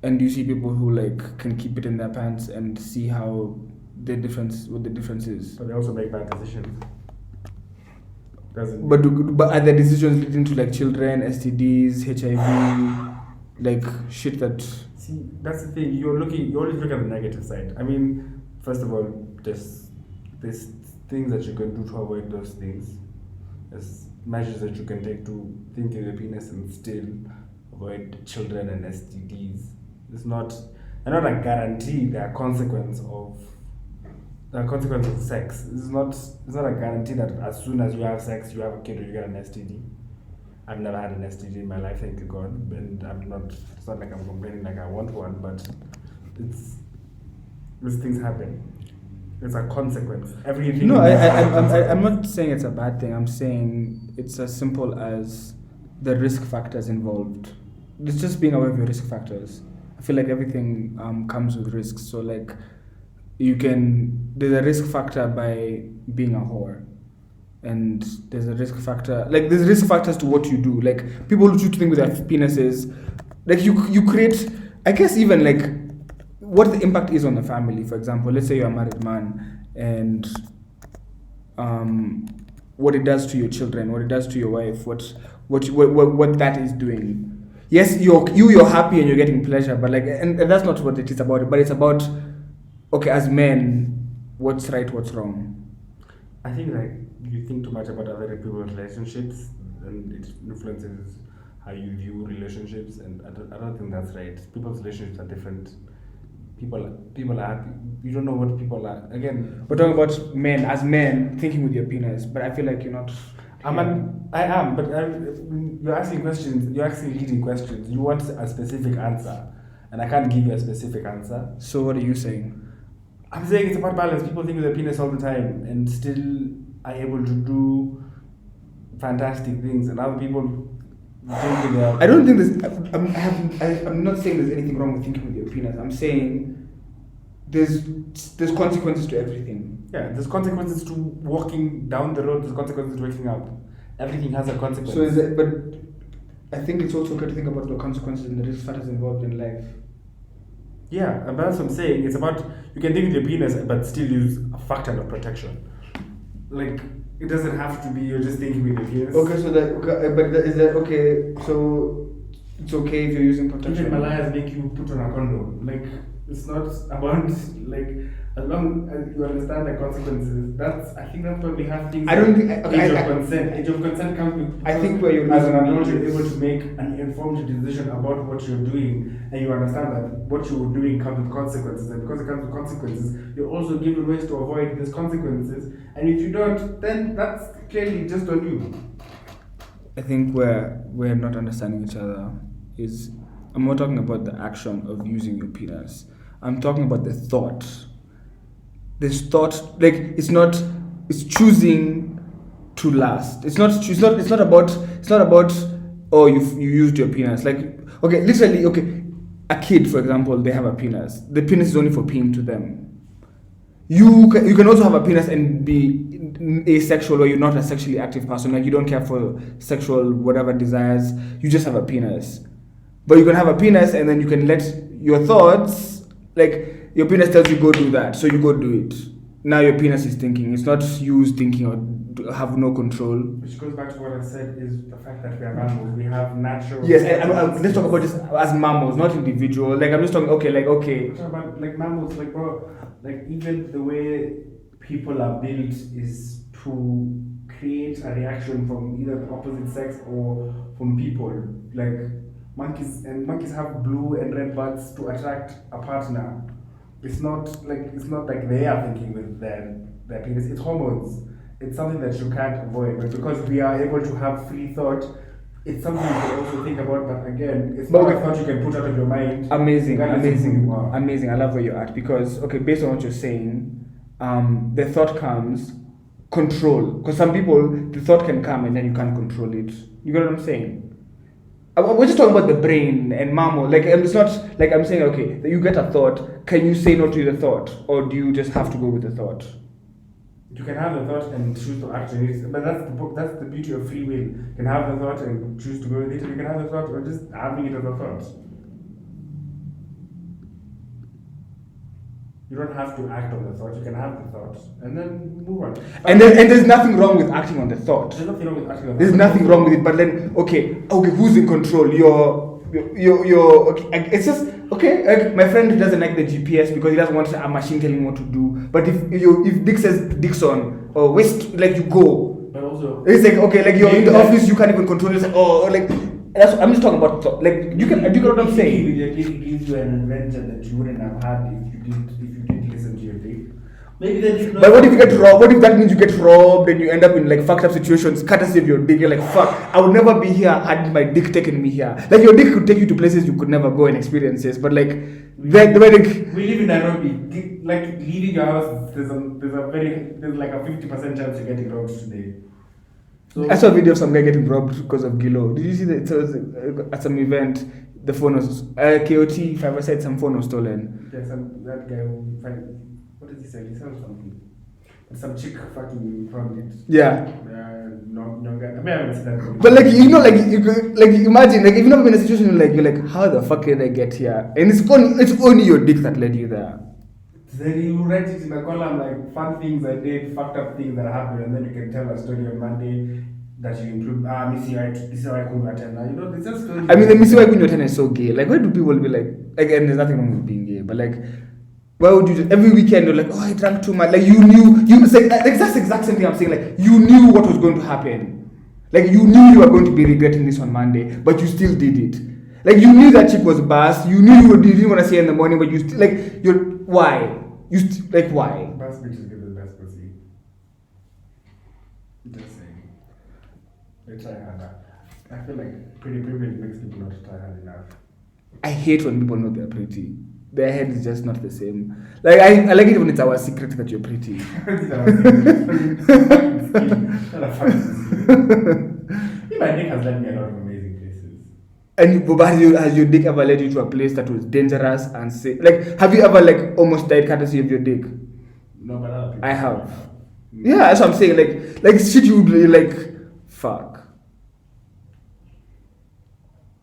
And do you see people who like can keep it in their pants and see what the difference is? But they also make bad decisions. But are the decisions leading to like children, STDs, HIV, like shit that? See, that's the thing. You always look at the negative side. I mean, first of all, there's things that you can do to avoid those things. There's measures that you can take to think of your penis and still avoid children and STDs. They're not a guarantee. They're a consequence of sex. It's not a guarantee that as soon as you have sex, you have a kid or you get an STD. I've never had an STD in my life, thank you God, and it's not like I'm complaining like I want one, but these things happen. It's a consequence. Everything. No, I'm not saying it's a bad thing. I'm saying it's as simple as the risk factors involved. It's just being aware of your risk factors. I feel like everything comes with risks. So like, there's a risk factor by being a whore, and there's a risk factor. Like there's risk factors to what you do. Like people who choose to think with their penises, like you create. I guess even like what the impact is on the family. For example, let's say you're a married man, and what it does to your children, what it does to your wife, what that is doing. Yes, you're happy and you're getting pleasure, but like, and that's not what it is about. But it's about, okay, as men, what's right, what's wrong. I think like you think too much about other people's relationships, and it influences how you view relationships, and I don't think that's right. People's relationships are different. People are happy. You don't know what people are. Again, we're talking about men as men thinking with your penis, but I feel like you're not. I am, but you're asking questions. You're asking leading questions. You want a specific answer, and I can't give you a specific answer. So what are you saying? I'm saying it's about balance. People think with their penis all the time, and still are able to do fantastic things, and other people. I don't think I'm not saying there's anything wrong with thinking with your penis. I'm saying there's consequences to everything. Yeah, there's consequences to walking down the road. There's consequences to waking up. Everything has a consequence. So but I think it's also good to think about the consequences and the risk factors involved in life. Yeah, and that's what I'm saying. It's about you can think with your penis, but still use a factor of protection. Like. It doesn't have to be you're just thinking with your penis. Okay, so is that okay? So it's okay if you're using protection. Even Malayas make you put on a condom. Like it's not about like as long as you understand the consequences. I think that's probably has things. I don't think age of consent. Age of consent comes with. I think where you're as an adult, you're able to make an informed decision about what you're doing, and you understand that what you're doing comes with consequences, and because it comes with consequences, you're also given ways to avoid these consequences. And if you don't, then that's clearly just on you. I think where we're not understanding each other is I'm not talking about the action of using your penis. I'm talking about the thought. This thought, like it's choosing to last. It's not about oh you used your penis. Like okay, literally okay, a kid for example, they have a penis. The penis is only for peeing to them. You can also have a penis and be asexual, or you're not a sexually active person, like you don't care for sexual whatever desires, you just have a penis. But you can have a penis and then you can let your thoughts, like your penis tells you go do that, so you go do it. Now your penis is thinking, it's not you thinking or have no control. Which goes back to what I said is the fact that we are mammals, we have natural... Yes, let's talk about this as mammals, not individual. Like I'm just talking, okay. I'm talking about like mammals, like bro, like even the way people are built is to create a reaction from either the opposite sex or from people. Like monkeys have blue and red butts to attract a partner. It's not like they are thinking with their penis. It's hormones. It's something that you can't avoid. But because we are able to have free thought, it's something you can also think about. But again, it's not a thought you can put out of your mind. Amazing. I love where you're at because okay, based on what you're saying, the thought comes control. Because some people, the thought can come and then you can't control it. You get what I'm saying? We're just talking about the brain and mammal. Like it's not like I'm saying okay, you get a thought. Can you say no to the thought, or do you just have to go with the thought? You can have the thought and choose to act on it, but that's the beauty of free will. You can have the thought and choose to go with it, or you can have the thought or just having it as a thought. You don't have to act on the thought. You can have the thought and then move on. And there's nothing wrong with acting on the thought. There's nothing wrong with acting on the thought. There's nothing wrong with it. But then okay, who's in control? You're okay. It's just okay. Like my friend doesn't like the GPS because he doesn't want a machine telling him what to do. But if Dick says Dixon or West, like you go. But also it's like okay, like you're in the office, you can't even control it. Or like I'm just talking about thought. Like you can. Do you get what I'm saying? It gives you an adventure that you wouldn't have had if you didn't listen to your dick. Maybe then. But what if you get robbed? What if that means you get robbed and you end up in like fucked up situations, courtesy of your dick? You're like, fuck, I would never be here had my dick taken me here. Like your dick could take you to places you could never go and experiences. But like, we live in Nairobi. Like leaving your house, there's like a 50% chance you're getting robbed today. So, I saw a video of some guy getting robbed because of Gilo. Did you see that? It was at some event. The phone was KOT. If I ever said some phone was stolen. Yeah, that guy who what does he sell? He sells something. some chick fucking found it. Yeah. No, I mean, I haven't seen that movie. But like like imagine like if you've never been in a situation like you're like how the fuck did I get here? And it's only your dick that led you there. Then you write it in a column like fun things I did, fucked up things that happened, and then you can tell a story on Monday that you include. This is how I couldn't attend. You know, it's just story. I mean, the Missy Why Couldn't You Attend is so gay. Like, why do people be like, and there's nothing wrong with being gay, but like, why would you just, every weekend you're like, oh, I drank too much. Like, it's like that's the exact same thing I'm saying. Like, you knew what was going to happen. Like, you knew you were going to be regretting this on Monday, but you still did it. Like, you knew that chick was bass. You knew you didn't want to see her in the morning, but you still, like, why? Why? Bass bitches get the best pussy. Just saying. They try harder. I feel like pretty privilege makes people not try hard enough. I hate when people know they're pretty. Their head is just not the same. Like I like it when it's our secret that you're pretty. My dick has led me a lot of amazing places. But has your dick ever led you to a place that was dangerous and safe? Like, have you ever like almost died courtesy of your dick? No, but other people. I have. Yeah, that's what I'm saying. Like shit, you would be like, fuck.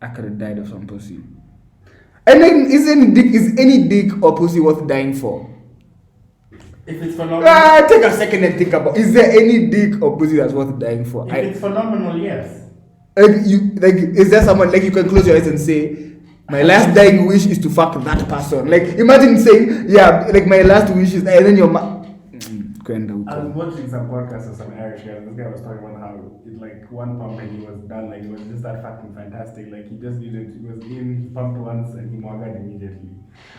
I could have died of some pussy. And then is any dick or pussy worth dying for? If it's phenomenal. Take a second and think about. Is there any dick or pussy that's worth dying for? If it's phenomenal, yes. Is there someone like you can close your eyes and say, my last dying wish is to fuck that person? Like imagine saying, yeah, like my last wish is, and then your I was watching some podcast of some Irish guy, and this guy was talking about how it like one pump and he was done, like it was just that fucking fantastic. Like he just needed, he was in, he pumped once and he morgared immediately.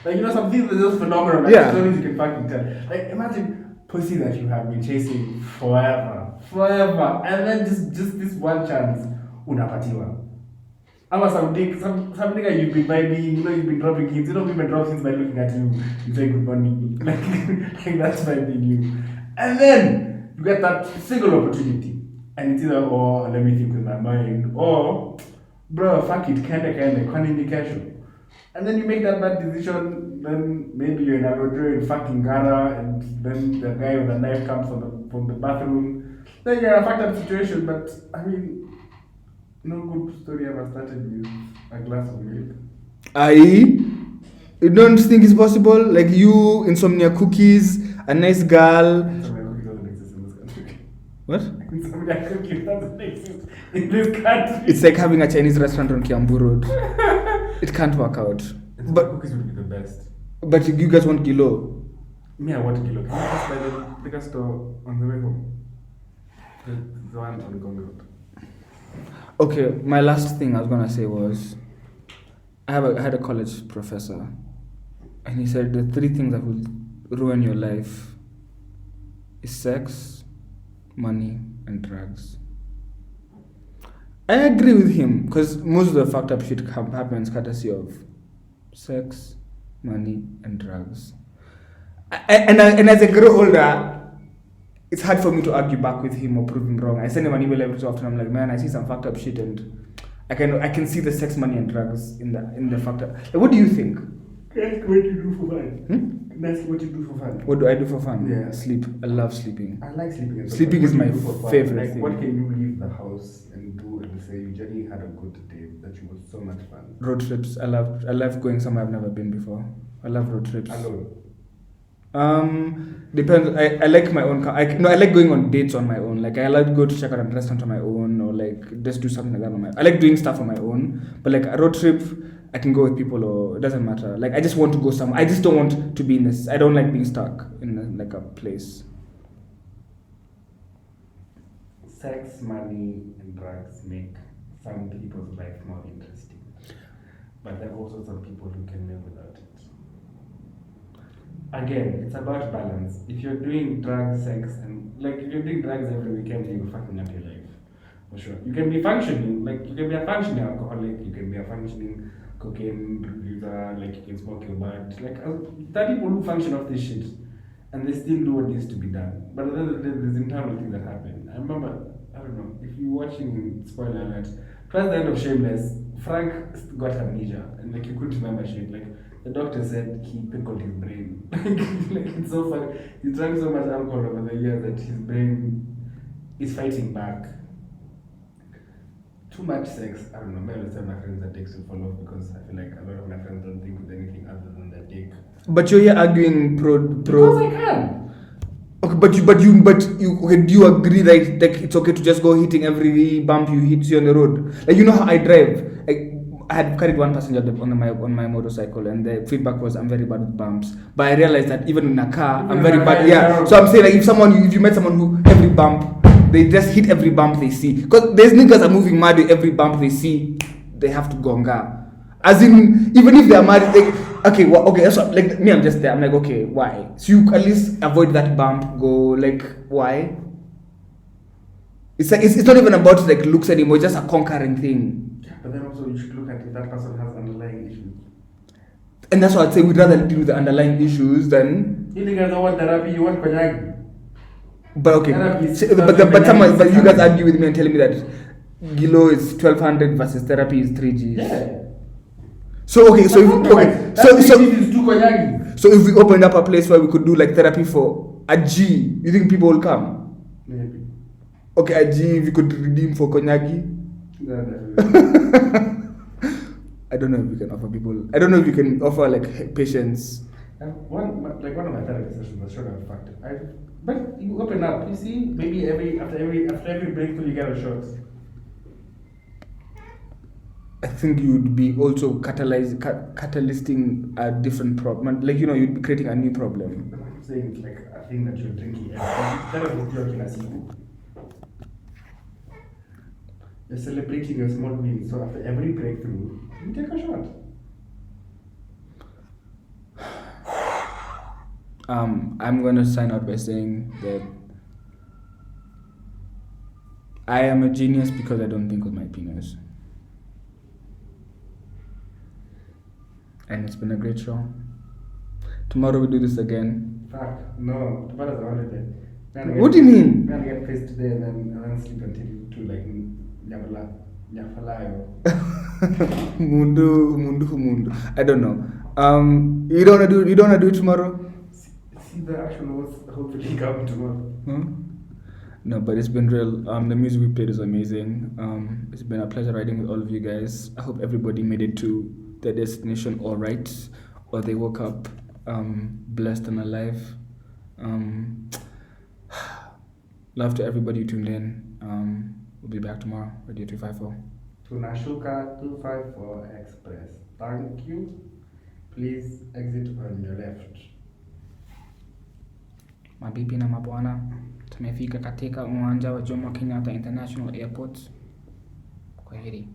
Like you know, some things are just phenomenal. Like stories you can fucking tell. Like imagine pussy that you have been chasing forever, and then just this one chance, unapatiwa. Ama some nigga you've been vibing, you know, you've been dropping hints. You know, women drop hints by looking at you. You say good morning. Like that's vibing you. And then you get that single opportunity. And it's either, oh, let me think with my mind. Or, bro, fuck it, kinda, indication. And then you make that bad decision. Then maybe you're in a road in fucking Ghana. And then the guy with a knife comes from the bathroom. Then you're in a fucked up situation. But, I mean, no good story ever started with a glass of milk. You don't think it's possible? Like you, insomnia cookies, a nice girl. Insomnia cookies doesn't exist in this country. What? Insomnia cookies doesn't exist in this country. It's like having a Chinese restaurant on Kiambu Road. It can't work out. But cookies would be the best. But you guys want kilo? Me, I want kilo. Can you pass by the liquor store on the way home? The one on Gong Road. Okay, my last thing I was gonna say was, I had a college professor, and he said the 3 things that will ruin your life is sex, money, and drugs. I agree with him because most of the fucked up shit happens courtesy of sex, money, and drugs. And as I grow older, it's hard for me to argue back with him or prove him wrong. I send him an email every so often. I'm like, man, I see some fucked up shit, and I can see the sex, money, and drugs in the fucked up. Like, what do you think? Ask what you do for fun. Ask what you do for fun. What do I do for fun? Yeah. Sleep. I love sleeping. I like sleeping. Sleeping is my favorite thing. What can you leave the house and do and say you genuinely had a good day, that you was so much fun? Road trips. I love going somewhere I've never been before. I love road trips. Alone. Depends. I like my own car. I like going on dates on my own. Like I like to go to check out a restaurant on my own, or like just do something like that on my own. I like doing stuff on my own. But like a road trip, I can go with people, or it doesn't matter. Like I just want to go somewhere. I just don't want to be in this. I don't like being stuck in like a place. Sex, money, and drugs make some people's life more interesting. But there are also some people who can live without it. Again, it's about balance. If you're doing drugs, sex, and like if you're doing drugs every weekend, you're fucking up your life. For sure. You can be functioning, like you can be a functioning alcoholic, you can be a functioning cocaine user, like you can smoke your bud. Like there are people who function off this shit and they still do what needs to be done. But then there's internal things that happen. I remember, I don't know, if you're watching, spoiler alert, towards the end of Shameless, Frank got amnesia and like he couldn't remember shit. Like the doctor said he pickled his brain. Like it's so funny. He drank so much alcohol over the years that his brain is fighting back. Too much sex. I don't know. Maybe I'll tell my friends that takes to fall off because I feel like a lot of my friends don't think with anything other than their dick. But you're here arguing pro. Because I can. Okay, but you okay, do you agree that like it's okay to just go hitting every bump you hit on the road? Like you know how I drive. Like, I had carried one passenger on my motorcycle, and the feedback was I'm very bad with bumps. But I realized that even in a car, I'm very bad. Yeah. So I'm saying like if you met someone who every bump they just hit every bump they see, because there's niggas are moving mad with every bump they see, they have to gonga. As in, even if they are married, okay, so like me, I'm just there. I'm like, okay, why? So you at least avoid that bump. Go like, why? It's like it's not even about like looks anymore. It's just a conquering thing. Yeah, but then also you should look at if that person has underlying issues. And that's why I'd say we'd rather deal with the underlying issues than. You guys don't want therapy. You want konyagi. But okay, but you guys argue with me and telling me that Gilo is 1200 versus therapy is 3Gs. Yeah. So if we opened up a place where we could do like therapy for a G, you think people will come? Maybe. Okay, a G we could redeem for konyagi. No, definitely. I don't know if we can offer people. I don't know if you can offer like patients. One of my therapy sessions was short of fact. But you open up, you see, maybe after every breakthrough you get a shot. I think you'd be also catalyzing a different problem. Like you'd be creating a new problem. I'm saying it's like a thing that you're drinking. You're celebrating your small wins. So after every breakthrough, you take a shot. I'm gonna sign out by saying that I am a genius because I don't think with my penis. And it's been a great show. Tomorrow we do this again. Fuck, no. Tomorrow's a holiday. What do you mean? I'm gonna get pissed today and then sleep until 2 like Nabalayo. Mundu. I don't know. You don't wanna do it tomorrow? See the actual words hopefully come tomorrow. No, but it's been real. The music we played is amazing. It's been a pleasure riding with all of you guys. I hope everybody made it to their destination all right, or they woke up blessed and alive. Love to everybody who tuned in. We'll be back tomorrow, Radio 254. Tunashuka 254 Express. Thank you. Please exit on your left. Mabibi na mabwana, tumefika katika uwanja wa Jomo Kenyatta International Airport. Kwaheri.